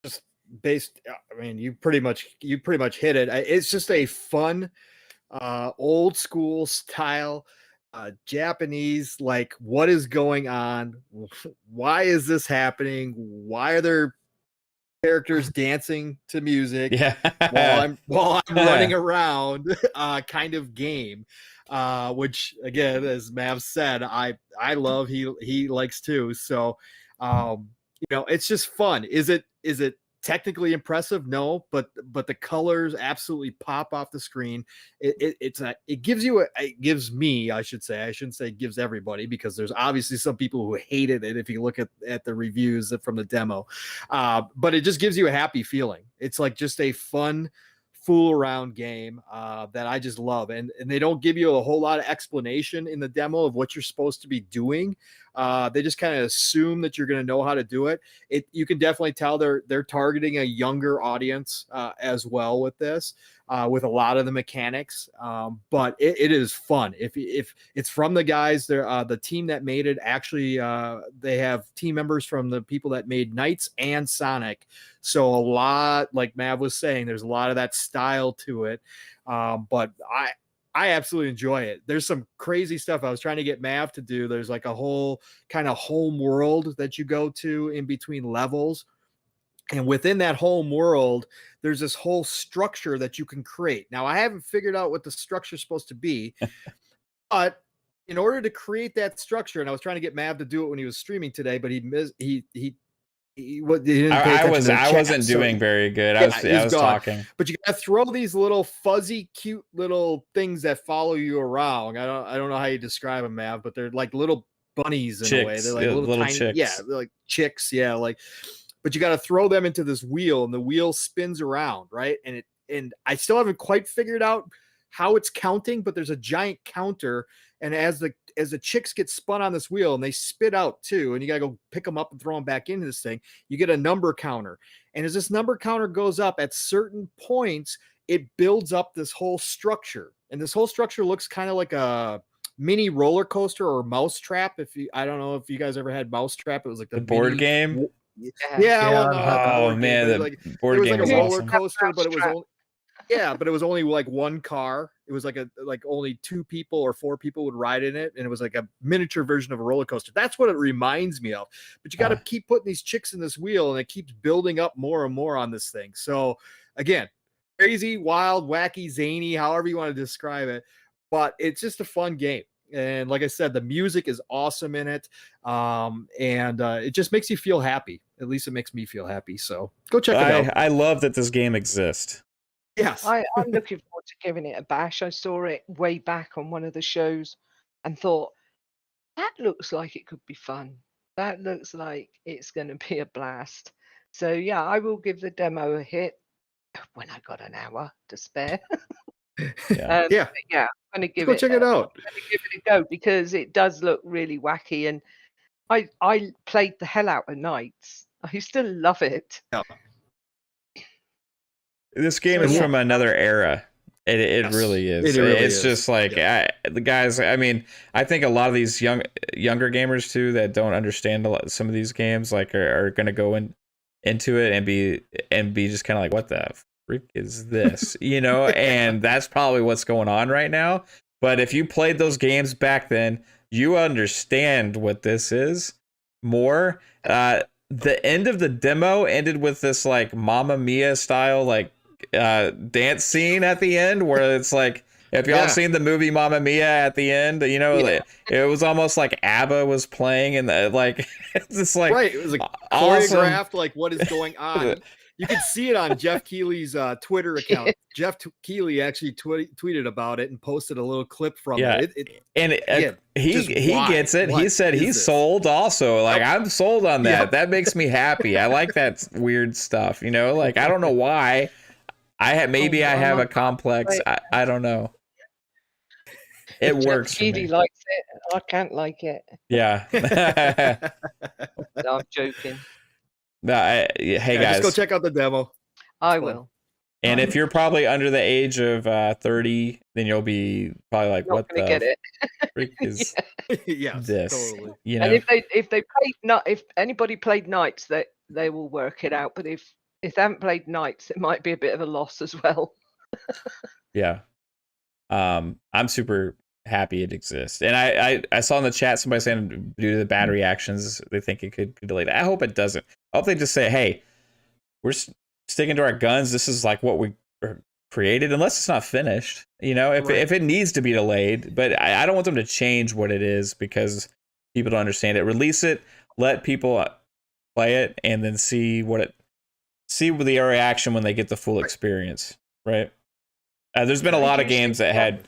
Just based, I mean, you pretty much hit it. It's just a fun, old school style, Japanese, like, what is going on? Why is this happening? Why are there characters dancing to music while I'm running around, kind of game, which again, as Mav said, I love, he likes too. So it's just fun. Is it technically impressive? No, but the colors absolutely pop off the screen. It gives me, I should say, I shouldn't say it gives everybody, because there's obviously some people who hated it if you look at the reviews from the demo, but it just gives you a happy feeling. It's like just a fun fool around game that I just love, and they don't give you a whole lot of explanation in the demo of what you're supposed to be doing. They just kind of assume that you're going to know how to do it. You can definitely tell they're targeting a younger audience as well with this, with a lot of the mechanics. But it is fun. If it's from the guys, they're the team that made it. Actually, they have team members from the people that made Knights and Sonic. So a lot, like Mav was saying, there's a lot of that style to it. But I absolutely enjoy it. There's some crazy stuff I was trying to get Mav to do. There's like a whole kind of home world that you go to in between levels. And within that home world, there's this whole structure that you can create. Now, I haven't figured out what the structure is supposed to be, but in order to create that structure, and I was trying to get Mav to do it when he was streaming today, but he wasn't doing very good. I was talking. But you gotta throw these little fuzzy, cute little things that follow you around. I don't know how you describe them, Mav, but they're like little bunnies in chicks. a way. They're like little tiny chicks. Yeah, they're like chicks. Yeah, like. But you got to throw them into this wheel, and the wheel spins around, right? And I still haven't quite figured out how it's counting, but there's a giant counter, and as the chicks get spun on this wheel and they spit out too, and you got to go pick them up and throw them back into this thing, you get a number counter. And as this number counter goes up at certain points, it builds up this whole structure. And this whole structure looks kind of like a mini roller coaster or Mousetrap. I don't know if you guys ever had Mousetrap. It was like the board game. Oh man, the board game was like a roller awesome. coaster, but it was only but it was only like one car. It was like only 2 people or 4 people would ride in it, and it was like a miniature version of a roller coaster. That's what it reminds me of. But you got to keep putting these chicks in this wheel, and it keeps building up more and more on this thing. So again, crazy, wild, wacky, zany, however you want to describe it, but it's just a fun game. And like I said, the music is awesome in it. And it just makes you feel happy. At least it makes me feel happy. So go check it out. I love that this game exists. Yes. I'm looking forward to giving it a bash. I saw it way back on one of the shows and thought, that looks like it could be fun. That looks like it's going to be a blast. So yeah, I will give the demo a hit when I got an hour to spare. Yeah. Yeah, going to give Go it. check it out. I'm gonna give it a go because it does look really wacky, and I played the hell out of Knights. I still love it. Yeah. This game So, is yeah. from another era. It Yes, really is. it really it's is. just like the guys. I mean, I think a lot of these younger gamers too that don't understand some of these games like are going to go into it and be just kind of like, what the freak is this? You know, and that's probably what's going on right now. But if you played those games back then, you understand what this is more. The end of the demo ended with this like Mamma Mia style like dance scene at the end where it's like, if y'all seen the movie Mamma Mia at the end, you know, it was almost like ABBA was playing and like it's just like Right, it was like awesome. choreographed, like what is going on. You can see it on Jeff Keighley's Twitter account. Jeff Keighley actually tweeted about it and posted a little clip from it. He gets it. He said he's sold also. Like, I'm sold on that. That makes me happy. I like that weird stuff, you know? Like, I don't know why. I have a complex. I don't know. It works. Keighley likes it. I can't like it. Yeah. No, I'm joking. No, hey guys, just go check out the demo. I will. And if you're probably under the age of 30, then you'll be probably like, Not what the get it. freak is Yes, this? totally. You know? And if anybody played Knights, they will work it out. But if they haven't played Knights, it might be a bit of a loss as well. Yeah. I'm super happy it exists. And I saw in the chat somebody saying due to the bad reactions, they think it could delay that. I hope it doesn't. I hope they just say, hey, we're sticking to our guns. This is like what we created, unless it's not finished. You know, if it needs to be delayed, but I don't want them to change what it is because people don't understand it. Release it, let people play it, and then see the reaction when they get the full experience. Right? There's been a lot of games that had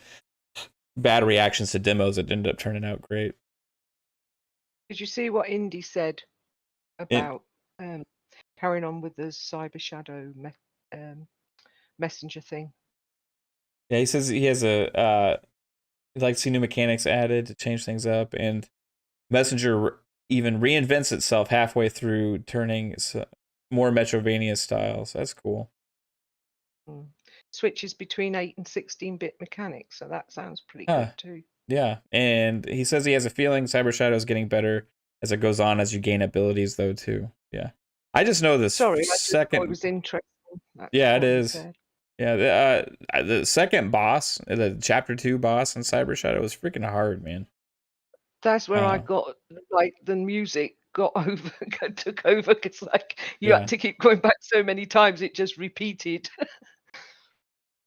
bad reactions to demos that ended up turning out great. Did you see what Indy said about carrying on with the Cyber Shadow messenger thing? Yeah, he says he has he'd like to see new mechanics added to change things up, and Messenger even reinvents itself halfway through, turning more Metrovania styles. That's cool. Switches between 8 and 16-bit mechanics, so that sounds pretty good too. Yeah, and he says he has a feeling Cyber Shadow is getting better as it goes on, as you gain abilities, though, too. Yeah, I just know this. Sorry, second. it was interesting. Yeah, it is. Yeah, the second boss, the Chapter 2 boss in Cyber Shadow was freaking hard, man. That's where I got like the music took over because like you had to keep going back so many times it just repeated.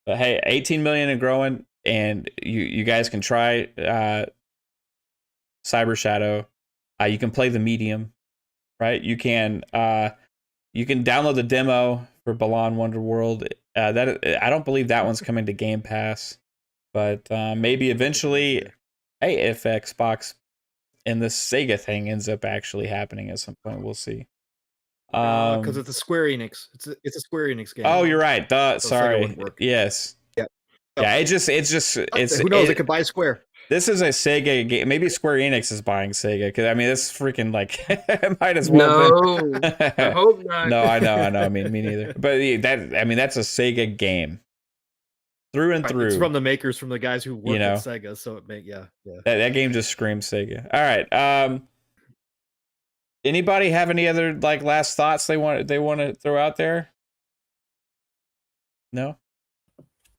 But hey, 18 million and growing, and you guys can try Cyber Shadow. You can play the medium, right? You can download the demo for Balan Wonderworld. That I don't believe that one's coming to Game Pass, but maybe eventually, hey, if Xbox and the Sega thing ends up actually happening at some point, we'll see. Because it's a Square Enix. It's a Square Enix game. Oh, you're right. Sorry. Yes. Yeah. Yeah. It's who knows? It could buy Square. This is a Sega game. Maybe Square Enix is buying Sega because I mean, this freaking like it might as well. No, I hope not. No, I know. I mean, me neither. But that's a Sega game through and through. It's from the makers, from the guys who work at Sega. So that game just screams Sega. All right. Anybody have any other like last thoughts they want to throw out there? No.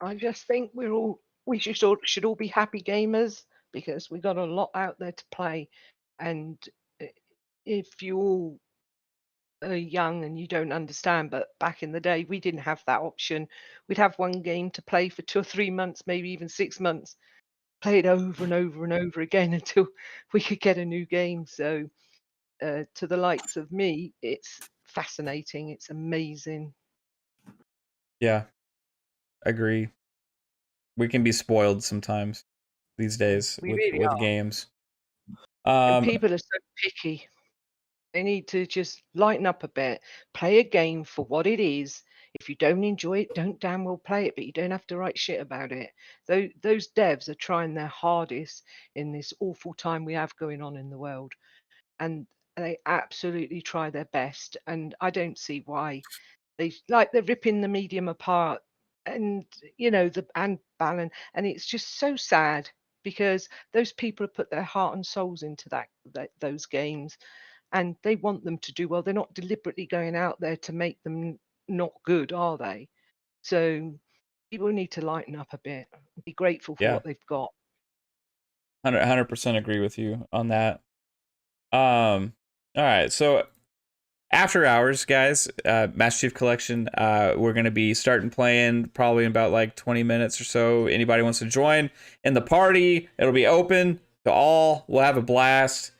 I just think we should all be happy gamers because we got a lot out there to play, and if you all are young and you don't understand, but back in the day we didn't have that option. We'd have one game to play for 2 or 3 months, maybe even 6 months, play it over and over and over again until we could get a new game. So to the likes of me, it's fascinating, it's amazing. Yeah, agree. We can be spoiled sometimes these days with games. And people are so picky. They need to just lighten up a bit, play a game for what it is, If you don't enjoy it, don't damn well play it, but you don't have to write shit about it. Those devs are trying their hardest in this awful time we have going on in the world, and they absolutely try their best. And I don't see why they're ripping the medium apart, and and Balan, and it's just so sad because those people have put their heart and souls into those games, and they want them to do well. They're not deliberately going out there to make them not good, are they? So people need to lighten up a bit, be grateful for Yeah. what they've got. 100% agree with you on that. All right, so after hours, guys, Master Chief Collection, we're going to be starting playing probably in about like 20 minutes or so. Anybody wants to join in the party, it'll be open to all. We'll have a blast,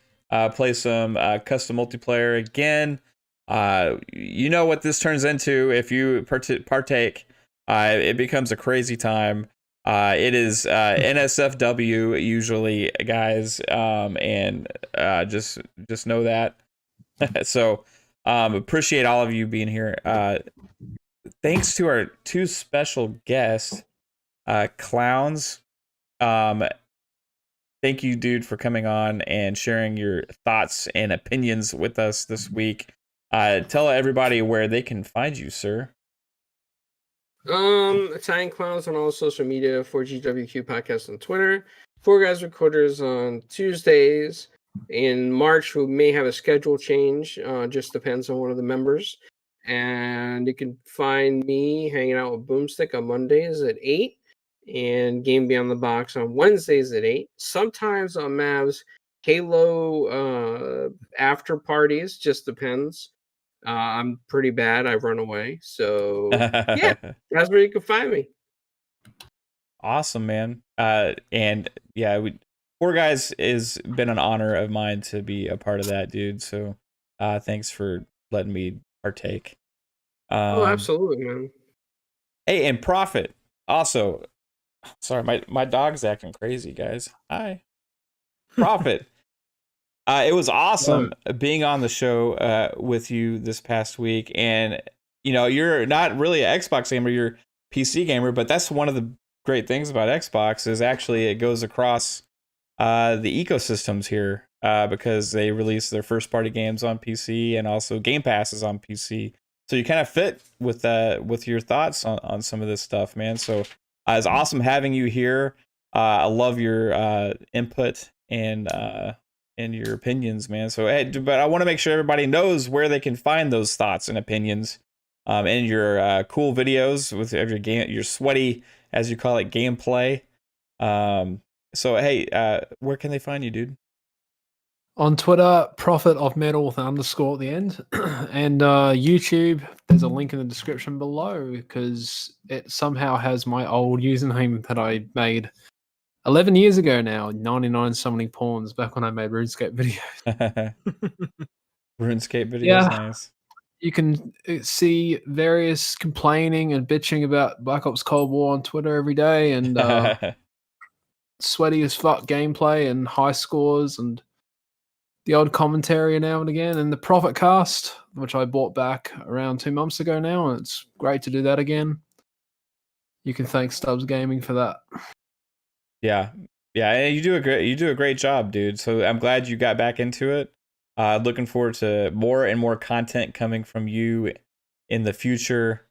play some custom multiplayer again. You know what this turns into if you partake. It becomes a crazy time. It is NSFW usually, guys, and just know that. So appreciate all of you being here. Thanks to our two special guests, Clownz. Thank you, dude, for coming on and sharing your thoughts and opinions with us this week. Tell everybody where they can find you, sir. Italian Clowns on all social media, 4GWQ Podcast on Twitter, Four Guys Recorders on Tuesdays. In March, we may have a schedule change. Just depends on one of the members. And you can find me hanging out with Boomstick on Mondays at 8 and Game Beyond the Box on Wednesdays at 8. Sometimes on Mav's Halo after parties, just depends. I'm pretty bad. I run away. So, yeah, that's where you can find me. Awesome, man. And yeah, Four Guys has been an honor of mine to be a part of that, dude. So, thanks for letting me partake. Oh, absolutely, man. Hey, and Prophet. Also, sorry, my dog's acting crazy, guys. Hi, Prophet. It was awesome being on the show with you this past week. And, you're not really an Xbox gamer, you're a PC gamer, but that's one of the great things about Xbox is actually it goes across the ecosystems here because they release their first party games on PC and also Game Pass is on PC. So you kind of fit with your thoughts on some of this stuff, man. So it's awesome having you here. I love your input and your opinions, man. So, hey, but I want to make sure everybody knows where they can find those thoughts and opinions, and your cool videos with every game, your sweaty, as you call it, gameplay. So, hey, where can they find you, dude? On Twitter, Prophet of Metal with an underscore at the end, and YouTube. There's a link in the description below because it somehow has my old username that I made 11 years ago now, 99 summoning pawns, back when I made RuneScape videos. RuneScape videos, Yeah. nice. You can see various complaining and bitching about Black Ops Cold War on Twitter every day, and sweaty as fuck gameplay and high scores and the odd commentary now and again, and the Prophet cast, which I bought back around 2 months ago now, and it's great to do that again. You can thank Stubz Gaming for that. Yeah, and you do a great job, dude. So I'm glad you got back into it. Looking forward to more and more content coming from you in the future.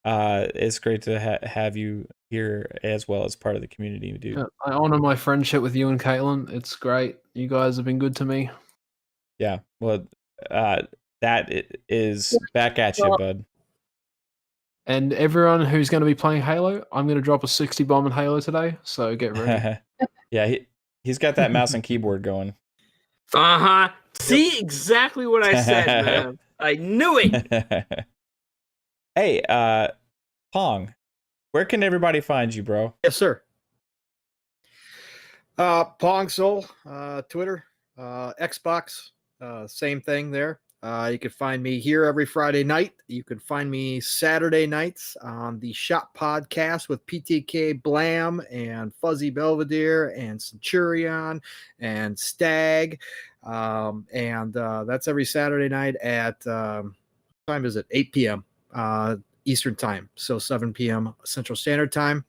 It's great to have you here as well as part of the community, dude. Yeah, I honor my friendship with you and Caitlin. It's great. You guys have been good to me. Yeah, well, that is back at you, bud. And everyone who's going to be playing Halo, I'm going to drop a 60 bomb in Halo today, so get ready. Yeah, he's got that mouse and keyboard going. Uh-huh. See exactly what I said, man. I knew it. Hey, Pong, where can everybody find you, bro? Yes, sir. Pong Soul, Twitter, Xbox, same thing there. You can find me here every Friday night. You can find me Saturday nights on the Shop Podcast with PTK Blam and Fuzzy Belvedere and Centurion and Stag. And that's every Saturday night at, what time is it? 8 p.m. Eastern time, so 7 p.m. Central Standard Time.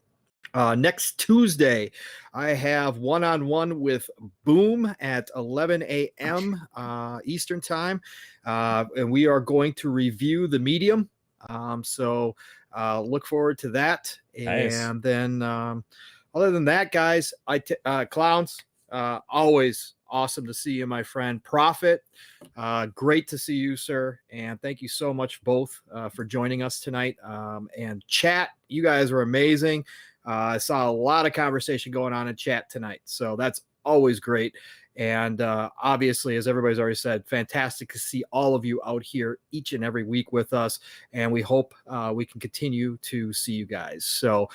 Next Tuesday, I have one-on-one with Boom at 11 a.m. Eastern time, and we are going to review The Medium. So look forward to that. Nice. And then other than that, guys, Clownz, always awesome to see you, my friend. Prophet, great to see you, sir. And thank you so much both for joining us tonight. And chat, you guys were amazing. I saw a lot of conversation going on in chat tonight, so that's always great. And obviously, as everybody's already said, fantastic to see all of you out here each and every week with us. And we hope we can continue to see you guys. So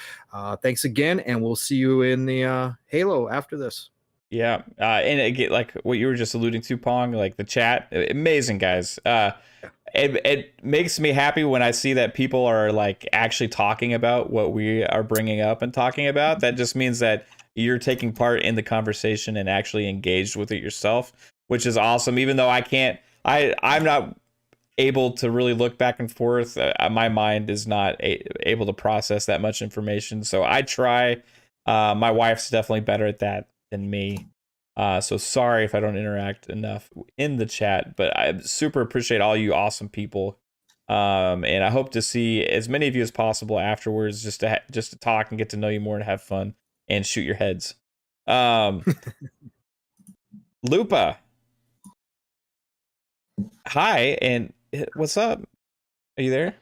thanks again, and we'll see you in the Halo after this. Yeah, and again, like what you were just alluding to, Pong, like the chat, amazing guys. It makes me happy when I see that people are like actually talking about what we are bringing up and talking about. That just means that you're taking part in the conversation and actually engaged with it yourself, which is awesome. Even though I'm not able to really look back and forth. My mind is not able to process that much information. So I try. My wife's definitely better at that than me. So sorry if I don't interact enough in the chat, but I super appreciate all you awesome people. And I hope to see as many of you as possible afterwards, just to talk and get to know you more and have fun and shoot your heads. Lupa, hi, and what's up? Are you there?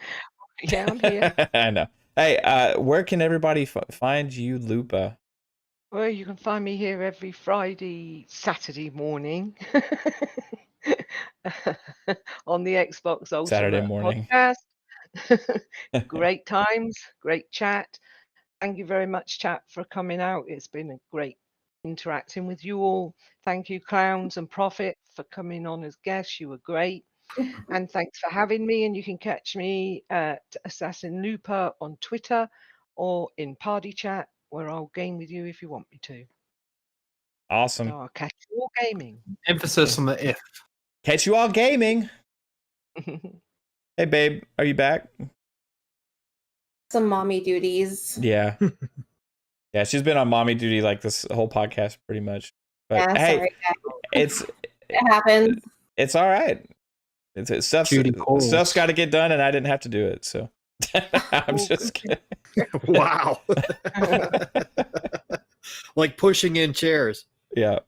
Yeah, I'm here. I know. Hey, where can everybody find you, Lupa? Well, you can find me here every Friday, Saturday morning on the Xbox Ultimate Saturday morning. podcast. Great times, great chat. Thank you very much, chat, for coming out. It's been a great interacting with you all. Thank you, Clownz and Prophet, for coming on as guests. You were great. And thanks for having me. And you can catch me at Assassin Looper on Twitter or in Party Chat, where I'll game with you if you want me to. Awesome. So I'll catch you all gaming. Emphasis on the if. Catch you all gaming. Hey, babe, are you back? Some mommy duties. Yeah. Yeah, she's been on mommy duty like this whole podcast pretty much. But Yeah, hey, sorry, it's it happens. it's all right. Stuff's got to get done, and I didn't have to do it. So I'm just kidding. Wow. Like pushing in chairs. Yeah.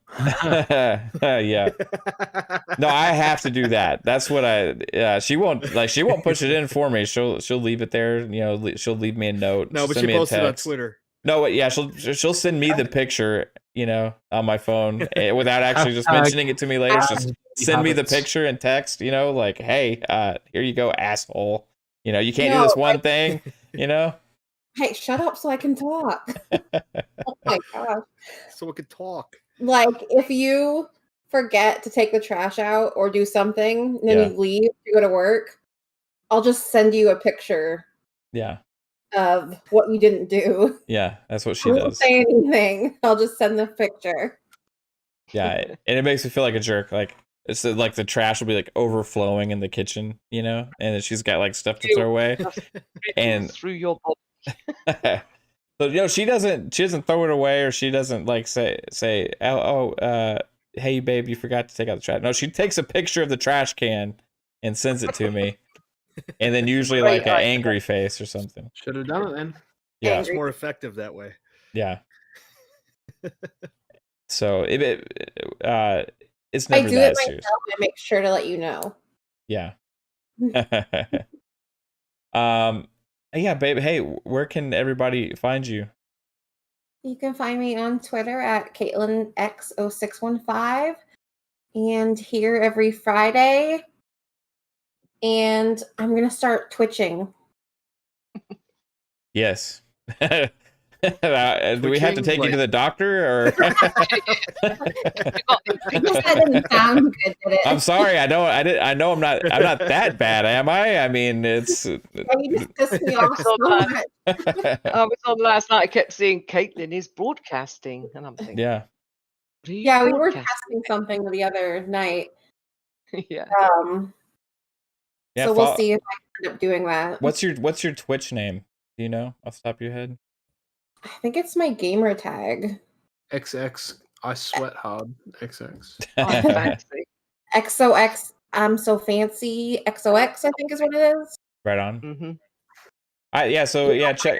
Yeah. No, I have to do that. That's what she won't push it in for me. She'll leave it there. You know, she'll leave me a note. No, but send she me posted a on text. Twitter. No, yeah, she'll send me the picture, you know, on my phone without actually just mentioning it to me later. Just send me the picture and text, you know, like, hey, here you go, asshole. You know, you can't do this one thing, you know. Hey, shut up so I can talk. Oh my gosh. So we could talk. Like, if you forget to take the trash out or do something, and then you leave to go to work, I'll just send you a picture. Yeah. Of what you didn't do. Yeah, that's what she I does. won't say anything. I'll just send the picture. Yeah, and it makes me feel like a jerk. Like it's like the trash will be like overflowing in the kitchen, you know, and then she's got like stuff to throw away, and through your body. So you know, she doesn't throw it away, or she doesn't like say hey babe, you forgot to take out the trash. No, she takes a picture of the trash can and sends it to me. And then usually like an angry face or something. Should have done it then. Yeah, it's more effective that way. Yeah. So it's never I do that it serious. myself. I make sure to let you know. Yeah. Yeah, babe. Hey, where can everybody find you? You can find me on Twitter at CaitlinX0615 and here every Friday. And I'm going to start twitching. Yes. Do we have to take you to the doctor, or? That didn't sound good, did it? I'm sorry. I know I'm not that bad, am I? I mean, it's. You just pissed me off so much. I was on last night. I kept seeing Caitlin is broadcasting, and I'm thinking, yeah. Yeah, we were testing something the other night. Yeah. So we'll see if I end up doing that. What's your Twitch name? Do you know off the top of your head? I think it's my gamer tag. XX. I sweat hard. XX. I'm fancy. XOX. I'm so fancy. XOX, I think is what it is. Right on. Mm-hmm. So check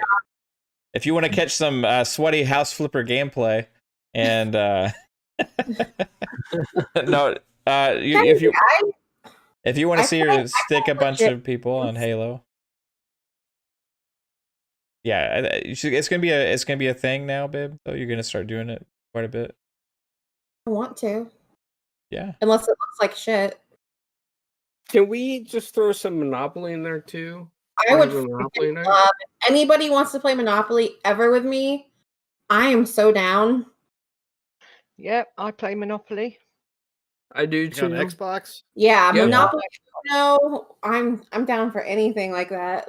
if you want to catch some sweaty house flipper gameplay, and if you want to see her stick a bunch of people on Halo, it's gonna be a thing now, babe. So you're gonna start doing it quite a bit. I want to. Yeah. Unless it looks like shit. Can we just throw some Monopoly in there too? I would Monopoly freaking love if anybody wants to play Monopoly ever with me. I am so down. Yep, I play Monopoly. I do You got too. an Xbox? Yeah, Yeah. Monopoly. No, I'm down for anything like that.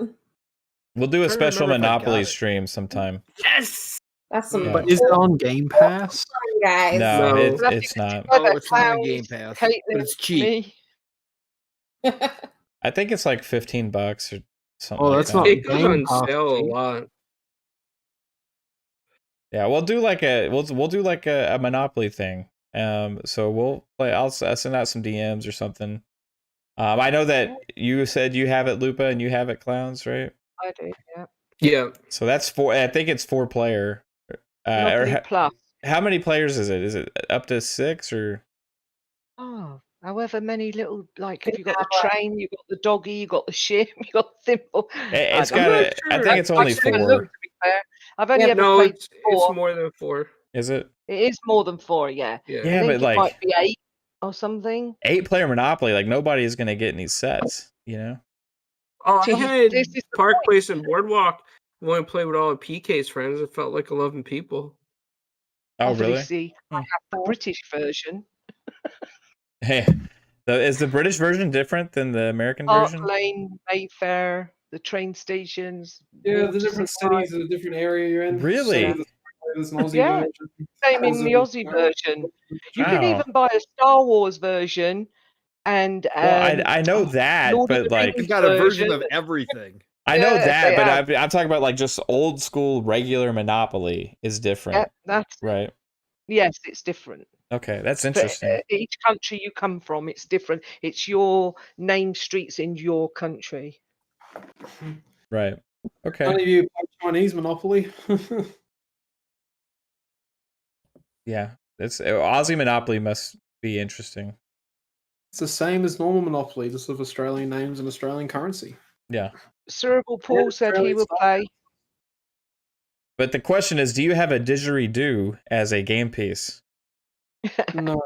We'll do a Trying to special remember if I Monopoly got it. stream sometime. Yes. That's some Yeah. But is it on Game Pass? fun, guys. No, No. it's not. Oh, it's not on Game Pass, but it's cheap. I think it's like $15 or something. Oh, like that's that. not- It goes Game on Pass, sale a cheap. lot. Yeah, we'll do like a Monopoly thing. So we'll play. I'll send out some DMs or something. I know that you said you have it, Lupa, and you have it, Clownz, right? I do, yeah. Yeah. So that's 4. I think it's 4 player. Monopoly Plus. How many players is it? Is it up to 6 or? Oh, however many little, like, if you got the train, you got the doggy, you got the ship, you got the thimble. It's I don't got know. it. I think it's only I've never 4. looked, to be fair. I've only ever No, played it's 4. more than 4. Is it? It is more than 4, yeah. Yeah. I Yeah, think but it like might be 8 or something. 8 player Monopoly, like nobody's gonna get any sets, you know? Oh, I See, had this is the Park point. Place and Boardwalk. Want to play with all of PK's friends. It felt like 11 people. Oh, really? Obviously, I have the British version. Hey, is the British version different than the American Park version? Lane, Mayfair, the train stations. Yeah, the different cities, the different area you're in. Really? So there's an Aussie Yeah. version. Same in the Aussie version. You can even buy a Star Wars version and Well, I know that, Lord of but the like You've got a version version. of everything. I know Yes, that, they but have. I'm talking about like just old school regular Monopoly is different, Yeah, that's right? yes, it's different. Okay, that's For interesting. each country you come from, it's different. It's your name streets in your country. Right. Okay. None of you play Chinese Monopoly. Yeah. It's Aussie Monopoly must be interesting. It's the same as normal Monopoly, just with Australian names and Australian currency. Yeah. Cerebral Paul said he will play. But the question is, do you have a didgeridoo as a game piece? No,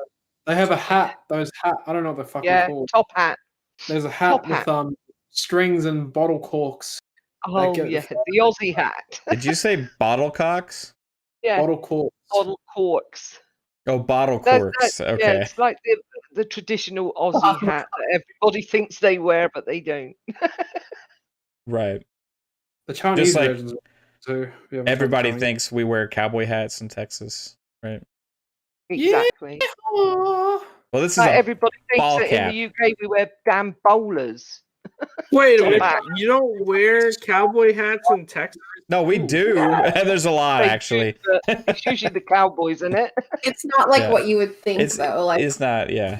they have a hat. Those hat. I don't know what they're fucking Yeah, called. top hat. There's a hat Top with hat. strings and bottle corks. Oh get- yeah, the Aussie hat. Did you say bottle cocks? Yeah, Bottle corks. bottle corks. Oh, bottle That's- corks. Yeah, Okay. it's like the traditional Aussie hat that everybody thinks they wear, but they don't. Right. The Chinese like versions too. if you haven't tried Everybody Chinese. thinks we wear cowboy hats in Texas, right? Exactly. Aw. Well, this is Like a everybody ball thinks that cap. in the UK we wear damn bowlers. Wait a Top minute. hat. You don't wear cowboy hats in Texas? No, we do. There's a lot They do, actually. but it's usually the Cowboys, isn't it? It's not like Yeah. what you would think, It's though. Like, it's not. Yeah.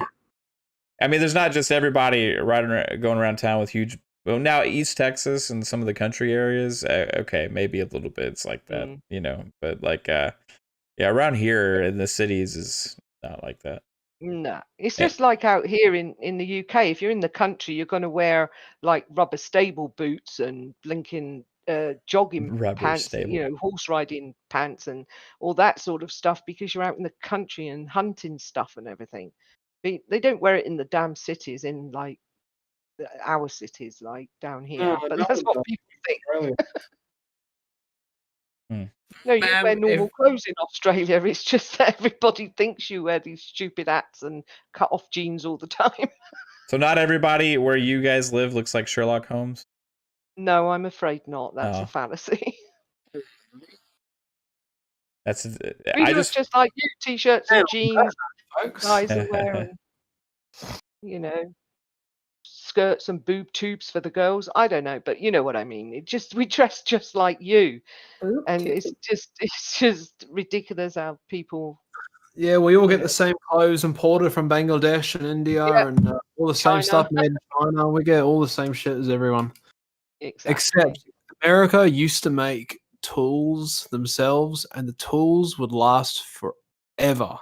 I mean, there's not just everybody going around town with huge. Well, now East Texas and some of the country areas, okay, maybe a little bit. It's like that, you know. But like, yeah, around here in the cities is not like that. No, it's Yeah. just like out here in the UK. If you're in the country, you're going to wear like rubber stable boots and blinking jogging Rubber pants, stable. you know, horse riding pants and all that sort of stuff because you're out in the country and hunting stuff and everything. They don't wear it in the damn cities, in like our cities, like down here. No, but no that's one what does. people think. Australia. No, you Ma'am, wear normal if- clothes in Australia. It's just that everybody thinks you wear these stupid hats and cut off jeans all the time. So not everybody where you guys live looks like Sherlock Holmes. No, I'm afraid not. That's Oh. a fallacy. That's We I look just just like you, t-shirts and Yeah, jeans, folks. guys are wearing, you know, skirts and boob tubes for the girls. I don't know, but you know what I mean. We dress just like you, and it's just ridiculous how people. Yeah, we all get the same clothes imported from Bangladesh and India and all the same stuff made in China. We get all the same shit as everyone. Exactly. Except America used to make tools themselves, and the tools would last forever.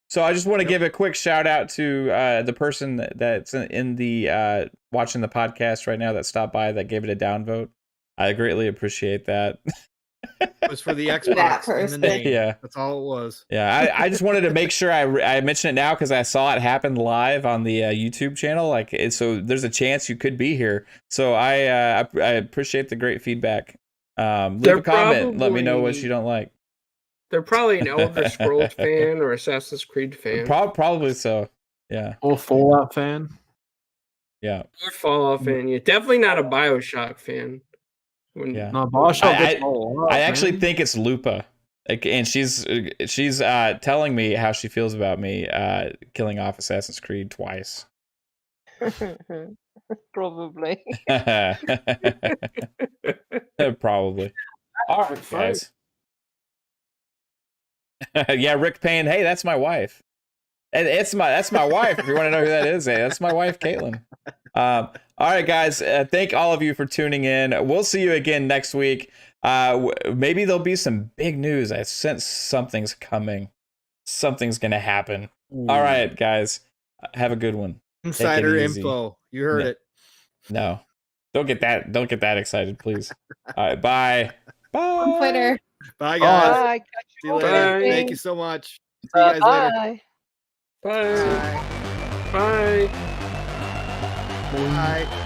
So I just want to give a quick shout out to the person that's in the watching the podcast right now that stopped by that gave it a downvote. I greatly appreciate that. It was for the Xbox in the name. Yeah, that's all it was. Yeah, I just wanted to make sure I mention it now because I saw it happen live on the YouTube channel. So there's a chance you could be here. So I appreciate the great feedback. Leave a comment. Let me know what you don't like. They're probably an Elder Scrolls fan or Assassin's Creed fan. Probably so. Yeah. Or Fallout fan. Yeah. Or Fallout fan. Yeah, definitely not a BioShock fan. Yeah. No, BioShock I actually think it's Lupa. And she's telling me how she feels about me killing off Assassin's Creed twice. Probably. Probably. All right, guys. Yeah, Rick Payne. Hey, that's my wife. That's my wife. If you want to know who that is, hey, that's my wife, Caitlin. All right, guys. Thank all of you for tuning in. We'll see you again next week. Maybe there'll be some big news. I sense something's coming. Something's gonna happen. Ooh. All right, guys. Have a good one. Insider info. You heard it. No, don't get that excited, please. All right, bye. Bye. On Twitter. Bye, guys. Bye. See you later. Thank you so much. See you guys later. Bye. Bye. Bye.